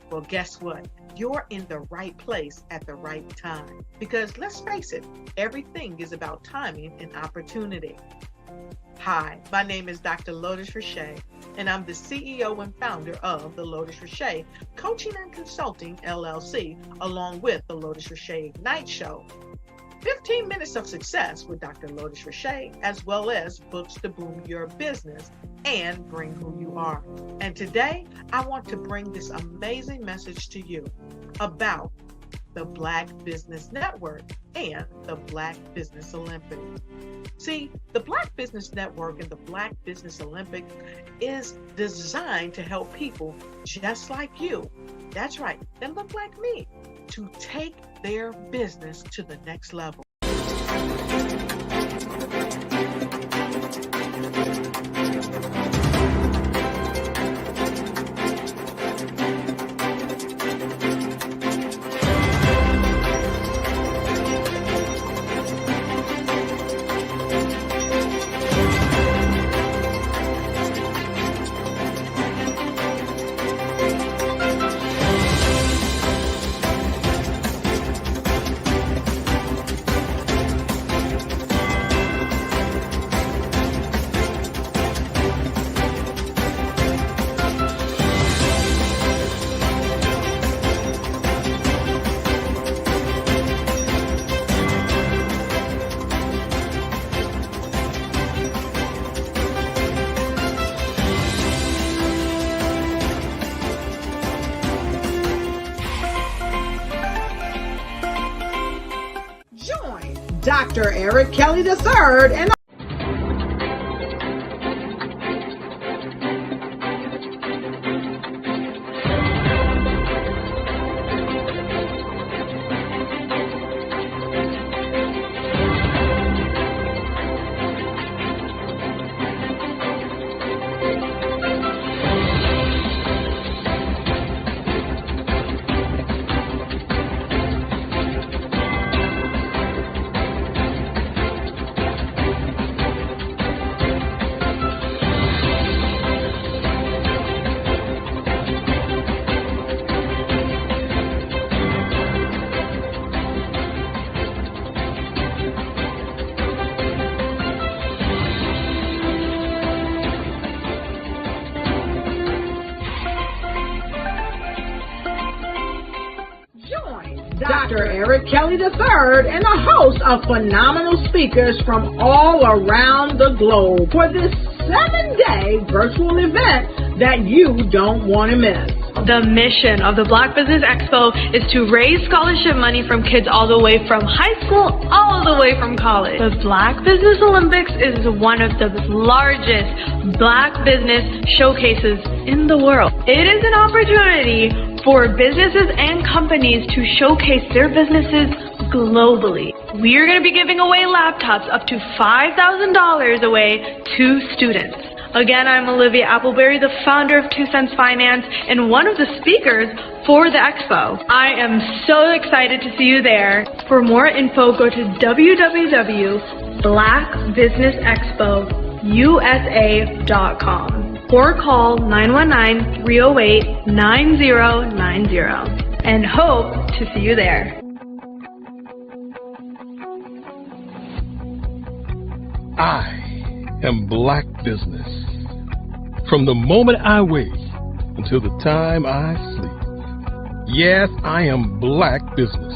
Well, guess what? You're in the right place at the right time. Because let's face it, everything is about timing and opportunity. Hi, my name is Dr. Lotus Richey, and I'm the CEO and founder of the Lotus Richey Coaching and Consulting LLC, along with the Lotus Richey Ignite Show. 15 minutes of success with Dr. Lotus Richey, as well as books to boom your business and bring who you are. And today, I want to bring this amazing message to you about the Black Business Network and the Black Business Olympics. See, the Black Business Network and the Black Business Olympics is designed to help people just like you, that's right, that look like me, to take their business to the next level. Dr. Eric Kelly III and Dr. Eric Kelly III and a host of phenomenal speakers from all around the globe for this 7-day virtual event that you don't want to miss. The mission of the Black Business Expo is to raise scholarship money from kids all the way from high school, all the way from college. The Black Business Olympics is one of the largest Black business showcases in the world. It is an opportunity for businesses and companies to showcase their businesses globally. we are going to be giving away laptops up to $5,000 away to students. Again, I'm Olivia Appleberry, the founder of 2 Cents Finance and one of the speakers for the expo. I am so excited to see you there. For more info, go to www.blackbusinessexpousa.com or call 919-308-9090 and hope to see you there. I am Black business. From the moment I wake until the time I sleep. Yes, I am Black business.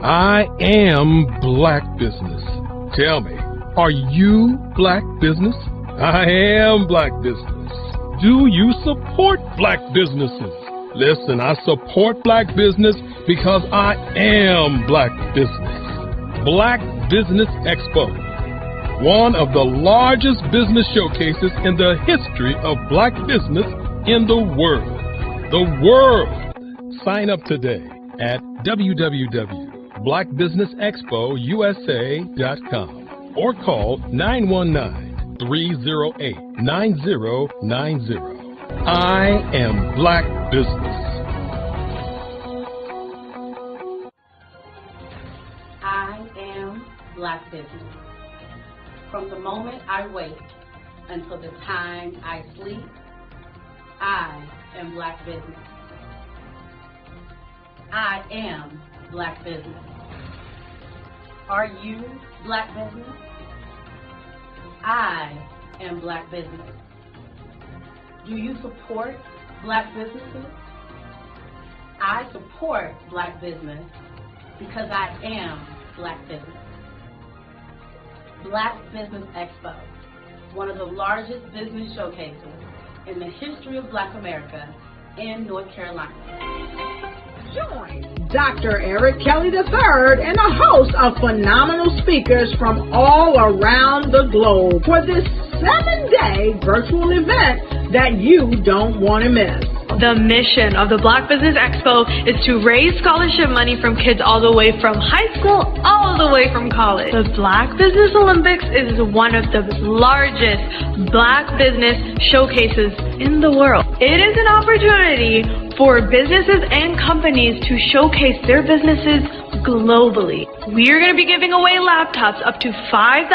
I am Black business. Tell me, are you Black business? I am Black business. Do you support Black businesses? Listen, I support Black business because I am Black business. Black Business Expo, one of the largest business showcases in the history of Black business in the world. The world! Sign up today at www.blackbusinessexpousa.com or call 919-308-9090. I am Black business. I am Black business. From the moment I wake until the time I sleep, I am Black business. I am Black business. Are you Black business? I am Black business. Do you support Black businesses? I support Black business because I am Black business. Black Business Expo, one of the largest business showcases in the history of Black America in North Carolina. Join Dr. Eric Kelly III and a host of phenomenal speakers from all around the globe for this 7-day virtual event that you don't want to miss. The mission of the Black Business Expo is to raise scholarship money from kids all the way from high school, all the way from college. The Black Business Olympics is one of the largest Black business showcases in the world. It is an opportunity for businesses and companies to showcase their businesses globally. We are going to be giving away laptops up to $5,000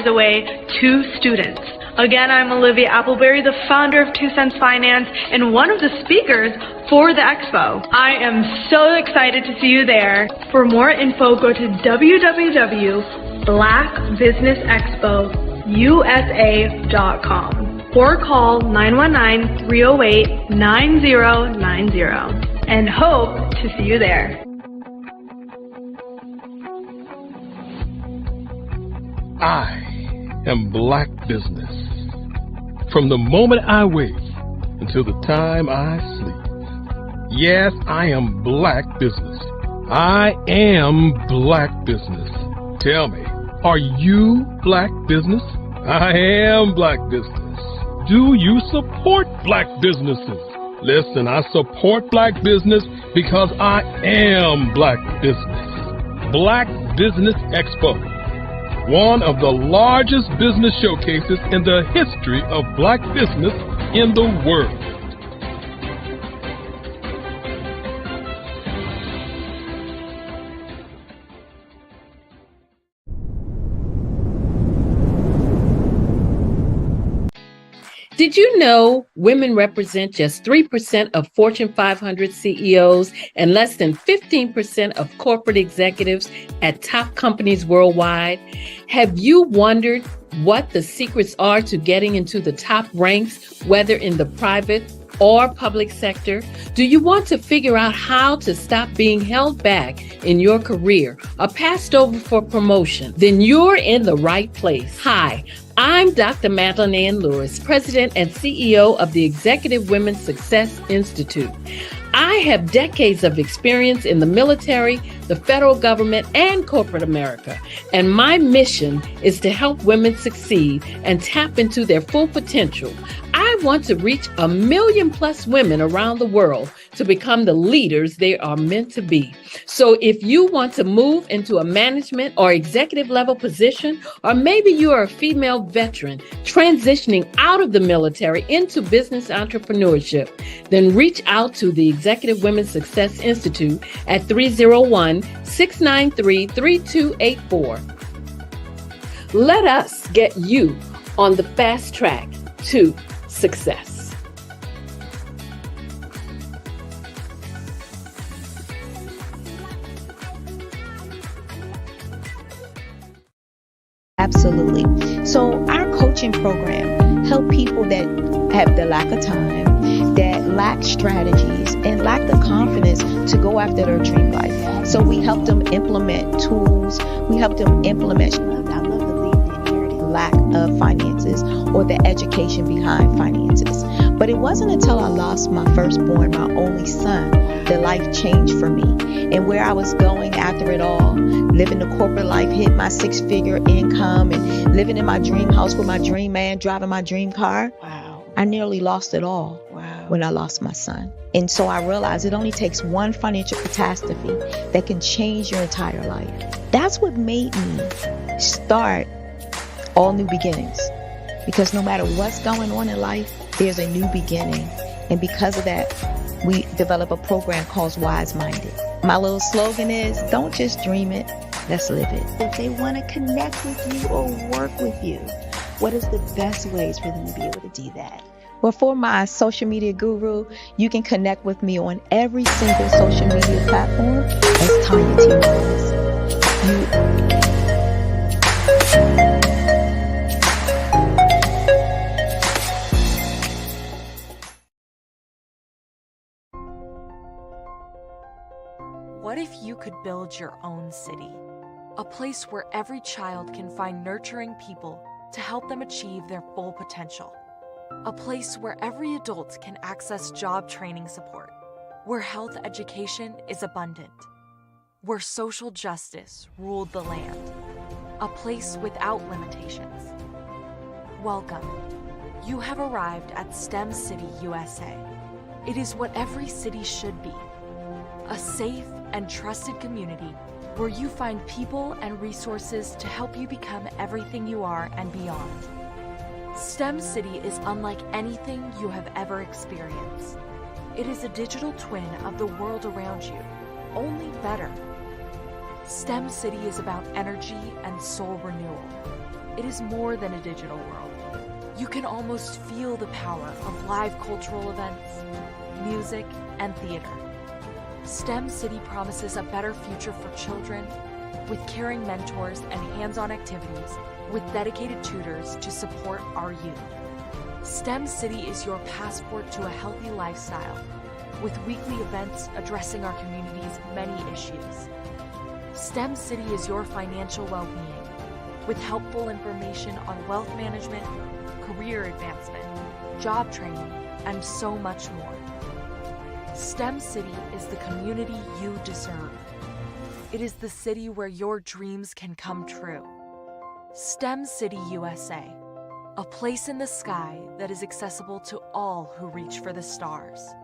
away to students. Again, I'm Olivia Appleberry, the founder of 2 Cents Finance and one of the speakers for the expo. I am so excited to see you there. For more info, go to www.blackbusinessexpousa.com or call 919-308-9090 and hope to see you there. I am Black business. From the moment I wake until the time I sleep. Yes, I am Black business. I am Black business. Tell me, are you Black business? I am Black business. Do you support Black businesses? Listen, I support Black business because I am Black business. Black Business Expo, one of the largest business showcases in the history of Black business in the world. Did you know women represent just 3% of Fortune 500 CEOs and less than 15% of corporate executives at top companies worldwide? Have you wondered what the secrets are to getting into the top ranks, whether in the private or public sector? Do you want to figure out how to stop being held back in your career or passed over for promotion? Then you're in the right place. Hi, I'm Dr. Madeline Ann Lewis, President and CEO of the Executive Women's Success Institute. I have decades of experience in the military, the federal government, and corporate America, and my mission is to help women succeed and tap into their full potential. I I want to reach 1 million plus women around the world to become the leaders they are meant to be. So if you want to move into a management or executive level position, or maybe you are a female veteran transitioning out of the military into business entrepreneurship, then reach out to the Executive Women's Success Institute at 301-693-3284. Let us get you on the fast track to success. Absolutely. So our coaching program help people that have the lack of time, that lack strategies, and lack the confidence to go after their dream life. So we help them implement tools. We help them implement lack of finances or the education behind finances. But it wasn't until I lost my firstborn, my only son, that life changed for me. And where I was going after it all, living the corporate life, hit my 6-figure income and living in my dream house with my dream man, driving my dream car. Wow. I nearly lost it all when I lost my son. And so I realized it only takes one financial catastrophe that can change your entire life. That's what made me start All New Beginnings. Because no matter what's going on in life, there's a new beginning. And because of that, we develop a program called Wise Minded. My little slogan is, don't just dream it, let's live it. If they want to connect with you or work with you, what is the best ways for them to be able to do that? Well, for my social media guru, you can connect with me on every single social media platform as Tanya T. Rose. What if you could build your own city? A place where every child can find nurturing people to help them achieve their full potential. A place where every adult can access job training support. Where health education is abundant. Where social justice ruled the land. A place without limitations. Welcome. You have arrived at STEM City, USA. It is what every city should be. A safe and trusted community where you find people and resources to help you become everything you are and beyond. STEM City is unlike anything you have ever experienced. It is a digital twin of the world around you, only better. STEM City is about energy and soul renewal. It is more than a digital world. You can almost feel the power of live cultural events, music, and theater. STEM City promises a better future for children with caring mentors and hands-on activities with dedicated tutors to support our youth. STEM City is your passport to a healthy lifestyle with weekly events addressing our community's many issues. STEM City is your financial well-being with helpful information on wealth management, career advancement, job training, and so much more. STEM City is the community you deserve. It is the city where your dreams can come true. STEM City USA, a place in the sky that is accessible to all who reach for the stars.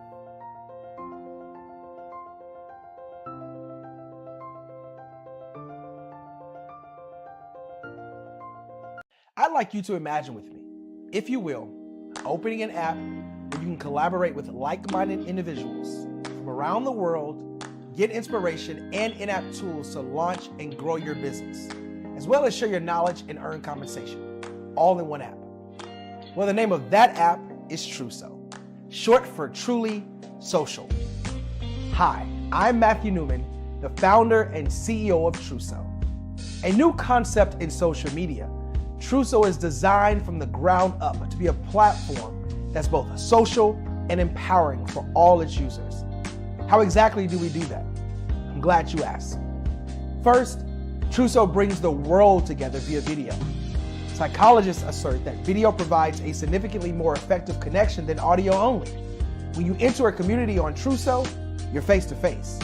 I'd like you to imagine with me, if you will, opening an app where you can collaborate with like-minded individuals from around the world, get inspiration and in-app tools to launch and grow your business, as well as share your knowledge and earn compensation, all in one app. Well, the name of that app is Truso, short for Truly Social. Hi, I'm Matthew Newman, the founder and CEO of Truso. A new concept in social media, Truso is designed from the ground up to be a platform that's both social and empowering for all its users. How exactly do we do that? I'm glad you asked. First, Truso brings the world together via video. Psychologists assert that video provides a significantly more effective connection than audio only. When you enter a community on Truso, you're face to face.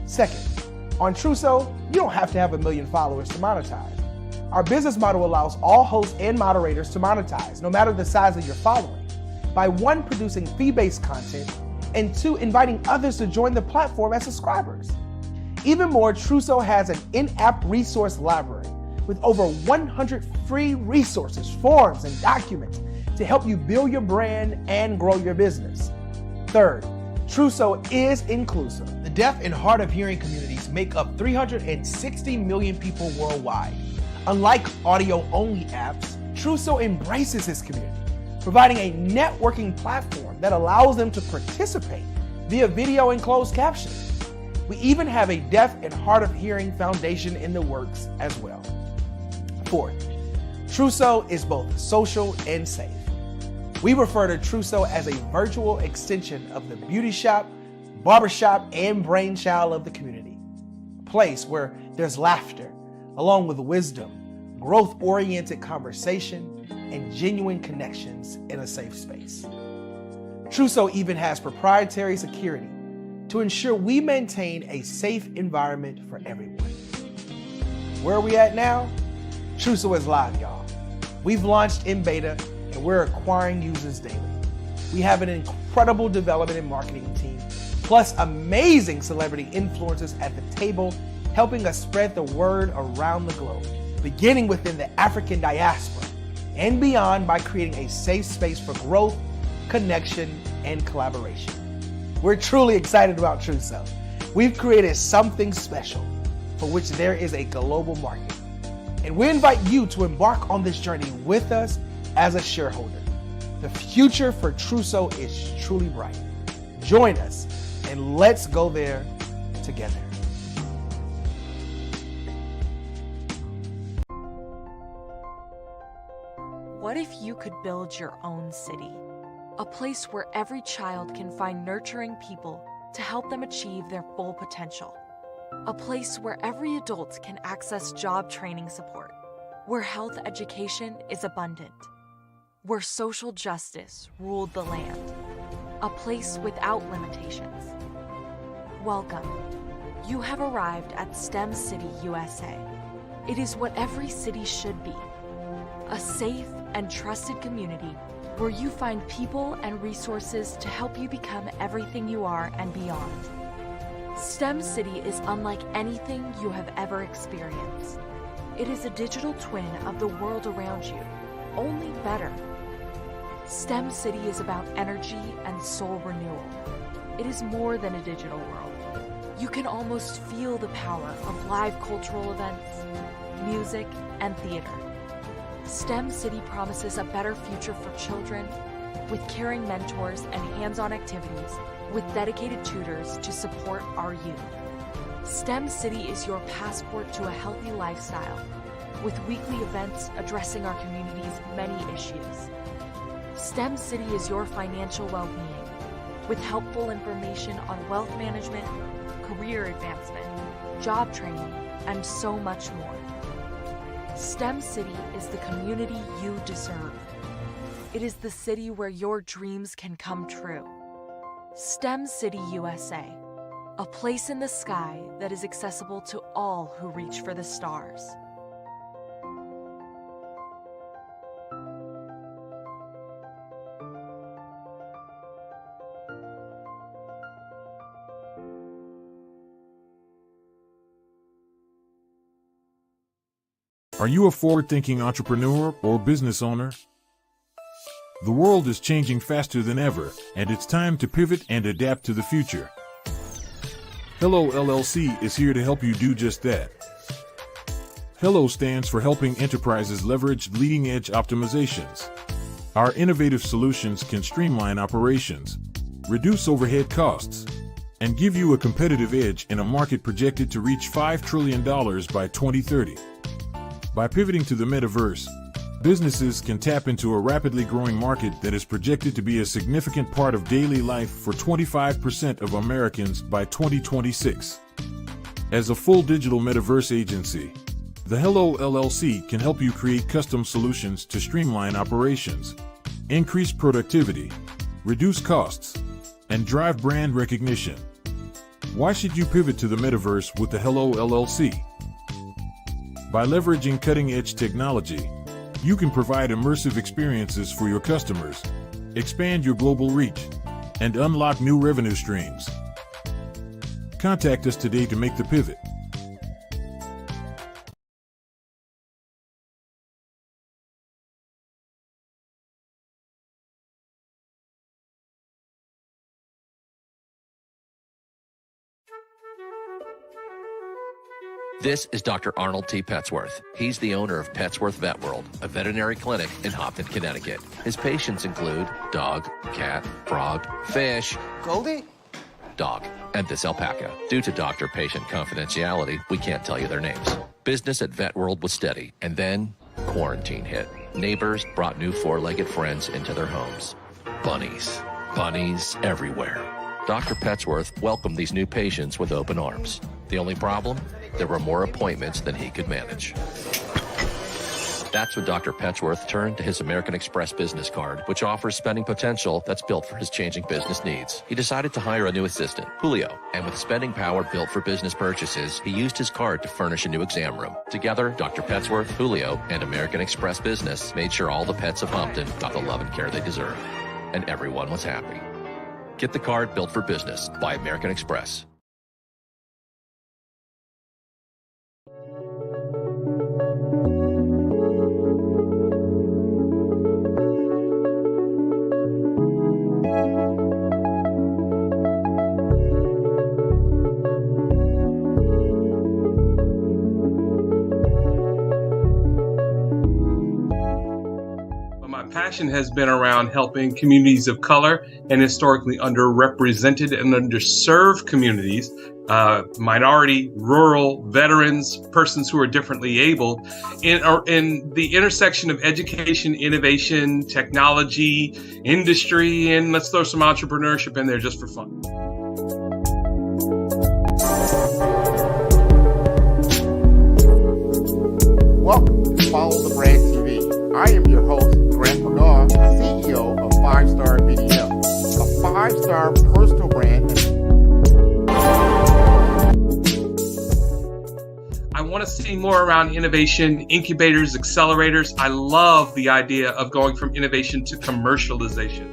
Second, on Truso, you don't have to have 1 million followers to monetize. Our business model allows all hosts and moderators to monetize, no matter the size of your following. by one, producing fee-based content, and two, inviting others to join the platform as subscribers. Even more, Trousseau has an in-app resource library with over 100 free resources, forms, and documents to help you build your brand and grow your business. Third, Trousseau is inclusive. The deaf and hard of hearing communities make up 360 million people worldwide. Unlike audio-only apps, Trousseau embraces his community, providing a networking platform that allows them to participate via video and closed captioning. We even have a deaf and hard of hearing foundation in the works as well. Fourth, Trousseau is both social and safe. We refer to Trousseau as a virtual extension of the beauty shop, barbershop, and brainchild of the community. A place where there's laughter, along with wisdom, growth-oriented conversation, and genuine connections in a safe space. Trousseau even has proprietary security to ensure we maintain a safe environment for everyone. Where are we at now? Trousseau is live, y'all. We've launched in beta and we're acquiring users daily. We have an incredible development and marketing team, plus amazing celebrity influencers at the table, helping us spread the word around the globe, beginning within the African diaspora and beyond by creating a safe space for growth, connection, and collaboration. We're truly excited about Trousseau. We've created something special for which there is a global market. And we invite you to embark on this journey with us as a shareholder. The future for Trousseau is truly bright. Join us and let's go there together. What if you could build your own city? A place where every child can find nurturing people to help them achieve their full potential. A place where every adult can access job training support. Where health education is abundant. Where social justice ruled the land. A place without limitations. Welcome. You have arrived at STEM City, USA. It is what every city should be. A safe and trusted community where you find people and resources to help you become everything you are and beyond. STEM City is unlike anything you have ever experienced. It is a digital twin of the world around you, only better. STEM City is about energy and soul renewal. It is more than a digital world. You can almost feel the power of live cultural events, music, and theater. STEM City promises a better future for children with caring mentors and hands-on activities with dedicated tutors to support our youth. STEM City is your passport to a healthy lifestyle with weekly events addressing our community's many issues. STEM City is your financial well-being with helpful information on wealth management, career advancement, job training, and so much more. STEM City is the community you deserve. It is the city where your dreams can come true. STEM City USA, a place in the sky that is accessible to all who reach for the stars. Are you a forward-thinking entrepreneur or business owner? The world is changing faster than ever, and it's time to pivot and adapt to the future. Hello LLC is here to help you do just that. Hello stands for helping enterprises leverage leading-edge optimizations. Our innovative solutions can streamline operations, reduce overhead costs, and give you a competitive edge in a market projected to reach $5 trillion by 2030. By pivoting to the metaverse, businesses can tap into a rapidly growing market that is projected to be a significant part of daily life for 25% of Americans by 2026. As a full digital metaverse agency, the Hello LLC can help you create custom solutions to streamline operations, increase productivity, reduce costs, and drive brand recognition. Why should you pivot to the metaverse with the Hello LLC? By leveraging cutting-edge technology, you can provide immersive experiences for your customers, expand your global reach, and unlock new revenue streams. Contact us today to make the pivot. This is Dr. Arnold T. Petsworth. He's the owner of Petsworth Vet World, a veterinary clinic in Hopton, Connecticut. His patients include dog, cat, frog, fish, Goldie, dog, and this alpaca. Due to doctor-patient confidentiality, we can't tell you their names. Business at Vet World was steady, and then quarantine hit. Neighbors brought new four-legged friends into their homes. Bunnies. Bunnies everywhere. Dr. Petsworth welcomed these new patients with open arms. The only problem? There were more appointments than he could manage. That's when Dr. Petsworth turned to his American Express business card, which offers spending potential that's built for his changing business needs. He decided to hire a new assistant, Julio, and with spending power built for business purchases, he used his card to furnish a new exam room. Together, Dr. Petsworth, Julio, and American Express Business made sure all the pets of Hopton got the love and care they deserve. And everyone was happy. Get the card built for business by American Express. Passion has been around helping communities of color and historically underrepresented and underserved communities, minority, rural, veterans, persons who are differently able, in the intersection of education, innovation, technology, industry, and let's throw some entrepreneurship in there just for fun. Welcome to Follow the Brand TV. I am your host, Grant McGaw, CEO of 5-Star BDM, a 5-star personal brand. I want to see more around innovation, incubators, accelerators. I love the idea of going from innovation to commercialization.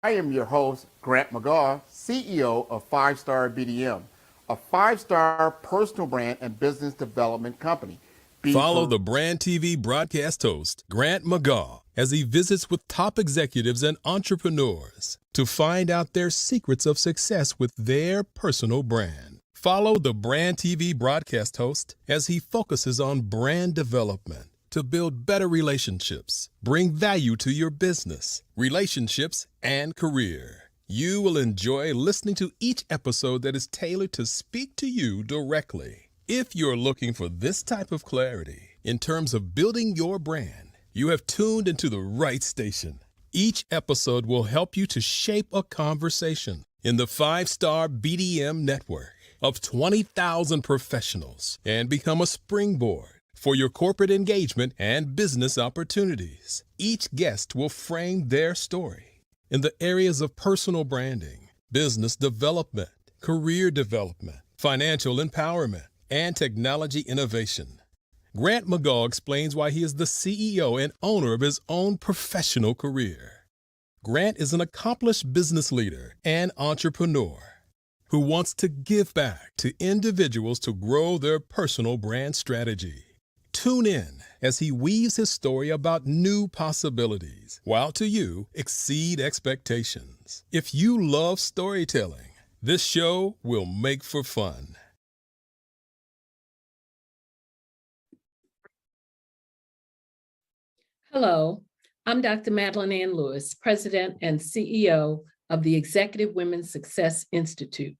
I am your host, Grant McGaw, CEO of 5-Star BDM, a 5-star personal brand and business development company. Follow the Brand TV broadcast host, Grant McGaw, as he visits with top executives and entrepreneurs to find out their secrets of success with their personal brand. Follow the Brand TV broadcast host as he focuses on brand development to build better relationships, bring value to your business, relationships, and career. You will enjoy listening to each episode that is tailored to speak to you directly. If you're looking for this type of clarity in terms of building your brand, you have tuned into the right station. Each episode will help you to shape a conversation in the 5-Star BDM network of 20,000 professionals and become a springboard for your corporate engagement and business opportunities. Each guest will frame their story in the areas of personal branding, business development, career development, financial empowerment, and technology innovation. Grant McGaw explains why he is the CEO and owner of his own professional career. Grant is an accomplished business leader and entrepreneur who wants to give back to individuals to grow their personal brand strategy. Tune in as he weaves his story about new possibilities, while to you exceed expectations. If you love storytelling, this show will make for fun. Hello, I'm Dr. Madeline Ann Lewis, President and CEO of the Executive Women's Success Institute.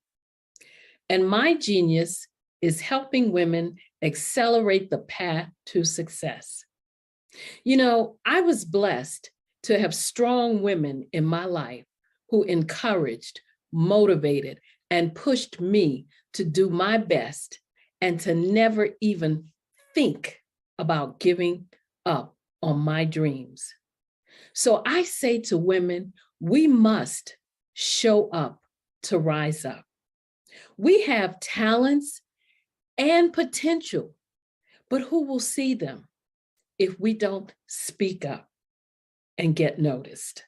And my genius is helping women accelerate the path to success. You know, I was blessed to have strong women in my life who encouraged, motivated, and pushed me to do my best and to never even think about giving up on my dreams. So I say to women, we must show up to rise up. We have talents and potential, but who will see them if we don't speak up and get noticed?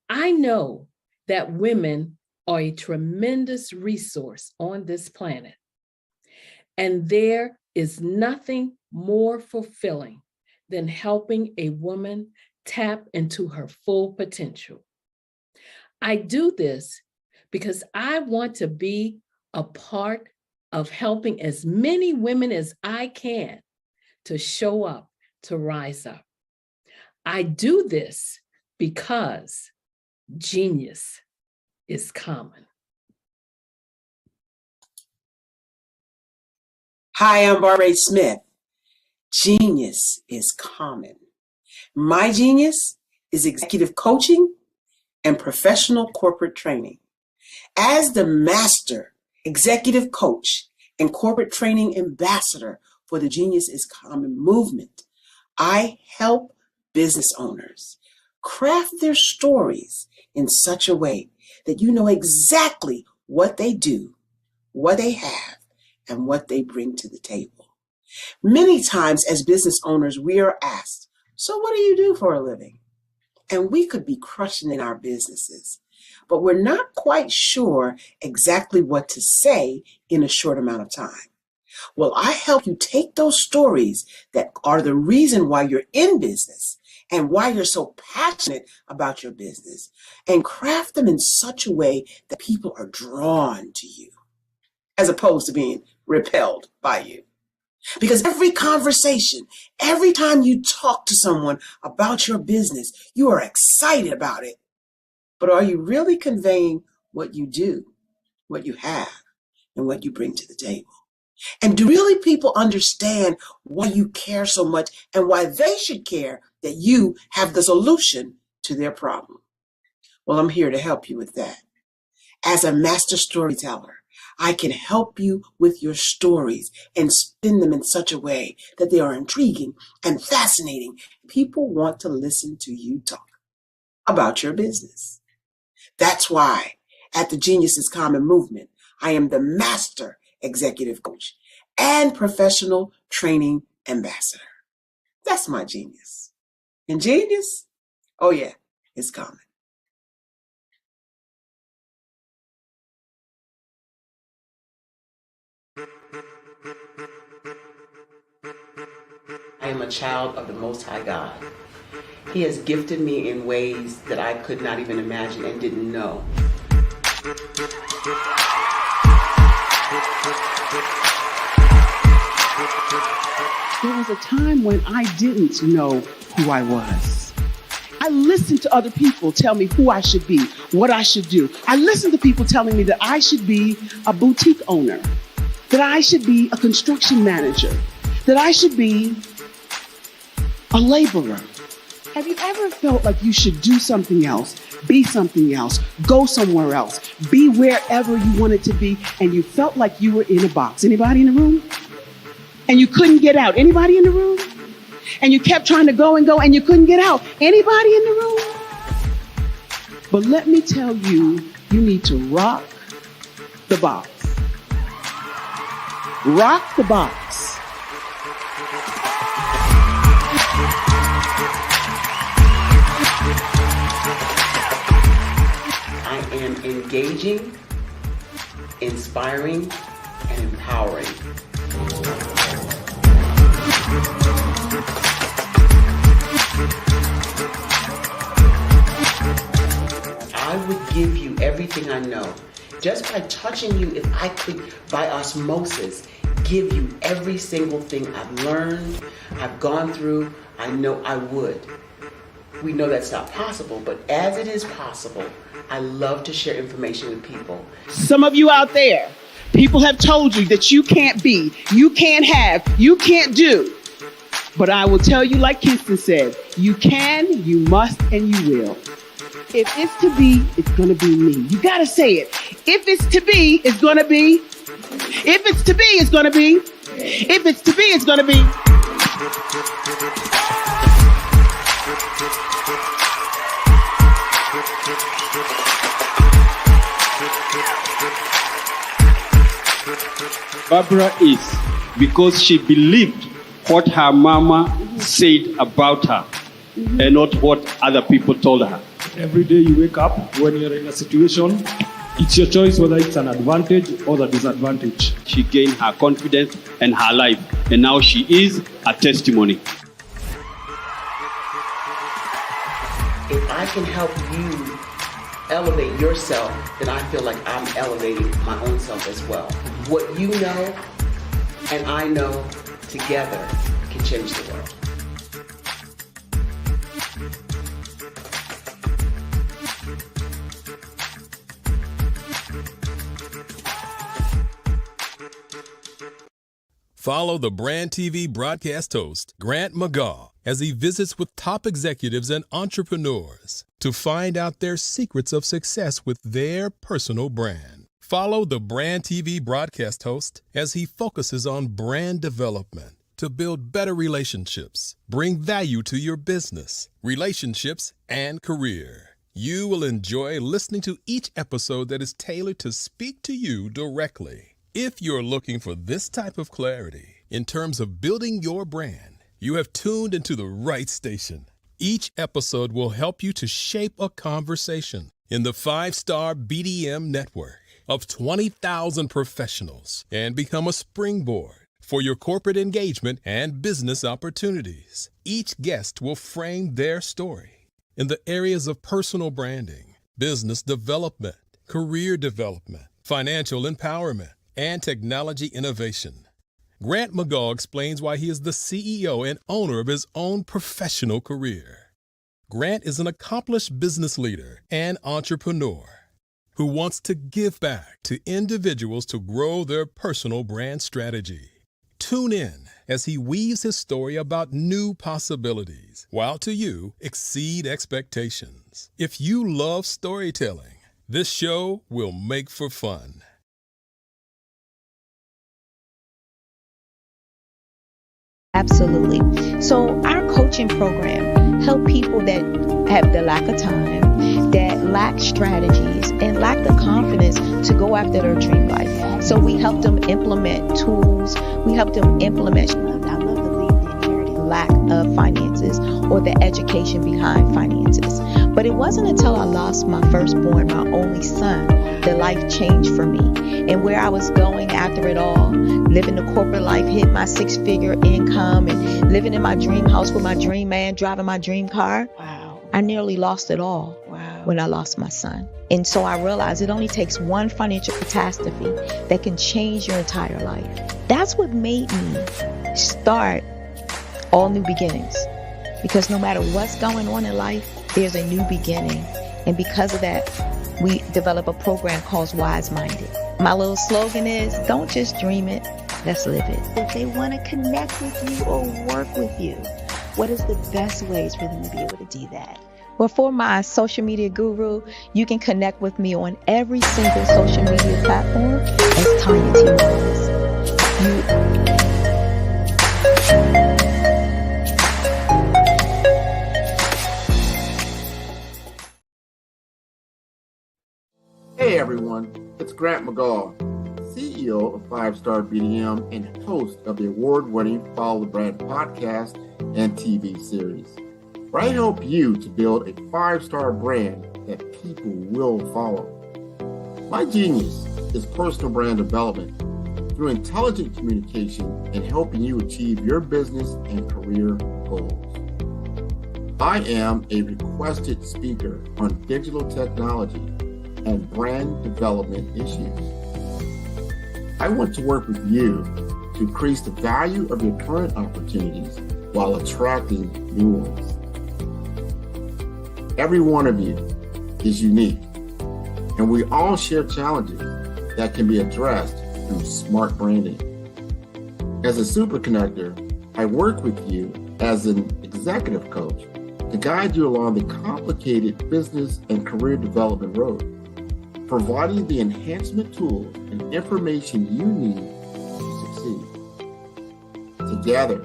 I know that women are a tremendous resource on this planet, and there is nothing more fulfilling than helping a woman tap into her full potential. I do this because I want to be a part of helping as many women as I can to show up, to rise up. I do this because genius is common. Hi, I'm Barbara Smith. Genius is common. My genius is executive coaching and professional corporate training. As the master executive coach and corporate training ambassador for the Genius is Common movement, I help business owners craft their stories in such a way that you know exactly what they do, what they have, and what they bring to the table. Many times as business owners, we are asked, so what do you do for a living? And we could be crushing in our businesses, but we're not quite sure exactly what to say in a short amount of time. Well, I help you take those stories that are the reason why you're in business and why you're so passionate about your business and craft them in such a way that people are drawn to you as opposed to being repelled by you. Because every conversation, every time you talk to someone about your business, you are excited about it. But are you really conveying what you do, what you have, and what you bring to the table? And do really people understand why you care so much and why they should care that you have the solution to their problem? Well, I'm here to help you with that. As a master storyteller, I can help you with your stories and spin them in such a way that they are intriguing and fascinating. People want to listen to you talk about your business. That's why at the Genius is Common movement, I am the master executive coach and professional training ambassador. That's my genius. And genius, oh yeah, it's common. I am a child of the Most High God. He has gifted me in ways that I could not even imagine and didn't know. There was a time when I didn't know who I was. I listened to other people tell me who I should be, what I should do. I listened to people telling me that I should be a boutique owner, that I should be a construction manager, that I should be a laborer. Have you ever felt like you should do something else, be something else, go somewhere else, be wherever you wanted to be, and you felt like you were in a box? Anybody in the room? And you couldn't get out. Anybody in the room? And you kept trying to go and you couldn't get out. Anybody in the room? But let me tell you, you need to rock the box. Rock the box. I am engaging, inspiring, and empowering. I would give you everything I know. Just by touching you, if I could, by osmosis, give you every single thing I've learned, I've gone through, I know I would. We know that's not possible, but as it is possible, I love to share information with people. Some of you out there, people have told you that you can't be, you can't have, you can't do. But I will tell you, like Kingston said, you can, you must, and you will. If it's to be, it's going to be me. You got to say it. If it's to be, it's going to be. If it's to be, it's going to be. If it's to be, it's going to be. Barbara is because she believed what her mama said about her and not what other people told her. Every day you wake up, when you're in a situation, it's your choice whether it's an advantage or the disadvantage. She gained her confidence and her life, and now she is a testimony. If I can help you elevate yourself, then I feel like I'm elevating my own self as well. What you know and I know together can change the world. Follow the Brand TV broadcast host, Grant McGaw, as he visits with top executives and entrepreneurs to find out their secrets of success with their personal brand. Follow the Brand TV broadcast host as he focuses on brand development to build better relationships, bring value to your business, relationships, and career. You will enjoy listening to each episode that is tailored to speak to you directly. If you're looking for this type of clarity in terms of building your brand, you have tuned into the right station. Each episode will help you to shape a conversation in the 5-star BDM network of 20,000 professionals and become a springboard for your corporate engagement and business opportunities. Each guest will frame their story in the areas of personal branding, business development, career development, financial empowerment, and technology innovation. Grant McGaw explains why he is the CEO and owner of his own professional career. Grant is an accomplished business leader and entrepreneur who wants to give back to individuals to grow their personal brand strategy. Tune in as he weaves his story about new possibilities, while to you exceed expectations. If you love storytelling, this show will make for fun. Absolutely. So our coaching program help people that have the lack of time, that lack strategies, and lack the confidence to go after their dream life. So we help them implement tools. We help them implement, I love to leave the inherited lack of finances or the education behind finances. But it wasn't until I lost my firstborn, my only son, that life changed for me. And where I was going after it all, living the corporate life, hit my 6-figure income, and living in my dream house with my dream man, driving my dream car. Wow. I nearly lost it all. Wow. When I lost my son. And so I realized it only takes one financial catastrophe that can change your entire life. That's what made me start all new beginnings. Because no matter what's going on in life, there's a new beginning. And because of that, we develop a program called Wise Minded. My little slogan is, don't just dream it, let's live it. If they want to connect with you or work with you, what is the best ways for them to be able to do that? Well, for my social media guru, you can connect with me on every single social media platform as Tanya T. Wallace. Hey everyone, it's Grant McGaw, CEO of 5-Star BDM and host of the award-winning Follow the Brand podcast and TV series, where I help you to build a 5-star brand that people will follow. My genius is personal brand development through intelligent communication and helping you achieve your business and career goals. I am a requested speaker on digital technology and brand development issues. I want to work with you to increase the value of your current opportunities while attracting new ones. Every one of you is unique, and we all share challenges that can be addressed through smart branding. As a super connector, I work with you as an executive coach to guide you along the complicated business and career development road, providing the enhancement tools and information you need to succeed. Together,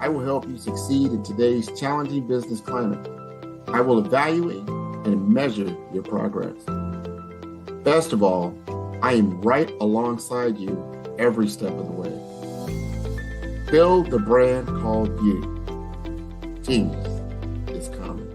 I will help you succeed in today's challenging business climate. I will evaluate and measure your progress. Best of all, I am right alongside you every step of the way. Build the brand called you. Genius is coming.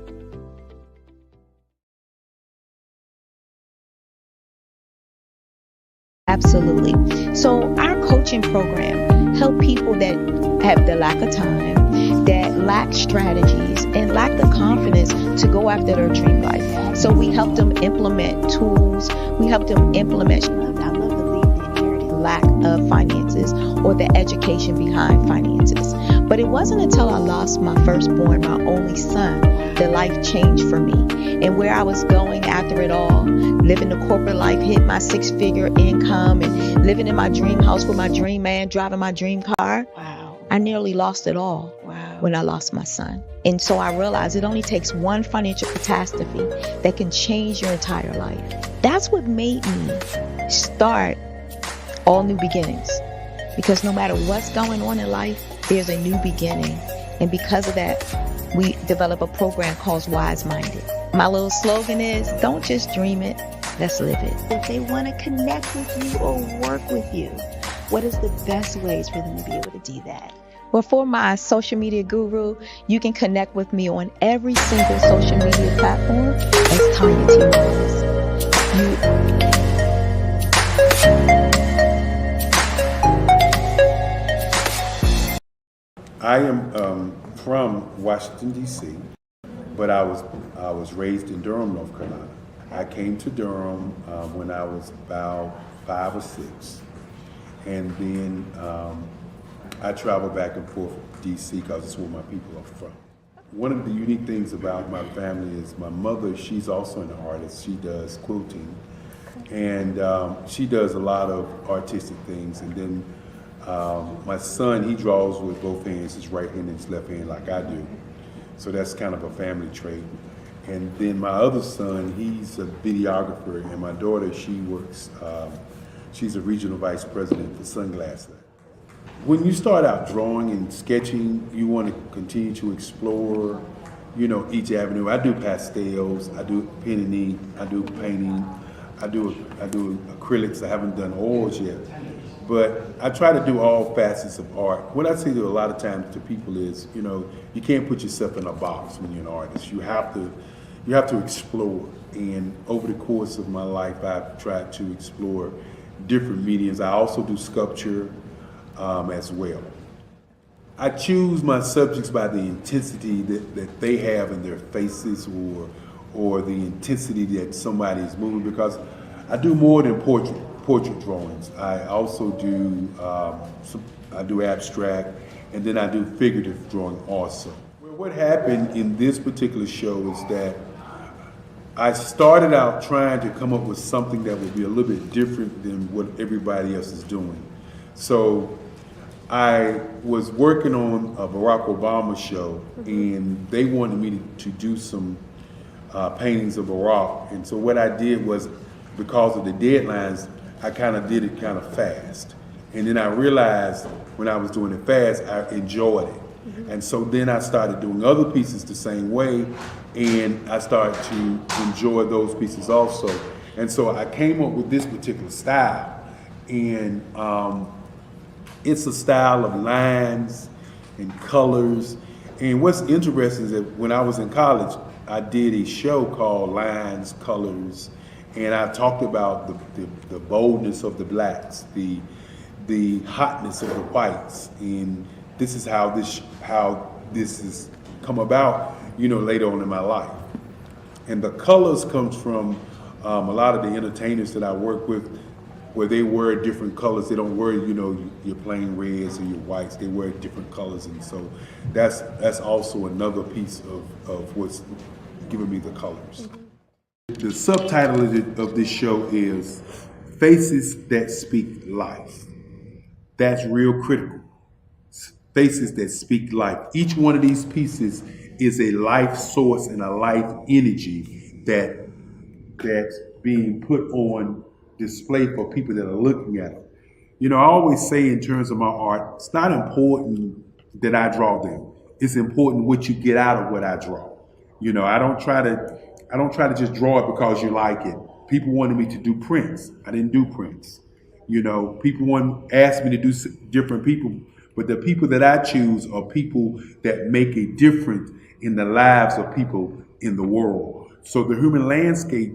Absolutely. So our coaching program help people that have the lack of time, that lack strategies, and lack the confidence to go after their dream life. So we help them implement tools. We help them implement, I love to leave the inherited lack of finances or the education behind finances. But it wasn't until I lost my firstborn, my only son, that life changed for me. And where I was going after it all, living the corporate life, hit my 6-figure income, and living in my dream house with my dream man, driving my dream car. Wow. I nearly lost it all when I lost my son. And so I realized it only takes one financial catastrophe that can change your entire life. That's what made me start All New Beginnings. Because no matter what's going on in life, there's a new beginning. And because of that, we develop a program called Wise Minded. My little slogan is, don't just dream it, let's live it. If they want to connect with you or work with you, what is the best ways for them to be able to do that? Well, for my social media guru, you can connect with me on every single social media platform as Tanya T. Morris. I am from Washington, D.C., but I was raised in Durham, North Carolina. I came to Durham when I was about 5 or 6, and then I traveled back and forth to D.C. because it's where my people are from. One of the unique things about my family is my mother, she's also an artist. She does quilting, and she does a lot of artistic things. And then my son, he draws with both hands, his right hand and his left hand, like I do. So that's kind of a family trait. And then my other son, he's a videographer, and my daughter, she works, she's a regional vice president for Sunglass Lab. When you start out drawing and sketching, you want to continue to explore, you know, each avenue. I do pastels, I do pen and ink, I do painting, I do acrylics. I haven't done oils yet, but I try to do all facets of art. What I say to a lot of times to people is, you know, you can't put yourself in a box when you're an artist. You have to explore. And over the course of my life, I've tried to explore different mediums. I also do sculpture as well. I choose my subjects by the intensity that they have in their faces, or the intensity that somebody is moving, because I do more than portrait drawings. I also do I do abstract, and then I do figurative drawing also. Well, what happened in this particular show is that I started out trying to come up with something that would be a little bit different than what everybody else is doing. So I was working on a Barack Obama show, and they wanted me to do some paintings of Barack. And so what I did was, because of the deadlines, I kind of did it kind of fast. And then I realized when I was doing it fast, I enjoyed it. And so then I started doing other pieces the same way, and I started to enjoy those pieces also. And so I came up with this particular style, and it's a style of lines and colors. And what's interesting is that when I was in college, I did a show called Lines, Colors, and I talked about the boldness of the blacks, the hotness of the whites, and this is how this has come about, you know, later on in my life. And the colors comes from a lot of the entertainers that I work with, where they wear different colors. They don't wear, you know, your plain reds or your whites. They wear different colors, and so that's also another piece of what's giving me the colors. The subtitle of this show is Faces That Speak Life. That's real critical. faces that speak life. Each one of these pieces is a life source and a life energy that's being put on display for people that are looking at them. You know, I always say in terms of my art, it's not important that I draw them. It's important what you get out of what I draw. You know, I don't try to just draw it because you like it. People wanted me to do prints. I didn't do prints. You know, people asked me to do different people, but the people that I choose are people that make a difference in the lives of people in the world. So the human landscape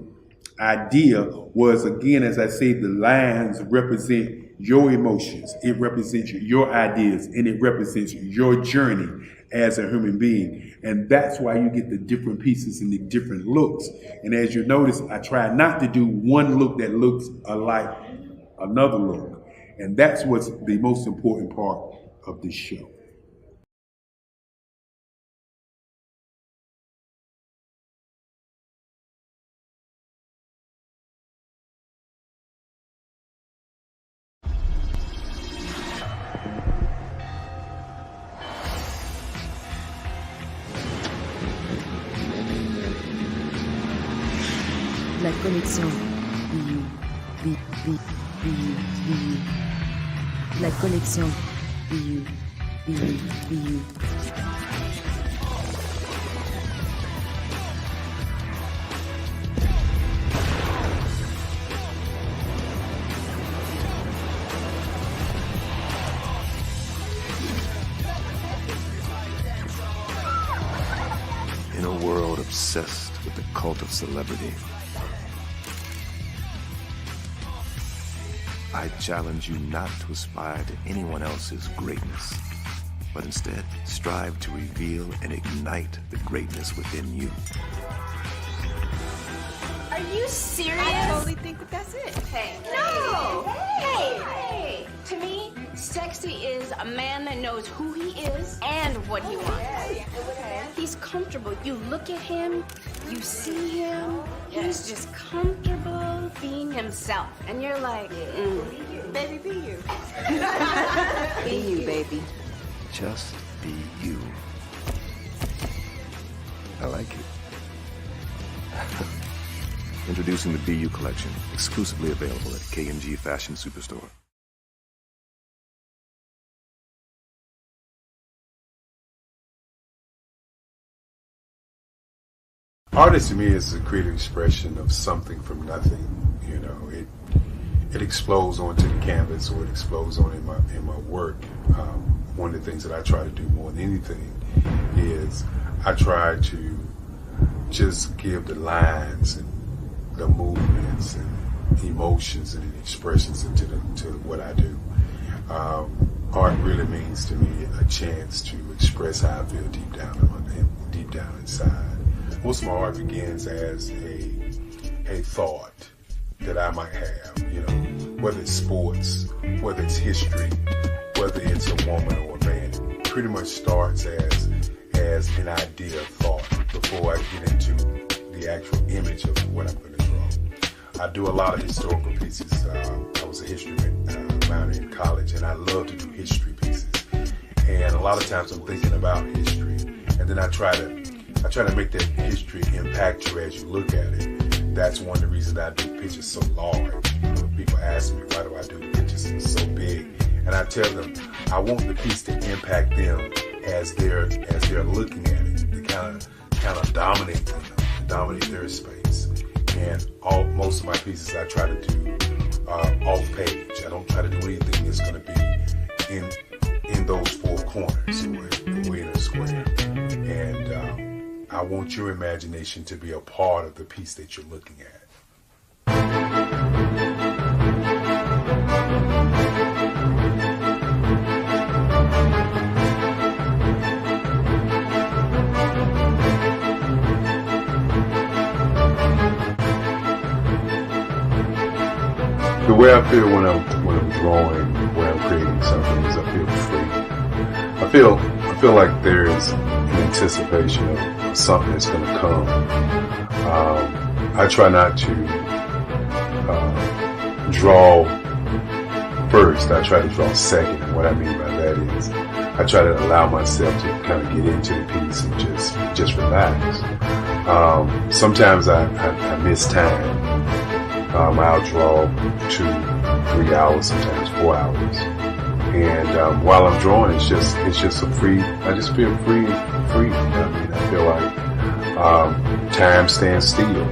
idea was, again, as I say, the lines represent your emotions, it represents your ideas, and it represents your journey as a human being. And that's why you get the different pieces and the different looks. And as you notice, I try not to do one look that looks alike another look. And that's what's the most important part of this show. La connexion. La connexion. In a world obsessed with the cult of celebrity, I challenge you not to aspire to anyone else's greatness, but instead strive to reveal and ignite the greatness within you. Are you serious? I totally think that's it. Hey. No! Hey! To me, sexy is a man that knows who he is and what he wants. He's comfortable. You look at him, you see him, he's just comfortable being himself. And you're like, Baby, be you. be you, baby. Just be you. I like it. Introducing the Be You collection, exclusively available at K&G Fashion Superstore. Artist to me is a creative expression of something from nothing. You know, it explodes onto the canvas, or it explodes on in my work. One of the things that I try to do more than anything is I try to just give the lines and the movements and emotions and expressions into what I do. Art really means to me a chance to express how I feel deep down inside. Most of my art begins as a thought that I might have, you know, whether it's sports, whether it's history, whether it's a woman or a man. It pretty much starts as an idea of thought before I get into the actual image of what I'm going to draw. I do a lot of historical pieces. I was a history minor in college, and I love to do history pieces. And a lot of times I'm thinking about history, and then I try to make that history impact you as you look at it. That's one of the reasons I do pictures so large. You know, people ask me, why do I do pictures so big? And I tell them, I want the piece to impact them as they're looking at it, to kind of dominate them, dominate their space. And most of my pieces I try to do off page. I don't try to do anything that's going to be in those four corners or in a square. And I want your imagination to be a part of the piece that you're looking at. The way I feel when I'm drawing, when I'm creating something, is I feel free. I feel like there is an anticipation of something that's going to come. I try not to draw first. I try to draw second. And what I mean by that is I try to allow myself to kind of get into the piece and just relax. Sometimes I miss time. I'll draw 2, 3 hours, sometimes 4 hours. And while I'm drawing, it's just a free. I just feel free. I mean, I feel like time stands still.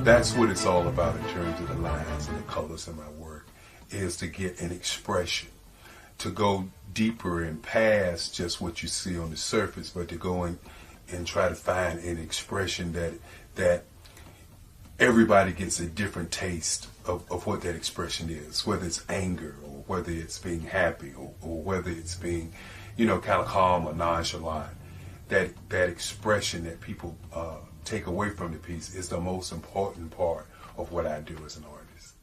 That's what it's all about in terms of the lines and the colors in my work, is to get an expression, to go deeper and past just what you see on the surface, but to go and try to find an expression that everybody gets a different taste of what that expression is, whether it's anger or whether it's being happy or whether it's being, kind of calm or nonchalant. That expression that people take away from the piece is the most important part of what I do as an artist.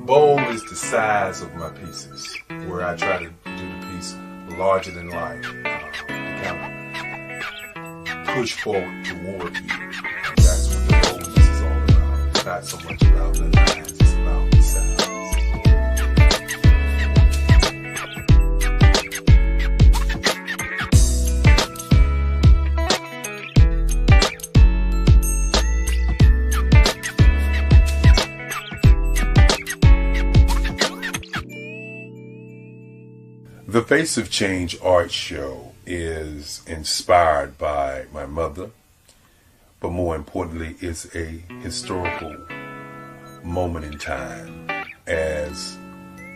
Bold is the size of my pieces, where I try to do the piece larger than life, to kind of push forward toward you. That's what the boldness is all about. It's not so much about the lines, it's about the size. The Face of Change art show is inspired by my mother, but more importantly, it's a historical moment in time as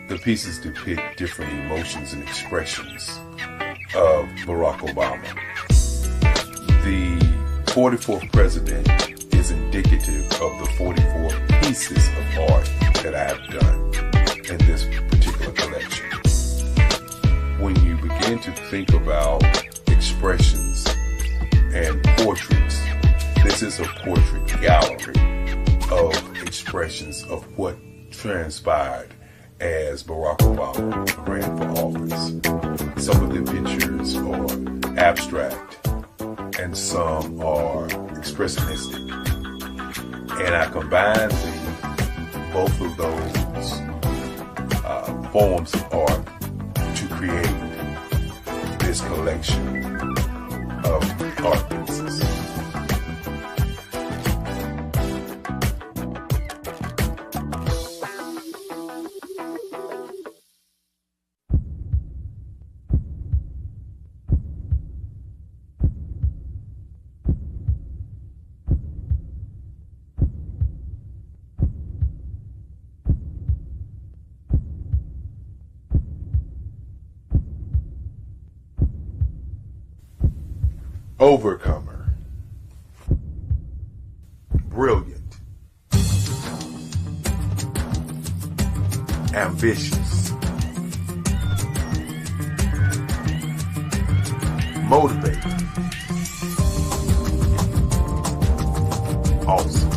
the pieces depict different emotions and expressions of Barack Obama. The 44th president is indicative of the 44 pieces of art that I have done in this particular collection. When you begin to think about expressions and portraits, this is a portrait gallery of expressions of what transpired as Barack Obama ran for office. Some of the pictures are abstract and some are expressionistic. And I combine both of those forms of art to create this collection of art pieces. Overcomer, brilliant, ambitious, motivated, awesome,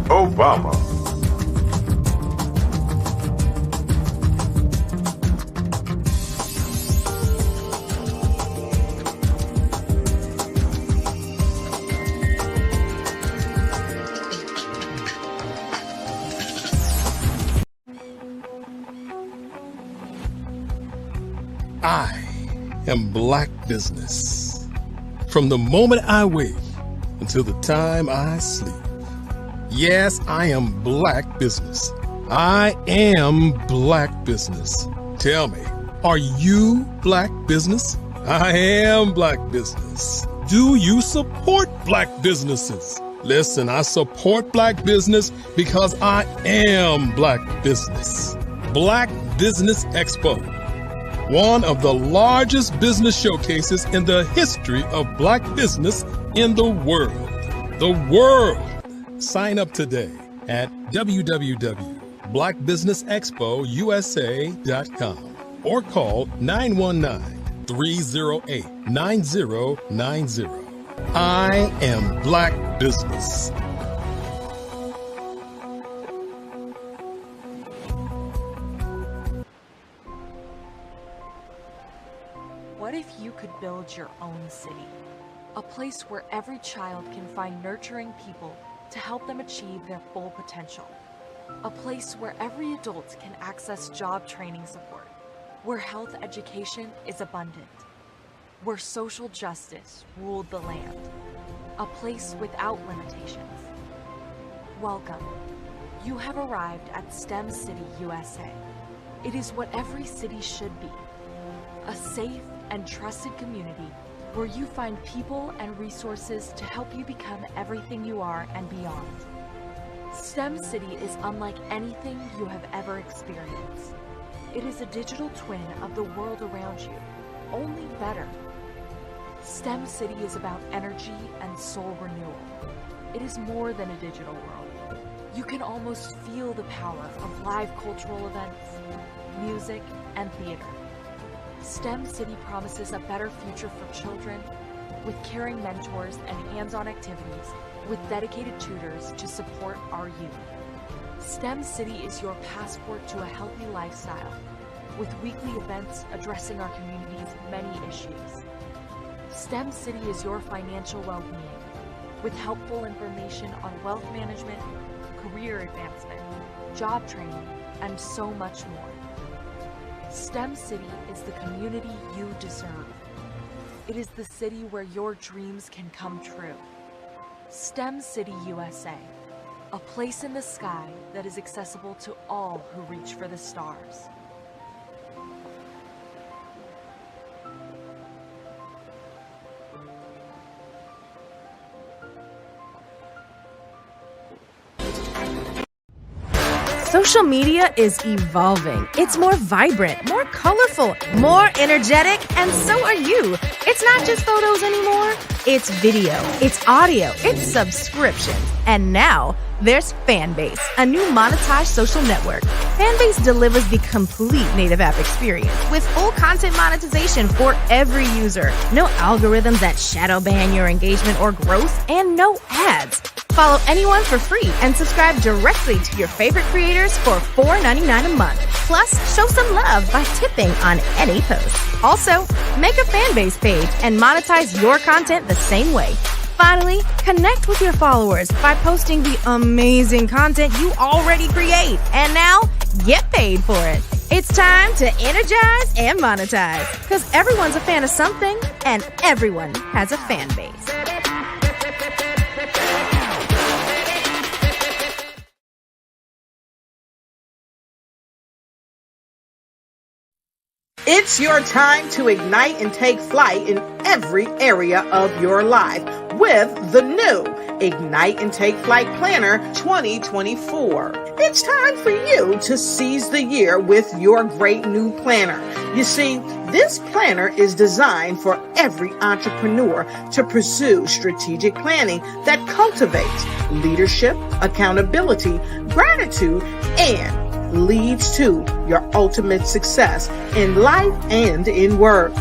Obama. I am Black business. From the moment I wake until the time I sleep. Yes, I am Black business. I am Black business. Tell me, are you Black business? I am Black business. Do you support Black businesses? Listen, I support Black business because I am Black business. Black Business Expo, one of the largest business showcases in the history of Black business in the world. The world. Sign up today at www.blackbusiness.com. blackbusinessexpousa.com or call 919-308-9090. I am Black Business. What if you could build your own city? A place where every child can find nurturing people to help them achieve their full potential. A place where every adult can access job training support, where health education is abundant, where social justice ruled the land. A place without limitations. Welcome. You have arrived at STEM City, USA. It is what every city should be. A safe and trusted community where you find people and resources to help you become everything you are and beyond. STEM City is unlike anything you have ever experienced. It is a digital twin of the world around you, only better. STEM City is about energy and soul renewal. It is more than a digital world. You can almost feel the power of live cultural events, music, and theater. STEM City promises a better future for children with caring mentors and hands-on activities with dedicated tutors to support our youth. STEM City is your passport to a healthy lifestyle with weekly events addressing our community's many issues. STEM City is your financial well-being with helpful information on wealth management, career advancement, job training, and so much more. STEM City is the community you deserve. It is the city where your dreams can come true. STEM City USA, a place in the sky that is accessible to all who reach for the stars. Social media is evolving. It's more vibrant, more colorful, more energetic, and so are you. It's not just photos anymore. It's video, it's audio, it's subscriptions. And now there's Fanbase, a new monetized social network. Fanbase delivers the complete native app experience with full content monetization for every user. No algorithms that shadow ban your engagement or growth, and no ads. Follow anyone for free and subscribe directly to your favorite creators for $4.99 a month. Plus, show some love by tipping on any post. Also, make a Fanbase page and monetize your content the same way. Finally, connect with your followers by posting the amazing content you already create. And now, get paid for it. It's time to energize and monetize, because everyone's a fan of something and everyone has a fan base. It's your time to ignite and take flight in every area of your life with the new Ignite and Take Flight Planner 2024. It's time for you to seize the year with your great new planner. You see, this planner is designed for every entrepreneur to pursue strategic planning that cultivates leadership, accountability, gratitude, and leads to your ultimate success in life and in work,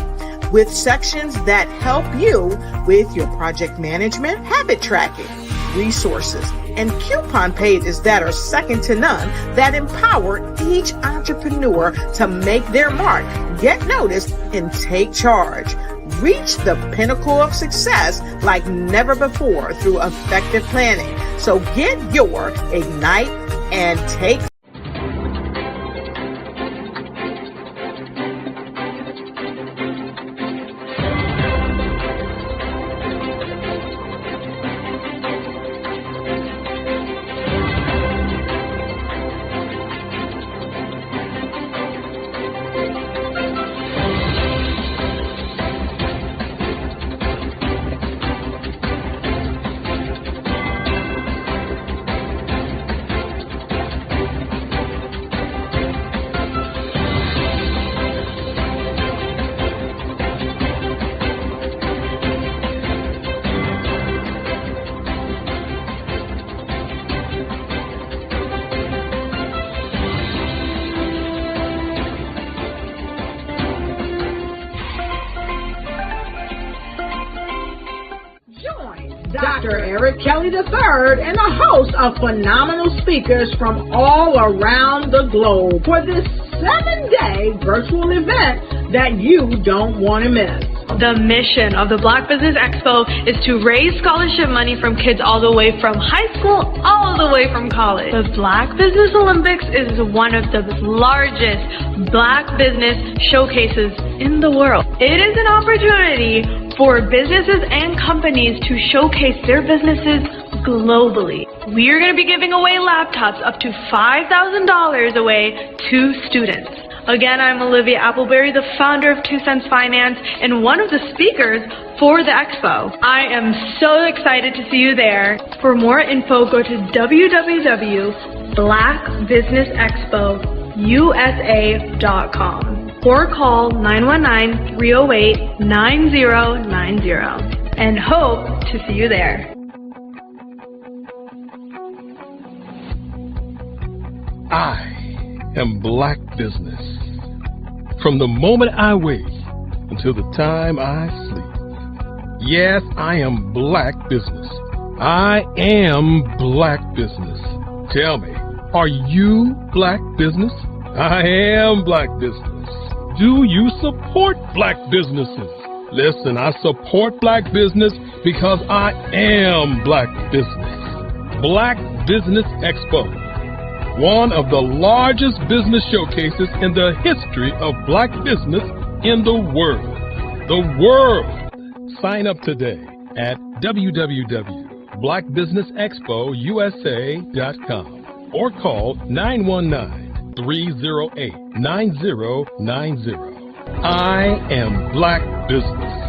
with sections that help you with your project management, habit tracking, resources, and coupon pages that are second to none that empower each entrepreneur to make their mark, get noticed, and take charge. Reach the pinnacle of success like never before through effective planning. So get your Ignite and Take Dr. Eric Kelly III and a host of phenomenal speakers from all around the globe for this 7-day virtual event that you don't want to miss. The mission of the Black Business Expo is to raise scholarship money from kids all the way from high school, all the way from college. The Black Business Olympics is one of the largest Black business showcases in the world. It is an opportunity for businesses and companies to showcase their businesses globally. We are going to be giving away laptops up to $5,000 away to students. Again, I'm Olivia Appleberry, the founder of 2 Cents Finance and one of the speakers for the expo. I am so excited to see you there. For more info, go to www.blackbusinessexpousa.com or call 919-308-9090 and hope to see you there. I am Black business. From the moment I wake until the time I sleep. Yes, I am Black business. I am Black business. Tell me, are you Black business? I am Black business. Do you support Black businesses? Listen, I support Black business because I am Black business. Black Business Expo. One of the largest business showcases in the history of Black business in the world. The world! Sign up today at www.blackbusinessexpousa.com or call 919-308-9090. I am Black business.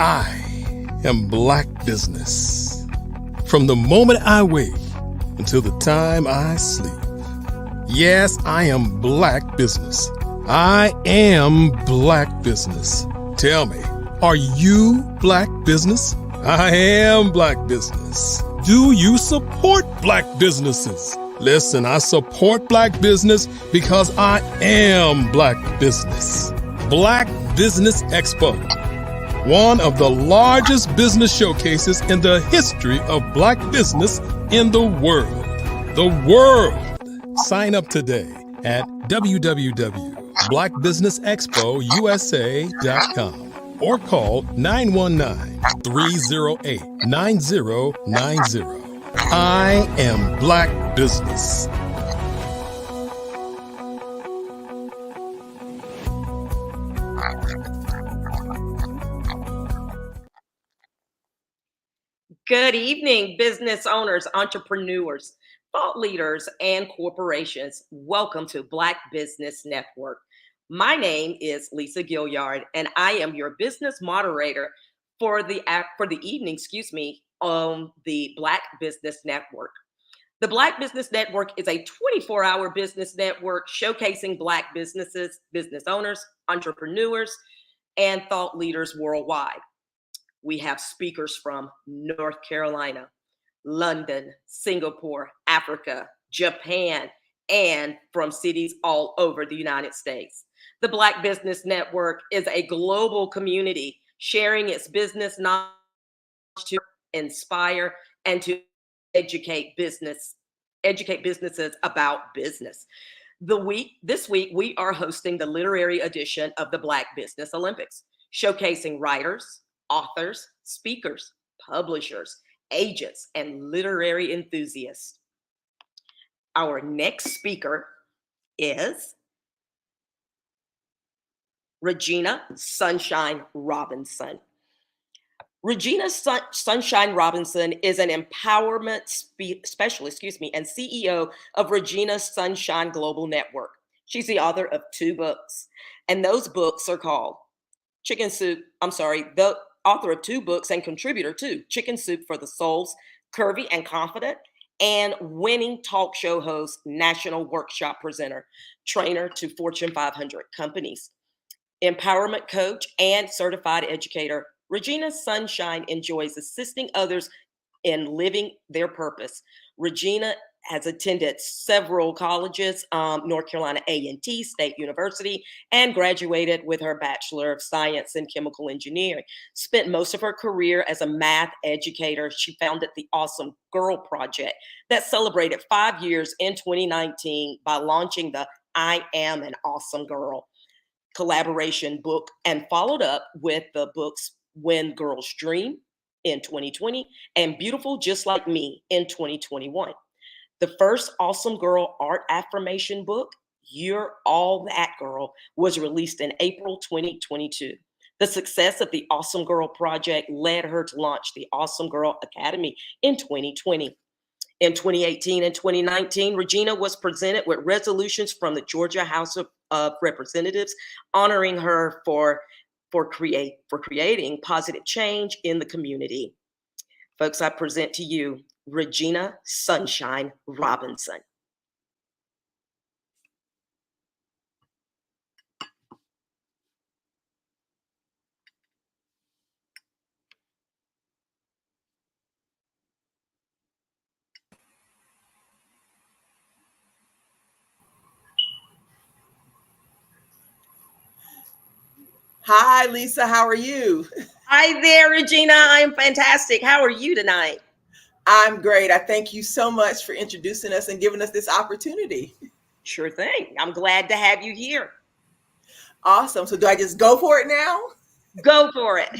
I am Black business. From the moment I wake until the time I sleep. Yes, I am Black business. I am Black business. Tell me, are you Black business? I am Black business. Do you support Black businesses? Listen, I support Black business because I am Black business. Black Business Expo. One of the largest business showcases in the history of Black business in the world. The world! Sign up today at www.blackbusinessexpousa.com or call 919-308-9090. I am Black business. Good evening, business owners, entrepreneurs, thought leaders, and corporations. Welcome to Black Business Network. My name is Lisa Gilliard, and I am your business moderator for the evening, on the Black Business Network. The Black Business Network is a 24-hour business network showcasing Black businesses, business owners, entrepreneurs, and thought leaders worldwide. We have speakers from North Carolina, London, Singapore, Africa, Japan, and from cities all over the United States. The Black Business Network is a global community sharing its business knowledge to inspire and to educate businesses about business. This week, we are hosting the literary edition of the Black Business Olympics, showcasing writers, authors, speakers, publishers, agents, and literary enthusiasts. Our next speaker is Regina Sunshine Robinson. Regina Sunshine Robinson is an empowerment specialist, and CEO of Regina Sunshine Global Network. She's the author of 2 books, and those books are called the author of 2 books and contributor to Chicken Soup for the Souls, Curvy and Confident, and winning talk show host, national workshop presenter, trainer to Fortune 500 companies. Empowerment coach and certified educator, Regina Sunshine enjoys assisting others in living their purpose. Regina has attended several colleges, North Carolina A&T State University, and graduated with her Bachelor of Science in Chemical Engineering. Spent most of her career as a math educator. She founded the Awesome Girl Project that celebrated 5 years in 2019 by launching the I Am an Awesome Girl collaboration book, and followed up with the books When Girls Dream in 2020 and Beautiful Just Like Me in 2021. The first Awesome Girl art affirmation book, You're All That Girl, was released in April 2022. The success of the Awesome Girl Project led her to launch the Awesome Girl Academy in 2020. In 2018 and 2019, Regina was presented with resolutions from the Georgia House of Representatives, honoring her for creating positive change in the community. Folks, I present to you Regina Sunshine Robinson. Hi, Lisa. How are you? Hi there, Regina. I am fantastic. How are you tonight? I'm great. I thank you so much for introducing us and giving us this opportunity. Sure thing. I'm glad to have you here. Awesome. So do I just go for it now? Go for it.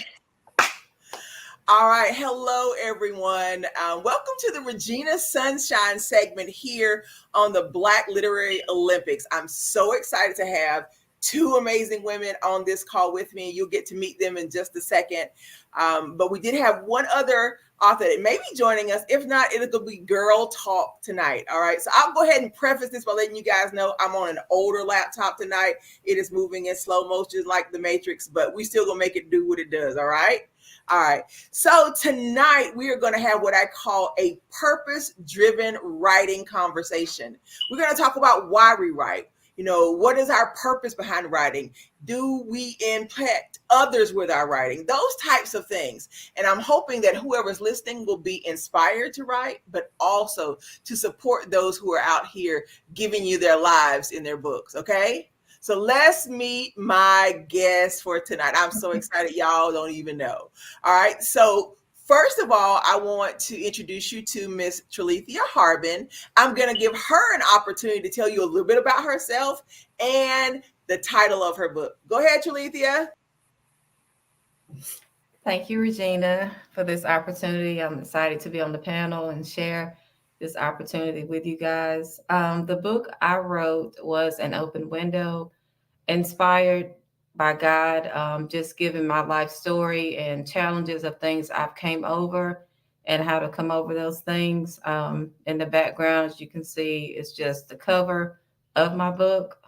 All right. Hello, everyone. Welcome to the Regina Sunshine segment here on the Black Literary Olympics. I'm so excited to have two amazing women on this call with me. You'll get to meet them in just a second. But we did have one other author that may be joining us. If not, it'll be Girl Talk tonight. All right. So I'll go ahead and preface this by letting you guys know I'm on an older laptop tonight. It is moving in slow motion like the Matrix, but we still gonna make it do what it does. All right. All right. So tonight we are going to have what I call a purpose-driven writing conversation. We're going to talk about why we write. You know, what is our purpose behind writing? Do we impact others with our writing? Those types of things. And I'm hoping that whoever's listening will be inspired to write, but also to support those who are out here giving you their lives in their books. Okay. So let's meet my guest for tonight. I'm so excited. Y'all don't even know. All right. So first of all, I want to introduce you to Miss Tralethia Harbin. I'm going to give her an opportunity to tell you a little bit about herself and the title of her book. Go ahead, Tralethia. Thank you, Regina, for this opportunity. I'm excited to be on the panel and share this opportunity with you guys. The book I wrote was An Open Window, inspired by God, just giving my life story and challenges of things I've came over and how to come over those things. In the background, as you can see, is just the cover of my book.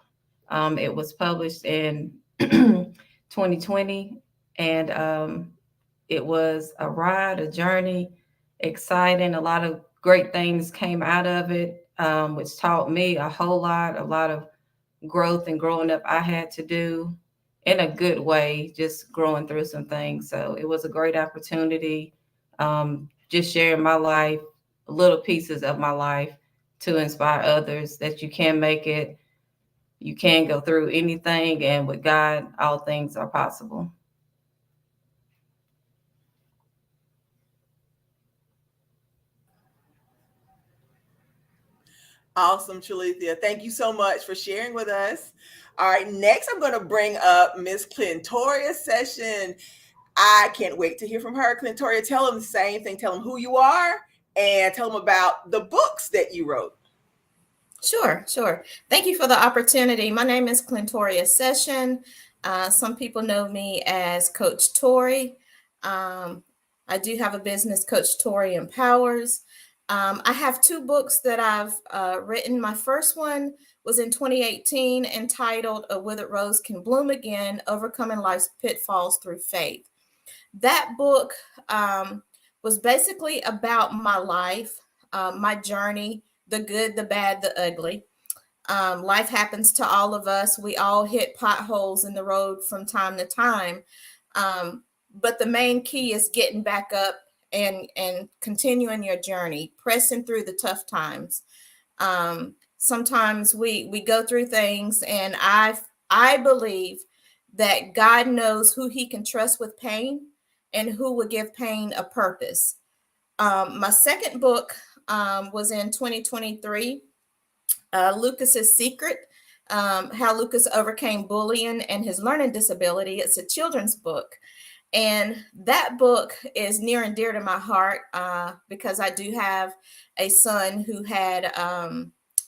It was published in 2020, and it was a ride, a journey, exciting. A lot of great things came out of it, which taught me a lot of growth and growing up I had to do in a good way, just growing through some things. So it was a great opportunity, just sharing my life, little pieces of my life to inspire others that you can make it, you can go through anything, and with God, all things are possible. Awesome, Tralethia. Thank you so much for sharing with us. All right, next I'm going to bring up Miss Clintoria Session. I can't wait to hear from her. Clintoria, tell them the same thing. Tell them who you are and tell them about the books that you wrote. Sure. Thank you for the opportunity. My name is Clintoria Session. Some people know me as Coach Tori. I do have a business, Coach Tori Empowers. I have two books that I've written. My first one was in 2018, entitled A Withered Rose Can Bloom Again, Overcoming Life's Pitfalls Through Faith. That book was basically about my life, my journey, the good, the bad, the ugly. Life happens to all of us. We all hit potholes in the road from time to time. But the main key is getting back up and continuing your journey, pressing through the tough times. Sometimes we go through things, and I believe that God knows who he can trust with pain and who will give pain a purpose. My second book was in 2023, Lucas's Secret, how Lucas overcame bullying and his learning disability. It's a children's book. And that book is near and dear to my heart because I do have a son who had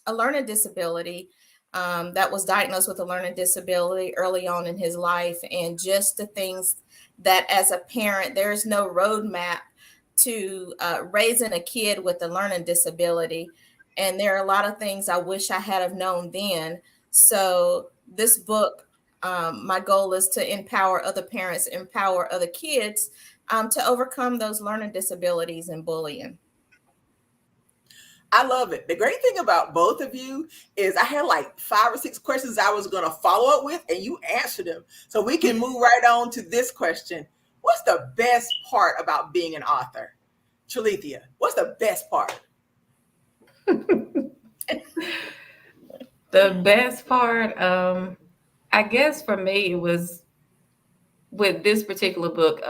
a learning disability that was diagnosed with a learning disability early on in his life. And just the things that as a parent, there's no roadmap to raising a kid with a learning disability. And there are a lot of things I wish I had have known then. So this book, my goal is to empower other parents, empower other kids to overcome those learning disabilities and bullying. I love it. The great thing about both of you is I had like 5 or 6 questions I was going to follow up with, and you answered them. So we can move right on to this question. What's the best part about being an author? Tralithia, what's the best part? The best part, I guess for me, it was with this particular book,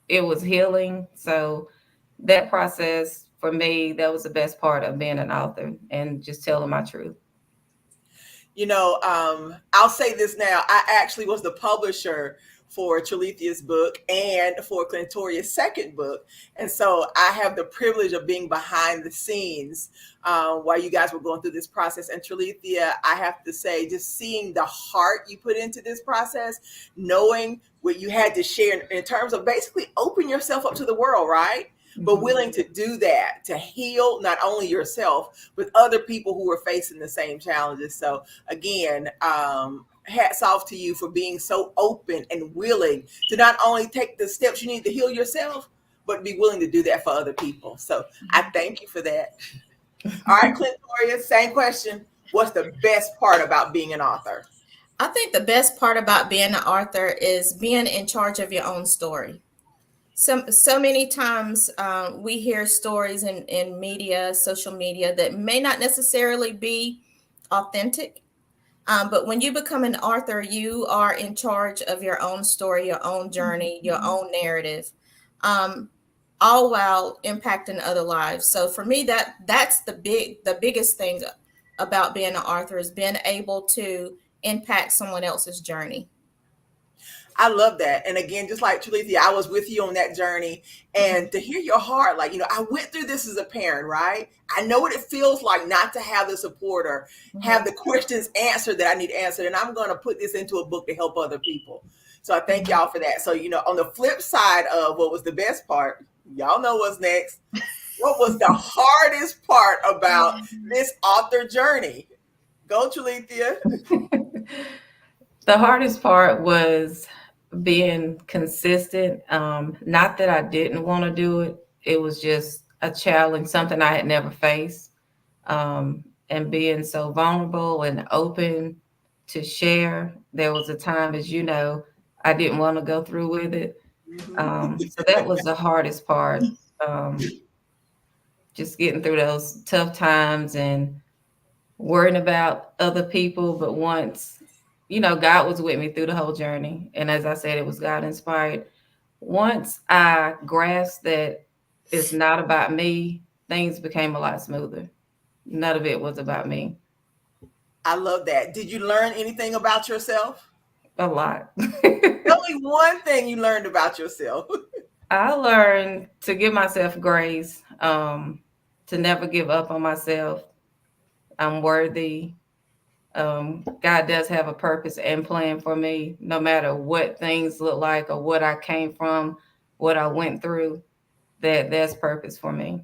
it was healing. So that process for me, that was the best part of being an author and just telling my truth. You know, I'll say this now. I actually was the publisher for Tralithia's book and for Clintoria's second book. And so I have the privilege of being behind the scenes while you guys were going through this process. And Tralithia, I have to say, just seeing the heart you put into this process, knowing what you had to share in terms of basically open yourself up to the world, right? But willing to do that, to heal not only yourself, but other people who are facing the same challenges. So again, hats off to you for being so open and willing to not only take the steps you need to heal yourself, but be willing to do that for other people. So I thank you for that. All right, Clintoria, same question. What's the best part about being an author? I think the best part about being an author is being in charge of your own story. So many times we hear stories in media, social media that may not necessarily be authentic. But when you become an author, you are in charge of your own story, your own journey, your own narrative, all while impacting other lives. So for me, that's the biggest thing about being an author is being able to impact someone else's journey. I love that. And again, just like Tralithia, I was with you on that journey, and to hear your heart, like, you know, I went through this as a parent, right? I know what it feels like not to have the support or have the questions answered that I need answered. And I'm going to put this into a book to help other people. So I thank y'all for that. So, you know, on the flip side of what was the best part, y'all know what's next. What was the hardest part about this author journey? Go, Tralithia. The hardest part was being consistent. Not that I didn't want to do it. It was just a challenge, something I had never faced. And being so vulnerable and open to share. There was a time, as you know, I didn't want to go through with it. So that was the hardest part. Just getting through those tough times and worrying about other people. But once, you know, God was with me through the whole journey. And as I said, it was God inspired. Once I grasped that it's not about me, things became a lot smoother. None of it was about me. I love that. Did you learn anything about yourself? A lot. Tell me one thing you learned about yourself. I learned to give myself grace, to never give up on myself. I'm worthy. God does have a purpose and plan for me, no matter what things look like or what I came from, what I went through, there's purpose for me.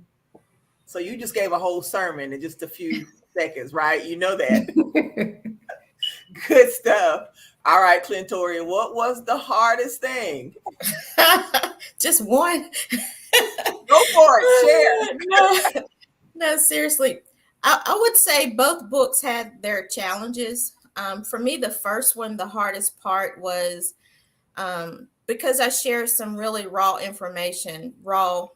So you just gave a whole sermon in just a few seconds, right? You know that. Good stuff. All right, Clintoria, what was the hardest thing? Just one. Go for it. Share. No, seriously. I would say both books had their challenges. For me, the first one, the hardest part was because I shared some really raw information, raw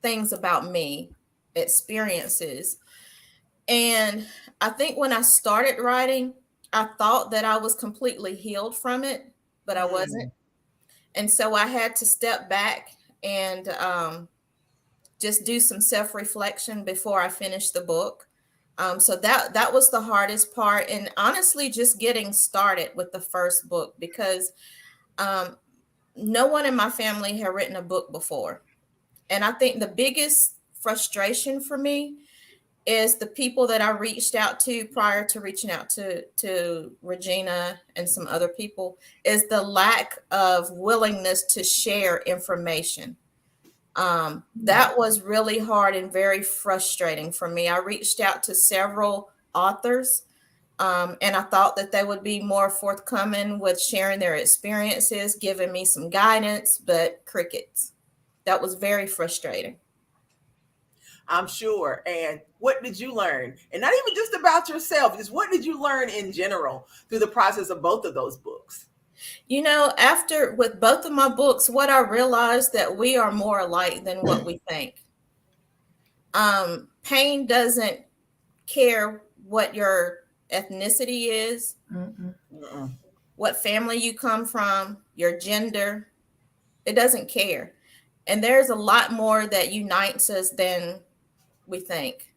things about me, experiences. And I think when I started writing, I thought that I was completely healed from it, but I wasn't. And so I had to step back and just do some self-reflection before I finished the book. So that was the hardest part, and honestly, just getting started with the first book, because no one in my family had written a book before. And I think the biggest frustration for me is the people that I reached out to prior to reaching out to Regina and some other people, is the lack of willingness to share information. That was really hard and very frustrating for me. I reached out to several authors, and I thought that they would be more forthcoming with sharing their experiences, giving me some guidance, but crickets. That was very frustrating. I'm sure. And what did you learn? And not even just about yourself, just what did you learn in general through the process of both of those books? You know, after with both of my books, what I realized that we are more alike than what we think. Pain doesn't care what your ethnicity is, what family you come from, your gender. It doesn't care. And there's a lot more that unites us than we think.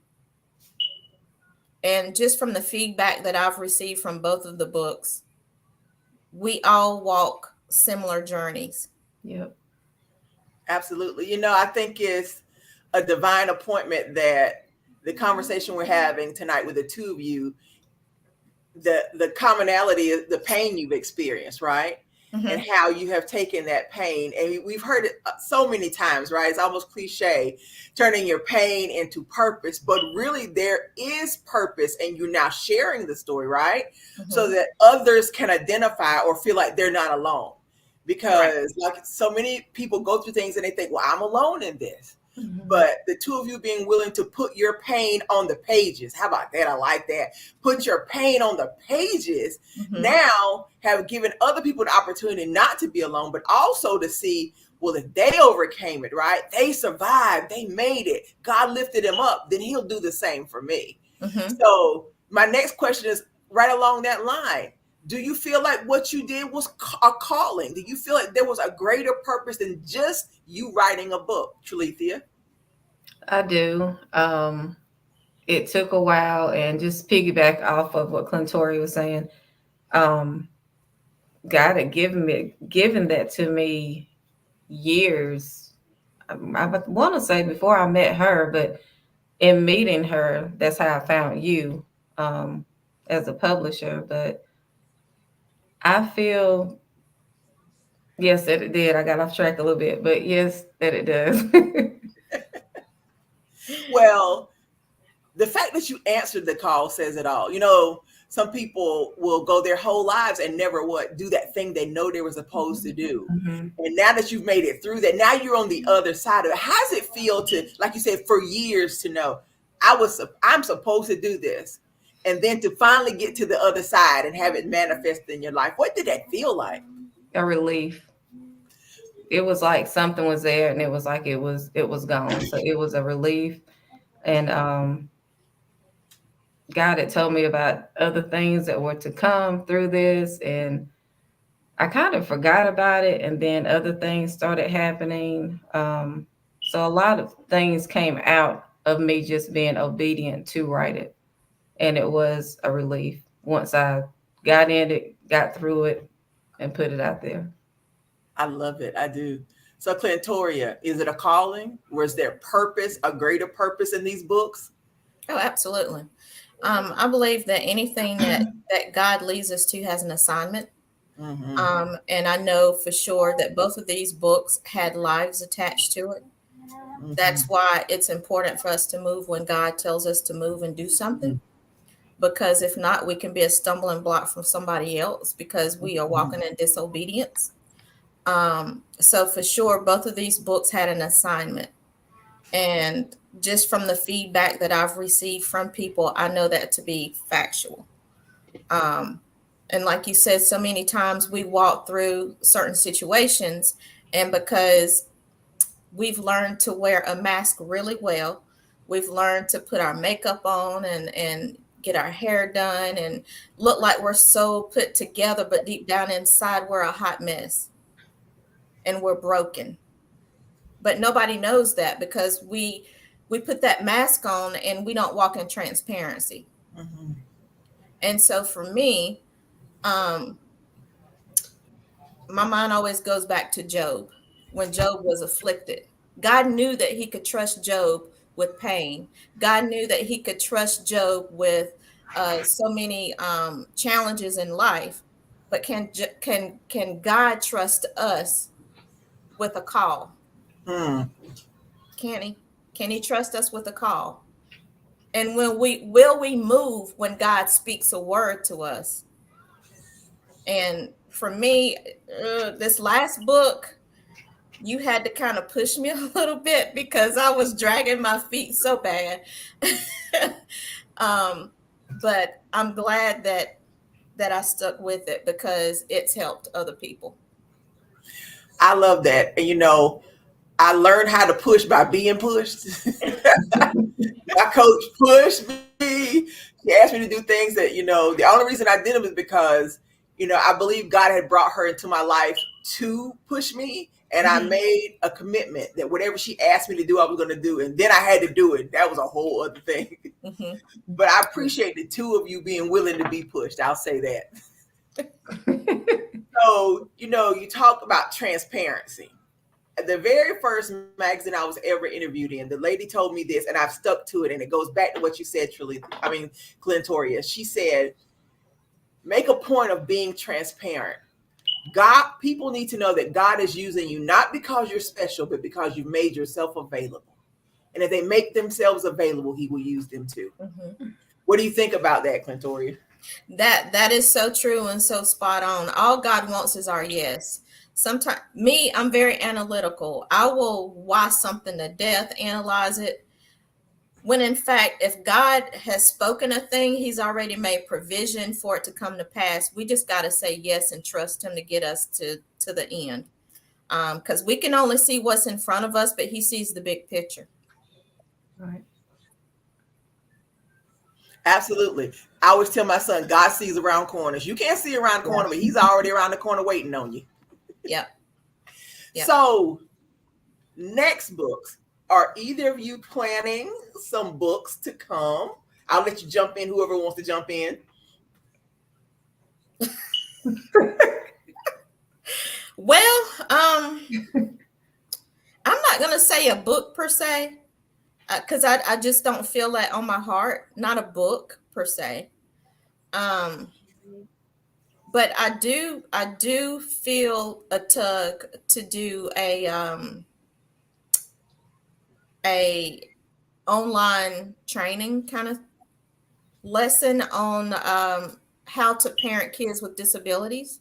And just from the feedback that I've received from both of the books, we all walk similar journeys. Yep. Absolutely. You know, I think it's a divine appointment that the conversation we're having tonight with the two of you, the commonality is the pain you've experienced, right? And how you have taken that pain. And we've heard it so many times, right? It's almost cliche, turning your pain into purpose, but really there is purpose, and you're now sharing the story, right? So that others can identify or feel like they're not alone. Because like so many people go through things and they think, well, I'm alone in this. But the two of you being willing to put your pain on the pages. How about that? I like that. Put your pain on the pages. Now have given other people the opportunity not to be alone, but also to see, well, if they overcame it, right? They survived. They made it. God lifted them up. Then he'll do the same for me. So my next question is right along that line. Do you feel like what you did was a calling? Do you feel like there was a greater purpose than just you writing a book, Tralethea? I do. It took a while, and just piggyback off of what Clintori was saying, God had given that to me years. I want to say before I met her, but in meeting her, that's how I found you as a publisher. But I feel, yes, that it did. I got off track a little bit, but yes, that it does. Well, the fact that you answered the call says it all. You know, some people will go their whole lives and never do that thing they know they were supposed to do. And now that you've made it through that, now you're on the other side of it. How does it feel to, like you said, for years to know I'm supposed to do this, and then to finally get to the other side and have it manifest in your life? What did that feel like? A relief. It was like something was there, and it was like it was gone. So it was a relief. And God had told me about other things that were to come through this, and I kind of forgot about it, and then other things started happening. So a lot of things came out of me just being obedient to write it, and it was a relief once I got in it, got through it, and put it out there. I love it. I do. So, Clintoria, is it a calling? Was there purpose, a greater purpose in these books? Oh, absolutely. I believe that anything that God leads us to has an assignment. And I know for sure that both of these books had lives attached to it. That's why it's important for us to move when God tells us to move and do something. Because if not, we can be a stumbling block from somebody else because we are walking in disobedience. So for sure, both of these books had an assignment. And just from the feedback that I've received from people, I know that to be factual. And like you said, so many times we walk through certain situations, and because we've learned to wear a mask really well. We've learned to put our makeup on and get our hair done and look like we're so put together, but deep down inside, we're a hot mess and we're broken. But nobody knows that because we put that mask on and we don't walk in transparency. Mm-hmm. And so for me, my mind always goes back to Job. When Job was afflicted, God knew that he could trust Job with pain. God knew that he could trust Job with so many challenges in life. But can God trust us with a call? Mm. Can he? Can he trust us with a call? And when will we move when God speaks a word to us? And for me, this last book, you had to kind of push me a little bit because I was dragging my feet so bad. But I'm glad that I stuck with it because it's helped other people. I love that. And I learned how to push by being pushed. My coach pushed me. She asked me to do things that, the only reason I did them is because, I believe God had brought her into my life to push me. And I made a commitment that whatever she asked me to do, I was going to do. And then I had to do it. That was a whole other thing. Mm-hmm. But I appreciate the two of you being willing to be pushed. I'll say that. So, you talk about transparency. The very first magazine I was ever interviewed in, the lady told me this, and I've stuck to it, and it goes back to what you said, Clintoria. She said, make a point of being transparent. People need to know that God is using you, not because you're special, but because you've made yourself available. And if they make themselves available, he will use them too. Mm-hmm. What do you think about that, Clintoria? That is so true and so spot on. All God wants is our yes. Sometimes I'm very analytical. I will watch something to death, analyze it. When in fact, if God has spoken a thing, he's already made provision for it to come to pass. We just got to say yes and trust him to get us to the end. Because we can only see what's in front of us, but he sees the big picture. Right. Absolutely. I always tell my son, God sees around corners. You can't see around the corner, but he's already around the corner waiting on you. Yep. So, next books. Are either of you planning some books to come? I'll let you jump in, whoever wants to jump in. Well, I'm not going to say a book per se, because I just don't feel that on my heart. Not a book per se. But I do feel a tug to do a online training kind of lesson on how to parent kids with disabilities.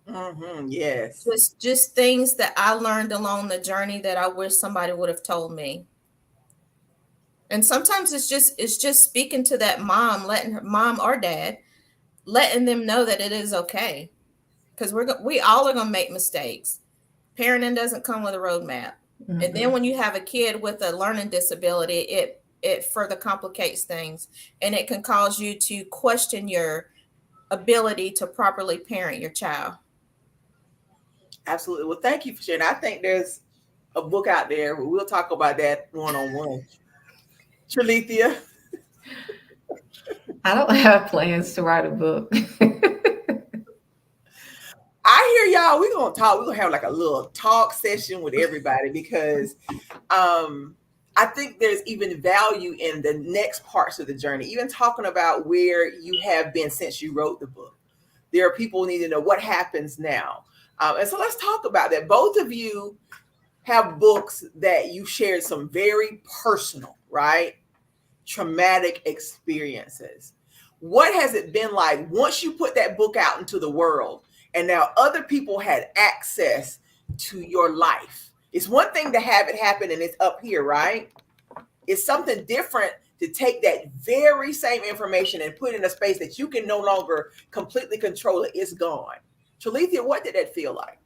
Mm-hmm, yes. Just things that I learned along the journey that I wish somebody would have told me. And sometimes it's just speaking to that mom, letting her mom or dad, letting them know that it is okay. Because we all are going to make mistakes. Parenting doesn't come with a roadmap. Mm-hmm. And then when you have a kid with a learning disability, it further complicates things. And it can cause you to question your ability to properly parent your child. Absolutely. Well, thank you for sharing. I think there's a book out there. We'll talk about that one-on-one. Tralethea? I don't have plans to write a book. I hear y'all. We're going to talk. We're going to have like a little talk session with everybody because I think there's even value in the next parts of the journey, even talking about where you have been since you wrote the book. There are people who need to know what happens now. And so let's talk about that. Both of you have books that you shared some very personal, right? Traumatic experiences. What has it been like once you put that book out into the world and now other people had access to your life? It's one thing to have it happen and it's up here, right? It's something different to take that very same information and put it in a space that you can no longer completely control it. It's gone. Tralethea, what did that feel like?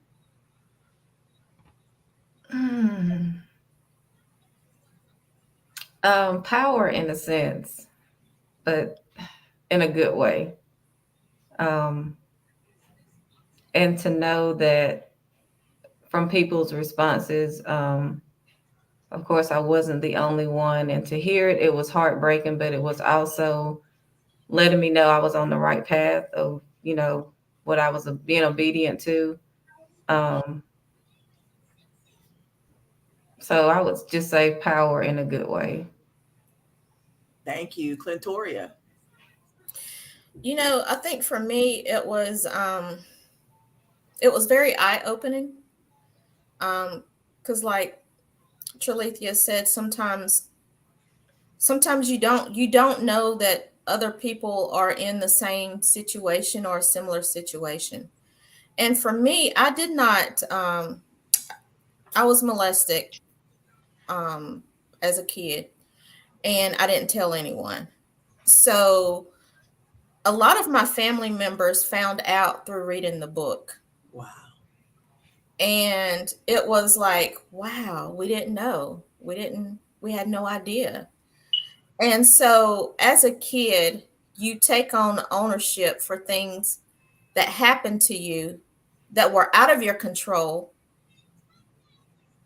Power in a sense, but in a good way. Um, and to know that from people's responses, of course, I wasn't the only one. And to hear it, it was heartbreaking, but it was also letting me know I was on the right path of, what I was being obedient to. Um, so I would just say power in a good way. Thank you, Clintoria. I think for me it was very eye-opening. Because like Tralethea said, sometimes you don't know that other people are in the same situation or a similar situation. And for me, I did not I was molested as a kid, and I didn't tell anyone. So a lot of my family members found out through reading the book. Wow. And it was like, wow, we didn't know. We had no idea. And so as a kid, you take on ownership for things that happened to you that were out of your control.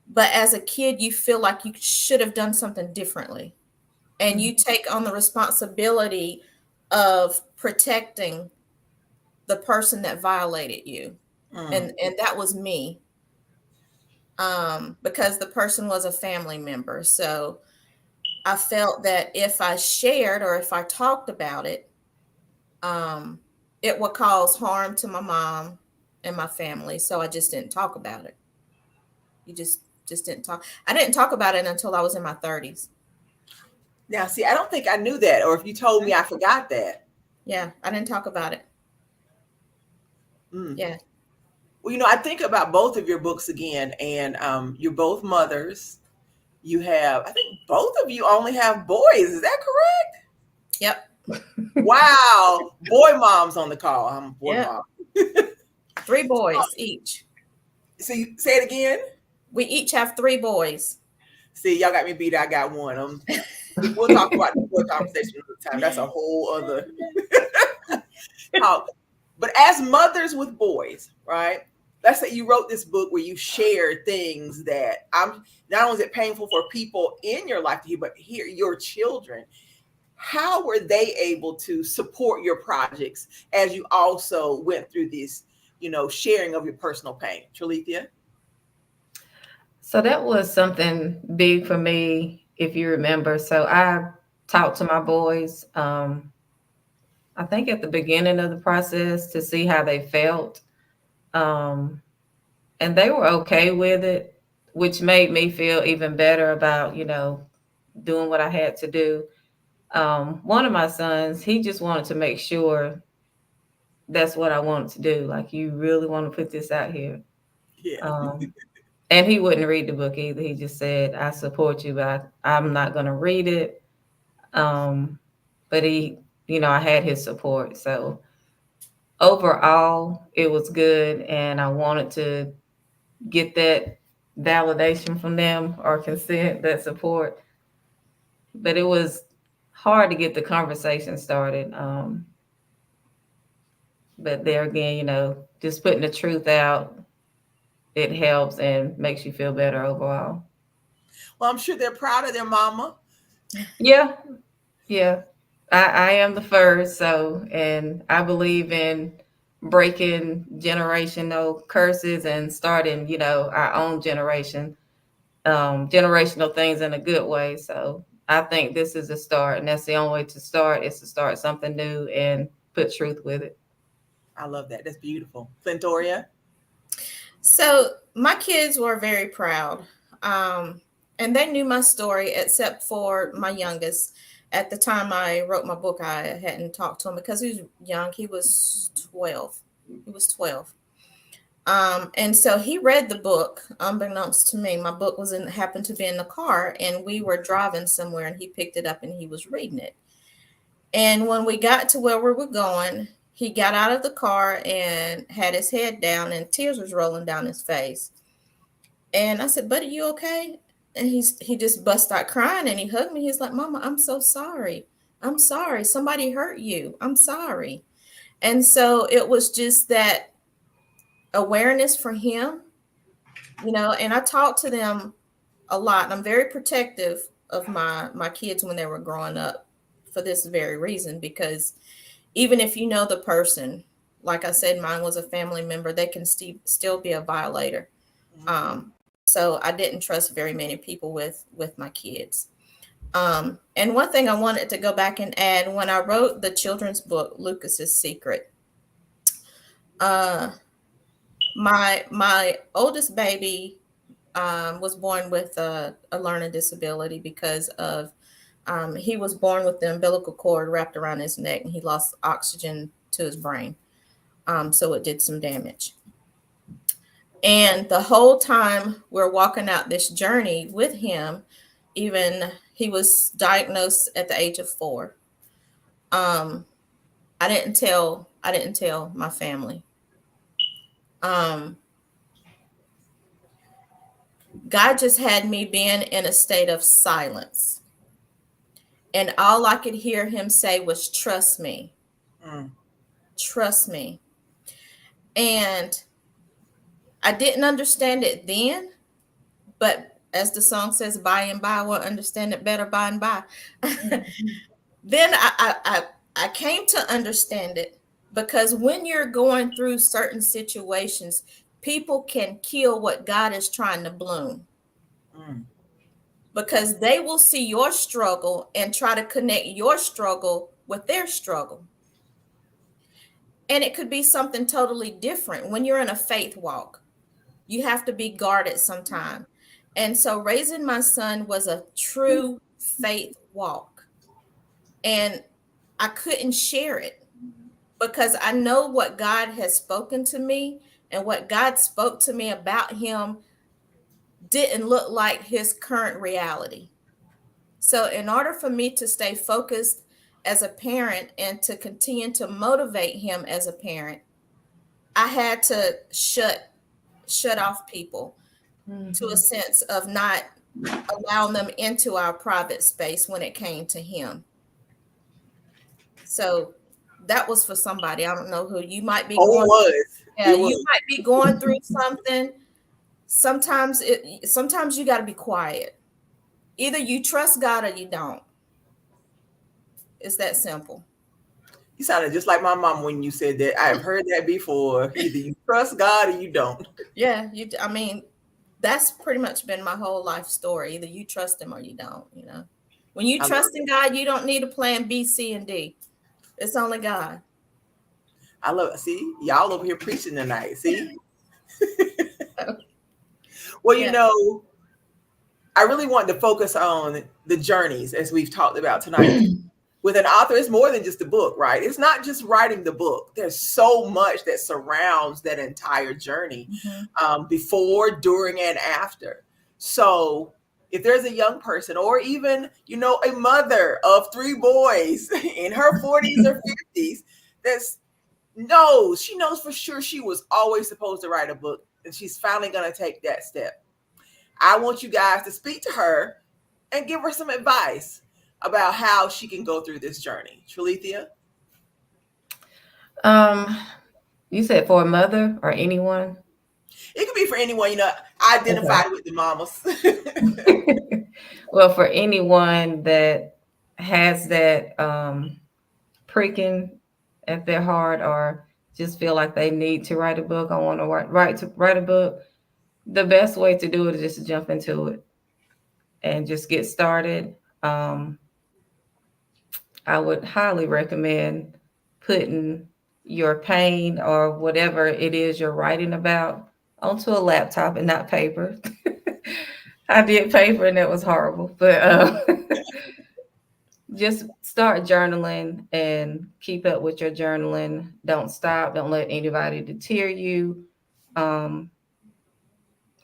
But as a kid, you feel like you should have done something differently. And you take on the responsibility of protecting the person that violated you. And that was me. Because the person was a family member. So I felt that if I shared or if I talked about it, it would cause harm to my mom and my family. So I just didn't talk about it. You just didn't talk. I didn't talk about it until I was in my 30s. Now, see, I don't think I knew that, or if you told me, I forgot that. Yeah, I didn't talk about it. Yeah. Well, I think about both of your books again, and you're both mothers. You have, I think both of you only have boys. Is that correct? Yep. Wow. Boy moms on the call. I'm a boy mom. 3 boys each. So you say it again? We each have 3 boys. See, y'all got me beat. I got one. We'll talk about the boy conversation another time. That's a whole other talk. But as mothers with boys, right? Let's say you wrote this book where you share things that not only is it painful for people in your life to hear, but hear your children. How were they able to support your projects as you also went through this, sharing of your personal pain? Tralethea? So that was something big for me, if you remember. So I talked to my boys, I think at the beginning of the process to see how they felt. And they were okay with it, which made me feel even better about, doing what I had to do. One of my sons, he just wanted to make sure that's what I wanted to do. Like, you really want to put this out here. Yeah. And he wouldn't read the book either. He just said, I support you, but I'm not going to read it. But he, I had his support. So overall, it was good. And I wanted to get that validation from them, or consent, that support. But it was hard to get the conversation started. But there again, just putting the truth out, it helps and makes you feel better overall. Well, I'm sure they're proud of their mama. Yeah. I am the first. So, and I believe in breaking generational curses and starting, our own generational things in a good way. So I think this is a start, and that's the only way to start, is to start something new and put truth with it. I love that. That's beautiful. Clintoria? So my kids were very proud. And they knew my story, except for my youngest. At the time I wrote my book, I hadn't talked to him because he was young. He was 12. And so he read the book, unbeknownst to me. My book happened to be in the car, and we were driving somewhere, and he picked it up and he was reading it. And when we got to where we were going, he got out of the car and had his head down, and tears was rolling down his face. And I said, "Buddy, you okay?" And he just bust out crying and he hugged me. He's like, Mama, I'm so sorry. I'm sorry. Somebody hurt you. I'm sorry. And so it was just that awareness for him, you know, and I talked to them a lot. And I'm very protective of my kids when they were growing up for this very reason, because even if you know the person, like I said, mine was a family member, they can still be a violator. So I didn't trust very many people with my kids. And one thing I wanted to go back and add, when I wrote the children's book, Lucas's Secret, my oldest baby was born with a learning disability because of he was born with the umbilical cord wrapped around his neck and he lost oxygen to his brain. So it did some damage. And the whole time we're walking out this journey with him, even he was diagnosed at the age of 4. I didn't tell my family. God just had me being in a state of silence. And all I could hear him say was, trust me. Trust me. And I didn't understand it then, but as the song says, by and by, we'll understand it better by and by. Then I came to understand it, because when you're going through certain situations, people can kill what God is trying to bloom. Because they will see your struggle and try to connect your struggle with their struggle. And it could be something totally different. When you're in a faith walk, you have to be guarded sometime. And so raising my son was a true faith walk. And I couldn't share it because I know what God has spoken to me, and what God spoke to me about him didn't look like his current reality. So in order for me to stay focused as a parent and to continue to motivate him as a parent, I had to shut off people to a sense of not allowing them into our private space when it came to him. So that was for somebody. I don't know who. You might be going you might be going through something. Sometimes you got to be quiet. Either you trust God or you don't. It's that simple. You sounded just like my mom when you said that. I have heard that before. Either you trust God or you don't. Yeah, I mean, that's pretty much been my whole life story. Either you trust him or you don't, you know. When you trust in God, you don't need a plan B, C, and D. It's only God. I love it. See, y'all over here preaching tonight. See? Well, you know, I really want to focus on the journeys as we've talked about tonight. With an author, it's more than just a book, right? It's not just writing the book. There's so much that surrounds that entire journey, before, during, and after. So if there's a young person, or even, you know, a mother of 3 boys in her 40s or 50s, she knows for sure she was always supposed to write a book, and she's finally going to take that step. I want you guys to speak to her and give her some advice about how she can go through this journey. Tralethea? You said for a mother or anyone? It could be for anyone, you know, identified with the mamas. Well, for anyone that has that pricking at their heart, or just feel like they need to write a book, I want to write a book, the best way to do it is just to jump into it and just get started. I would highly recommend putting your pain or whatever it is you're writing about onto a laptop and not paper. I did paper and that was horrible, but just start journaling and keep up with your journaling. Don't stop. Don't let anybody deter you. And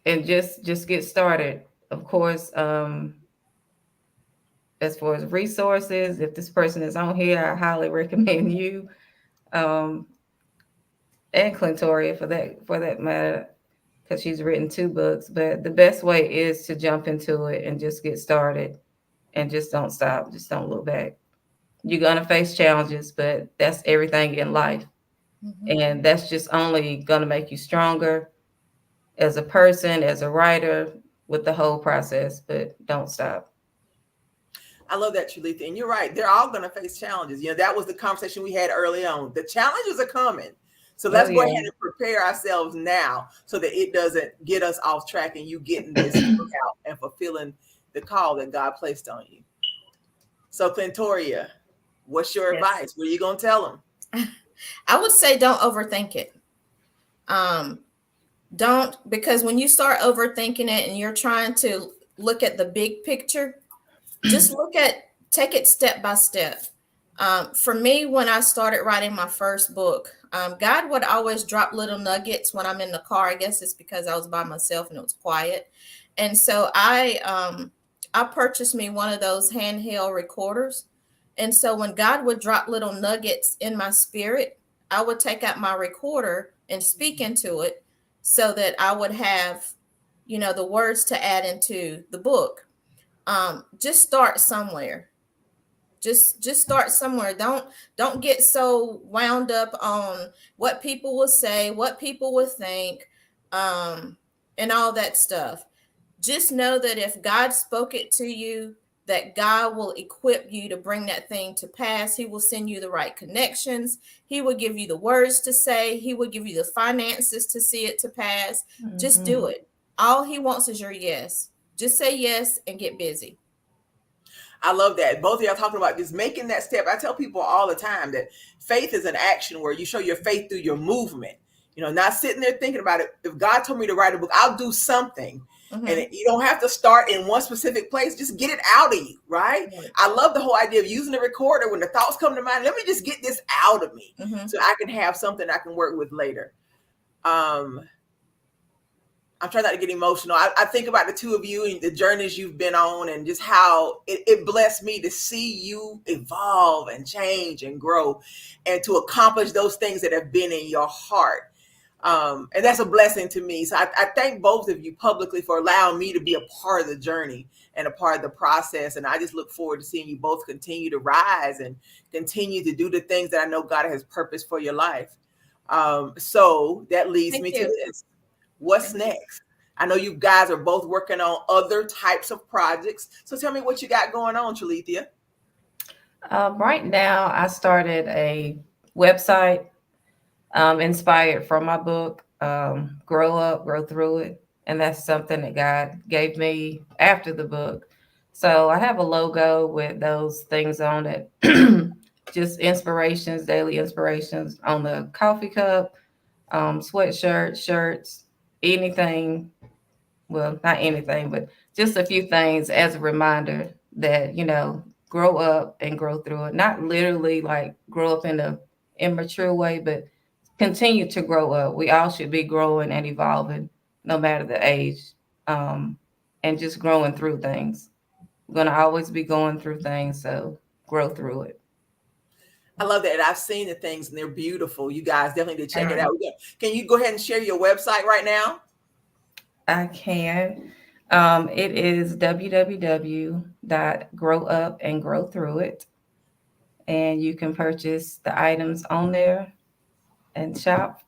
just get started. Of course, as far as resources, if this person is on here, I highly recommend you, and Clintoria for that matter. because she's written 2 books. But the best way is to jump into it and just get started and just don't stop. Just don't look back. You're going to face challenges, but that's everything in life. And that's just only going to make you stronger as a person, as a writer, with the whole process, but don't stop. I love that, Trulitha. And you're right. They're all going to face challenges. That was the conversation we had early on. The challenges are coming. So let's go ahead and prepare ourselves now so that it doesn't get us off track and you getting this out and fulfilling the call that God placed on you. So, Clintoria, what's your advice? What are you going to tell them? I would say don't overthink it. Because when you start overthinking it and you're trying to look at the big picture, just take it step by step. For me, when I started writing my first book, God would always drop little nuggets when I'm in the car. I guess it's because I was by myself and it was quiet. And so I purchased me one of those handheld recorders. And so when God would drop little nuggets in my spirit, I would take out my recorder and speak into it so that I would have, the words to add into the book. Just start somewhere. Just start somewhere. Don't get so wound up on what people will say, what people will think, and all that stuff. Just know that if God spoke it to you, that God will equip you to bring that thing to pass. He will send you the right connections. He will give you the words to say. He will give you the finances to see it to pass. Just do it. All he wants is your yes. Just say yes and get busy. I love that. Both of y'all talking about just making that step. I tell people all the time that faith is an action where you show your faith through your movement. Not sitting there thinking about it. If God told me to write a book, I'll do something. And you don't have to start in one specific place. Just get it out of you, right? I love the whole idea of using the recorder when the thoughts come to mind. Let me just get this out of me so I can have something I can work with later. I'm trying not to get emotional. I think about the two of you and the journeys you've been on and just how it blessed me to see you evolve and change and grow and to accomplish those things that have been in your heart. And that's a blessing to me. So I thank both of you publicly for allowing me to be a part of the journey and a part of the process. And I just look forward to seeing you both continue to rise and continue to do the things that I know God has purposed for your life. So that leads me to this. What's next? I know you guys are both working on other types of projects. So tell me what you got going on, Trulithia. Right now, I started a website inspired from my book, Grow Up, Grow Through It. And that's something that God gave me after the book. So I have a logo with those things on it. Just inspirations, daily inspirations on the coffee cup, sweatshirt, shirts, anything. Well, not anything, but just a few things as a reminder that, grow up and grow through it. Not literally like grow up in an immature way, but continue to grow up. We all should be growing and evolving no matter the age, and just growing through things. We're going to always be going through things, so grow through it. I love that. I've seen the things and they're beautiful. You guys definitely did check it out. Can you go ahead and share your website right now? I can. It is www.growupandgrowthroughit. And you can purchase the items on there and shop.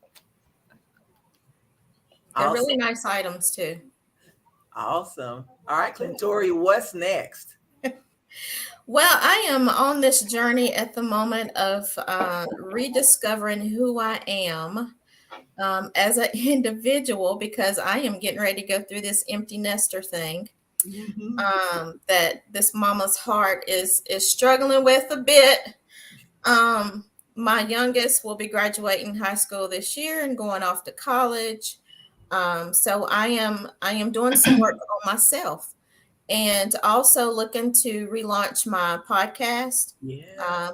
They're really nice items too. Awesome. All right, Clintoria, what's next? Well, I am on this journey at the moment of rediscovering who I am as an individual, because I am getting ready to go through this empty nester thing that this mama's heart is struggling with a bit. My youngest will be graduating high school this year and going off to college. So I am doing some work on myself. And also looking to relaunch my podcast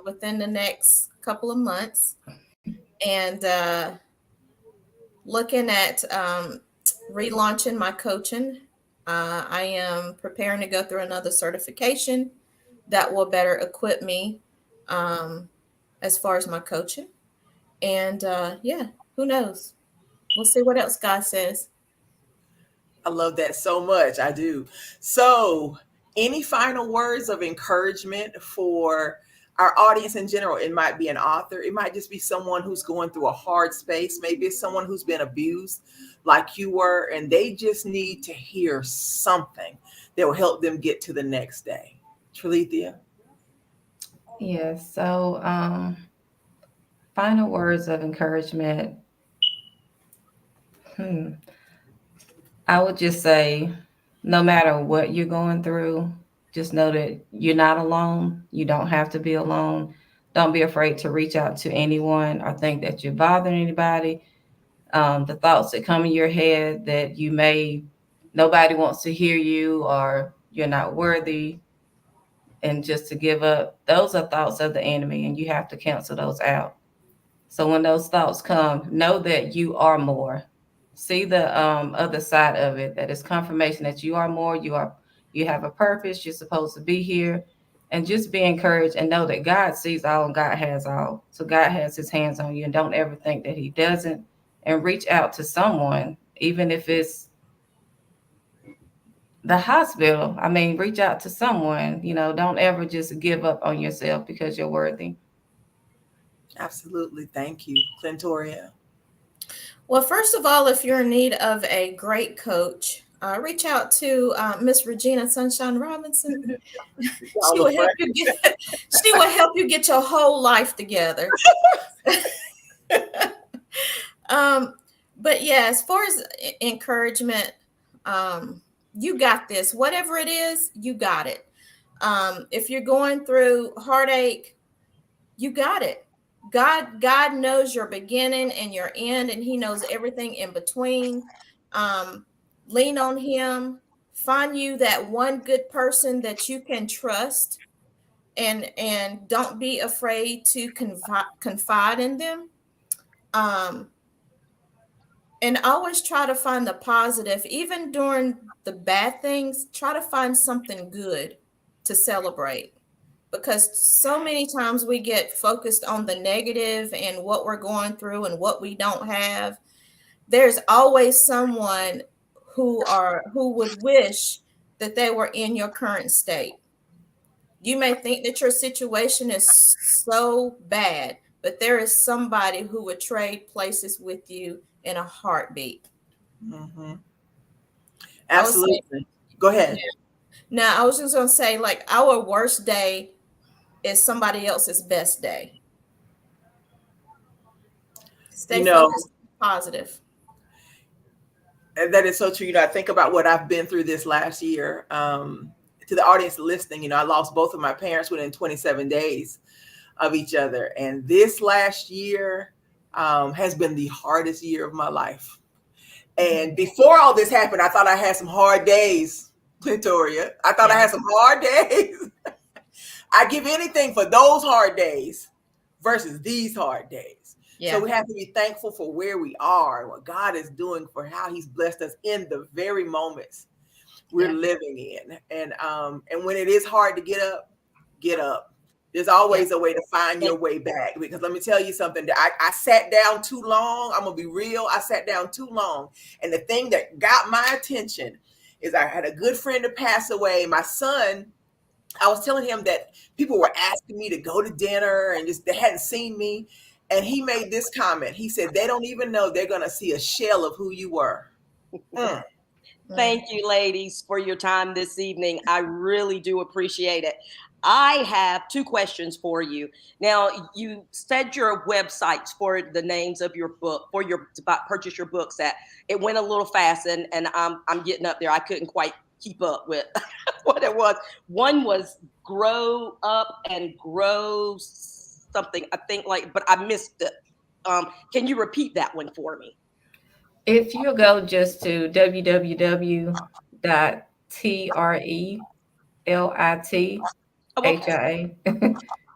within the next couple of months. And looking at relaunching my coaching. I am preparing to go through another certification that will better equip me as far as my coaching. And who knows? We'll see what else God says. I love that so much. I do. So, any final words of encouragement for our audience in general? It might be an author, it might just be someone who's going through a hard space. Maybe it's someone who's been abused like you were, and they just need to hear something that will help them get to the next day. Trilithia? Yeah, so final words of encouragement. I would just say, no matter what you're going through, just know that you're not alone. You don't have to be alone. Don't be afraid to reach out to anyone or think that you're bothering anybody. The thoughts that come in your head that nobody wants to hear you or you're not worthy and just to give up, those are thoughts of the enemy, and you have to cancel those out. So when those thoughts come, know that you are more. See the other side of it, that is confirmation that you are more, you have a purpose, you're supposed to be here, and just be encouraged and know that God sees all and God has all. So God has his hands on you, and don't ever think that he doesn't, and reach out to someone, even if it's the hospital. I mean, reach out to someone, don't ever just give up on yourself because you're worthy. Absolutely. Thank you. Clintoria? Well, first of all, if you're in need of a great coach, reach out to Miss Regina Sunshine Robinson. She will help you get your whole life together. But yeah, as far as encouragement, you got this. Whatever it is, you got it. If you're going through heartache, you got it. God knows your beginning and your end, and he knows everything in between. Lean on him. Find you that one good person that you can trust, and don't be afraid to confide in them. And always try to find the positive. Even during the bad things, try to find something good to celebrate. Because so many times we get focused on the negative and what we're going through and what we don't have. There's always someone who would wish that they were in your current state. You may think that your situation is so bad, but there is somebody who would trade places with you in a heartbeat. Mm-hmm. Absolutely. Go ahead. Yeah. Now, I was just going to say, like, our worst day is somebody else's best day. Stay focused, positive. And that is so true. I think about what I've been through this last year. To the audience listening, I lost both of my parents within 27 days of each other. And this last year has been the hardest year of my life. And before all this happened, I thought I had some hard days, Clintoria. I thought I had some hard days. I give anything for those hard days versus these hard days. Yeah. So we have to be thankful for where we are and what God is doing, for how he's blessed us in the very moments we're living in. And when it is hard to get up. There's always a way to find your way back, because let me tell you something. I sat down too long. I'm going to be real. I sat down too long. And the thing that got my attention is I had a good friend to pass away. My son, I was telling him that people were asking me to go to dinner and just, they hadn't seen me. And he made this comment. He said, they don't even know they're going to see a shell of who you were. Thank you, ladies, for your time this evening. I really do appreciate it. I have two questions for you. Now, you said your websites for the names of your book, for your to purchase your books. That it went a little fast, and I'm getting up there. I couldn't quite keep up with what it was. One was Grow Up and Grow something, I think, but I missed it. Can you repeat that one for me? If you go just to www.TRELITHIA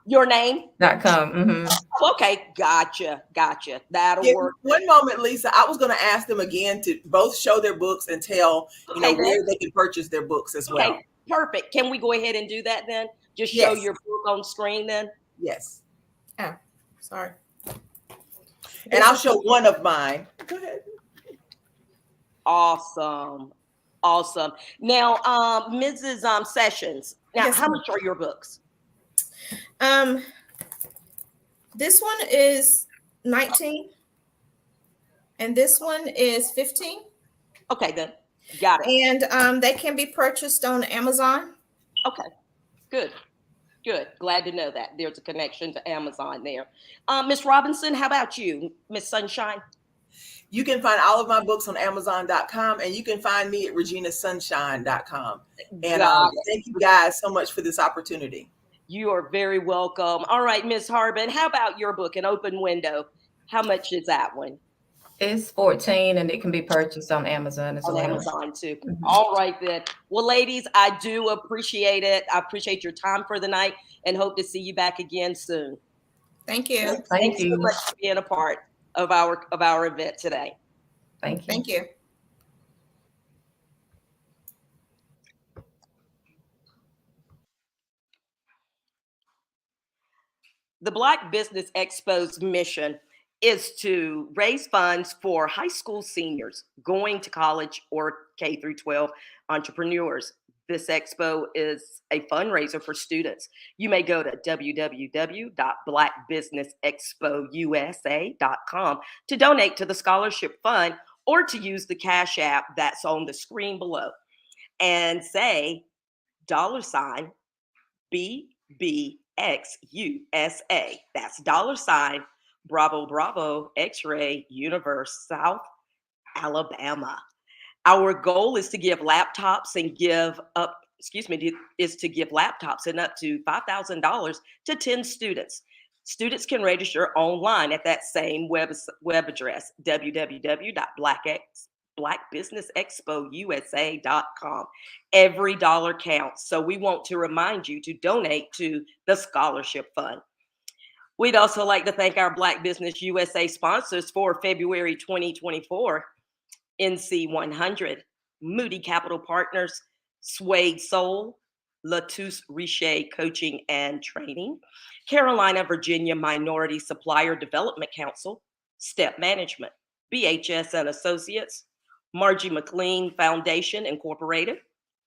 your name.com. Mm-hmm. Okay, gotcha. That'll work. One moment, Lisa. I was going to ask them again to both show their books and tell where they can purchase their books as well. Okay, perfect. Can we go ahead and do that then? Just show your book on screen then. Yes. Oh, sorry. And I'll show one of mine. Go ahead. Awesome. Awesome. Now, Mrs. Sessions, now Yes, how ma'am. much are your books? This one is 19 and this one is 15. Okay, then. Got it. And they can be purchased on Amazon. Okay, good. Good. Glad to know that there's a connection to Amazon there. Miss Robinson, how about you, Miss Sunshine? You can find all of my books on Amazon.com, and you can find me at reginasunshine.com. And thank you guys so much for this opportunity. You are very welcome. All right, Miss Harbin, how about your book, An Open Window? How much is that one? It's 14 and it can be purchased on Amazon as well. On Amazon too. All right then. Well, ladies, I do appreciate it. I appreciate your time for the night and hope to see you back again soon. Thank you. Thank you so much for being a part of our event today. Thank you. Thank you. The Black Business Expo's mission is to raise funds for high school seniors going to college or K through 12 entrepreneurs. This expo is a fundraiser for students. You may go to www.blackbusinessexpousa.com to donate to the scholarship fund or to use the Cash App that's on the screen below and say $BBXUSA. That's $. Bravo, Bravo, X-Ray, Universe, South Alabama. Our goal is to give laptops and up to $5,000 to 10 students. Students can register online at that same web address, www.blackbusinessexpousa.com. Every dollar counts. So we want to remind you to donate to the scholarship fund. We'd also like to thank our Black Business USA sponsors for February 2024, NC 100, Moody Capital Partners, Suede Soul, Latouche Richer Coaching and Training, Carolina, Virginia Minority Supplier Development Council, Step Management, BHS and Associates, Margie McLean Foundation Incorporated,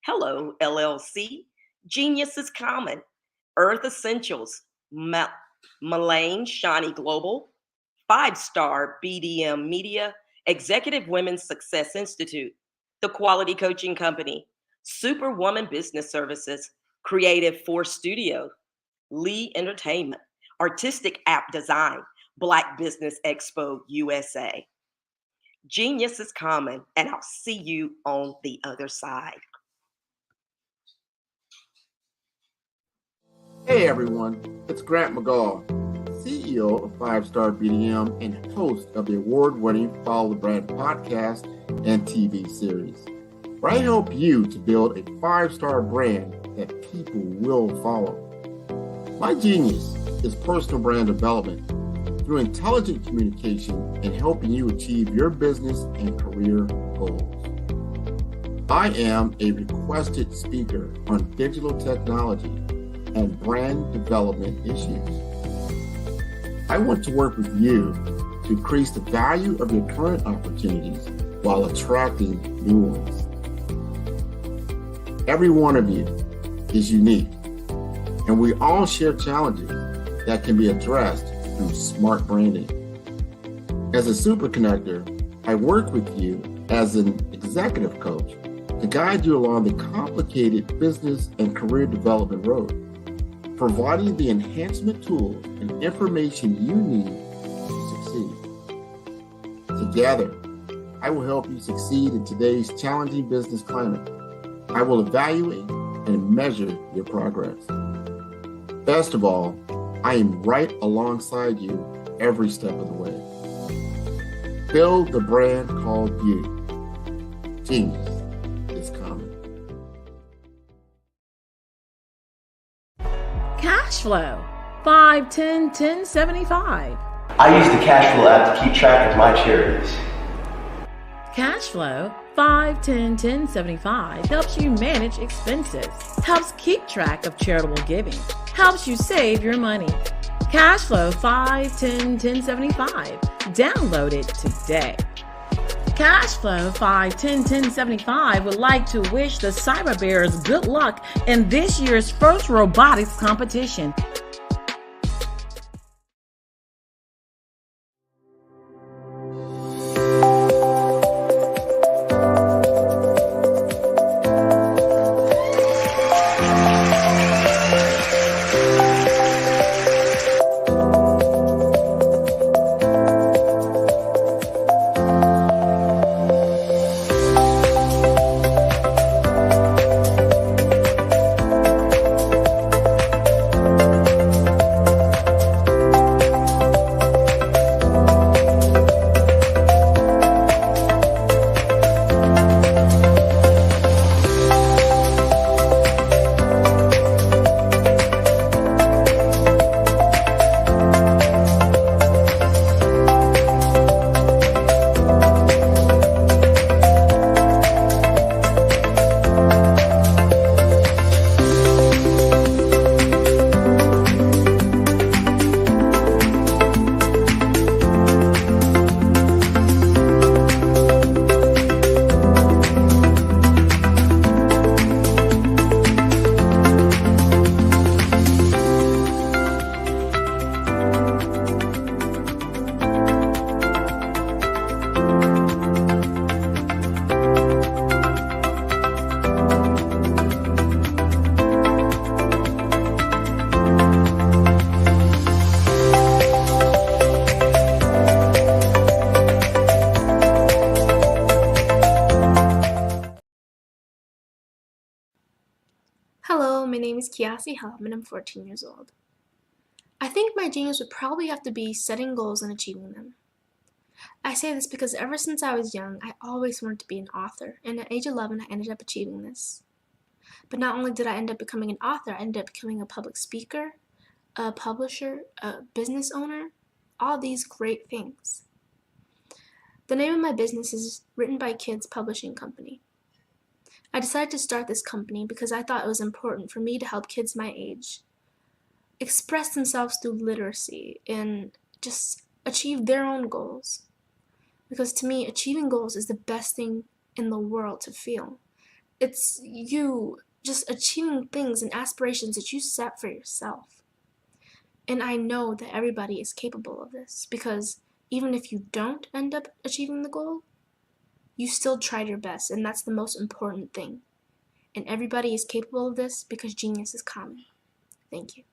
Hello LLC, Genius is Common, Earth Essentials, Mullane Shawnee Global, 5-Star BDM Media, Executive Women's Success Institute, The Quality Coaching Company, Superwoman Business Services, Creative Force Studio, Lee Entertainment, Artistic App Design, Black Business Expo USA. Genius is common, and I'll see you on the other side. Hey everyone, it's Grant McGaw, CEO of 5-Star BDM and host of the award-winning Follow the Brand podcast and TV series, where I help you to build a 5-star brand that people will follow. My genius is personal brand development through intelligent communication and helping you achieve your business and career goals. I am a requested speaker on digital technology and brand development issues. I want to work with you to increase the value of your current opportunities while attracting new ones. Every one of you is unique, and we all share challenges that can be addressed through smart branding. As a super connector, I work with you as an executive coach to guide you along the complicated business and career development road, providing the enhancement tools and information you need to succeed. Together, I will help you succeed in today's challenging business climate. I will evaluate and measure your progress. Best of all, I am right alongside you every step of the way. Build the brand called you. Genius is common. Cash flow 5, 10, 10, 75. I use the cash flow app to keep track of my charities. Cash flow 5, 10, 10, 75 helps you manage expenses, helps keep track of charitable giving, helps you save your money. Cash flow 5, 10, 10, 75. Download it today. Cashflow5101075 would like to wish the Cyber Bears good luck in this year's first robotics competition. Hello, my name is Kiasi Hum and I'm 14 years old. I think my genius would probably have to be setting goals and achieving them. I say this because ever since I was young, I always wanted to be an author, and at age 11 I ended up achieving this. But not only did I end up becoming an author, I ended up becoming a public speaker, a publisher, a business owner, all these great things. The name of my business is Written by Kids Publishing Company. I decided to start this company because I thought it was important for me to help kids my age express themselves through literacy and just achieve their own goals. Because to me, achieving goals is the best thing in the world to feel. It's you just achieving things and aspirations that you set for yourself. And I know that everybody is capable of this because even if you don't end up achieving the goal, you still tried your best, and that's the most important thing. And everybody is capable of this because genius is common. Thank you.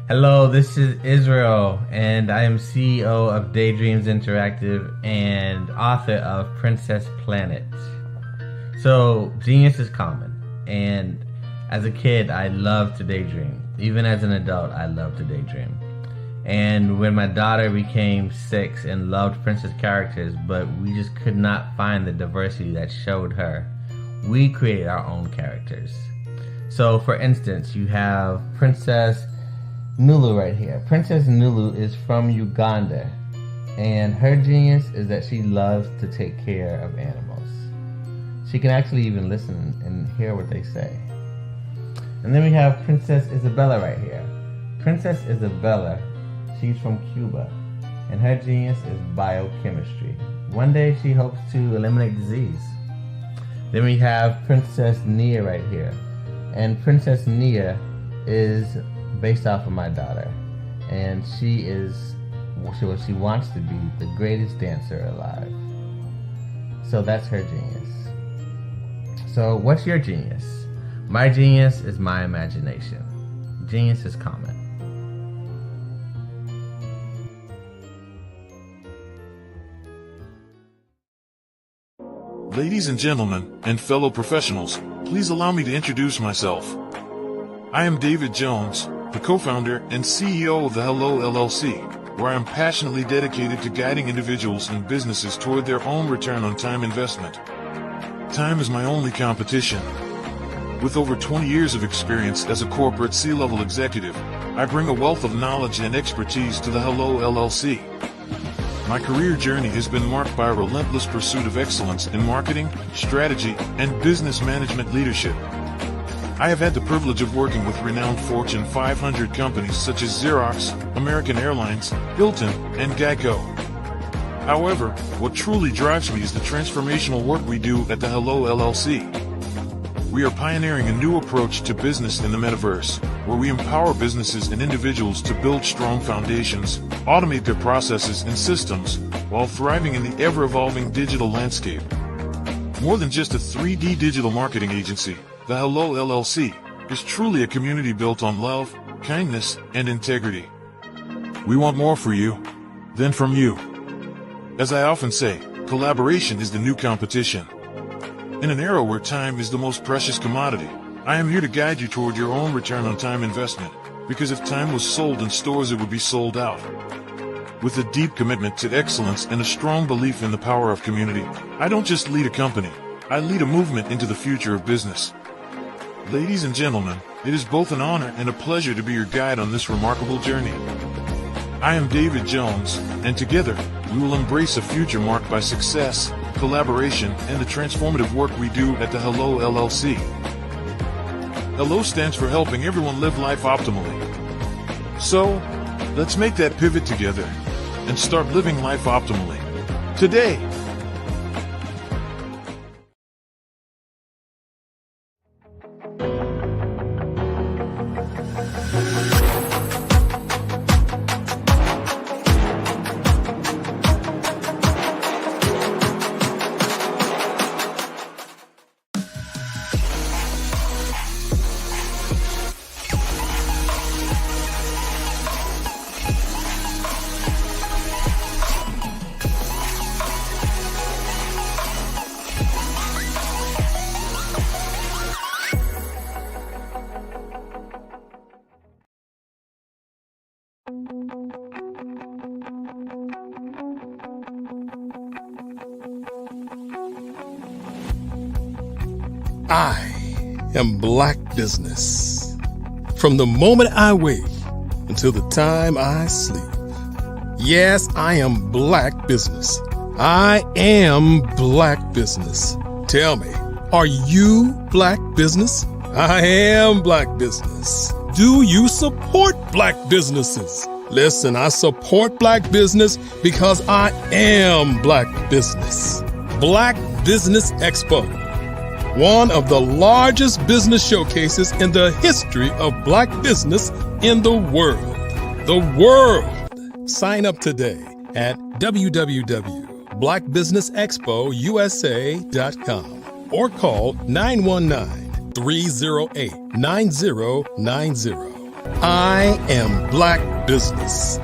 Hello, this is Israel, and I am CEO of Daydreams Interactive and author of Princess Planet. So, genius is common, and as a kid, I loved to daydream. Even as an adult, I love to daydream. And when my daughter became 6 and loved princess characters, but we just could not find the diversity that showed her, we created our own characters. So for instance, you have Princess Nulu right here. Princess Nulu is from Uganda, and her genius is that she loves to take care of animals. She can actually even listen and hear what they say. And then we have Princess Isabella right here. Princess Isabella, she's from Cuba, and her genius is biochemistry. One day she hopes to eliminate disease. Then we have Princess Nia right here, and Princess Nia is based off of my daughter, and she is what she wants to be, the greatest dancer alive. So that's her genius. So what's your genius? My genius is my imagination. Genius is common. Ladies and gentlemen, and fellow professionals, please allow me to introduce myself. I am David Jones, the co-founder and CEO of the Hello LLC, where I am passionately dedicated to guiding individuals and businesses toward their own return on time investment. Time is my only competition. With over 20 years of experience as a corporate C-level executive, I bring a wealth of knowledge and expertise to the Hello LLC. My career journey has been marked by a relentless pursuit of excellence in marketing, strategy, and business management leadership. I have had the privilege of working with renowned Fortune 500 companies such as Xerox, American Airlines, Hilton, and Geico. However, what truly drives me is the transformational work we do at the Hello LLC. We are pioneering a new approach to business in the metaverse, where we empower businesses and individuals to build strong foundations, automate their processes and systems, while thriving in the ever-evolving digital landscape. More than just a 3D digital marketing agency, the Hello LLC is truly a community built on love, kindness, and integrity. We want more for you than from you. As I often say, collaboration is the new competition. In an era where time is the most precious commodity, I am here to guide you toward your own return on time investment, because if time was sold in stores, it would be sold out. With a deep commitment to excellence and a strong belief in the power of community, I don't just lead a company, I lead a movement into the future of business. Ladies and gentlemen, it is both an honor and a pleasure to be your guide on this remarkable journey. I am David Jones, and together, we will embrace a future marked by success, collaboration, and the transformative work we do at the Hello LLC. Hello stands for helping everyone live life optimally. So, let's make that pivot together and start living life optimally today. I am Black business. From the moment I wake until the time I sleep. Yes, I am Black business. I am Black business. Tell me, are you Black business? I am Black business. Do you support Black businesses? Listen, I support Black business because I am Black business. Black Business Expo, one of the largest business showcases in the history of Black business in the world. The world! Sign up today at www.blackbusinessexpousa.com or call 919-308-9090. I am Black business.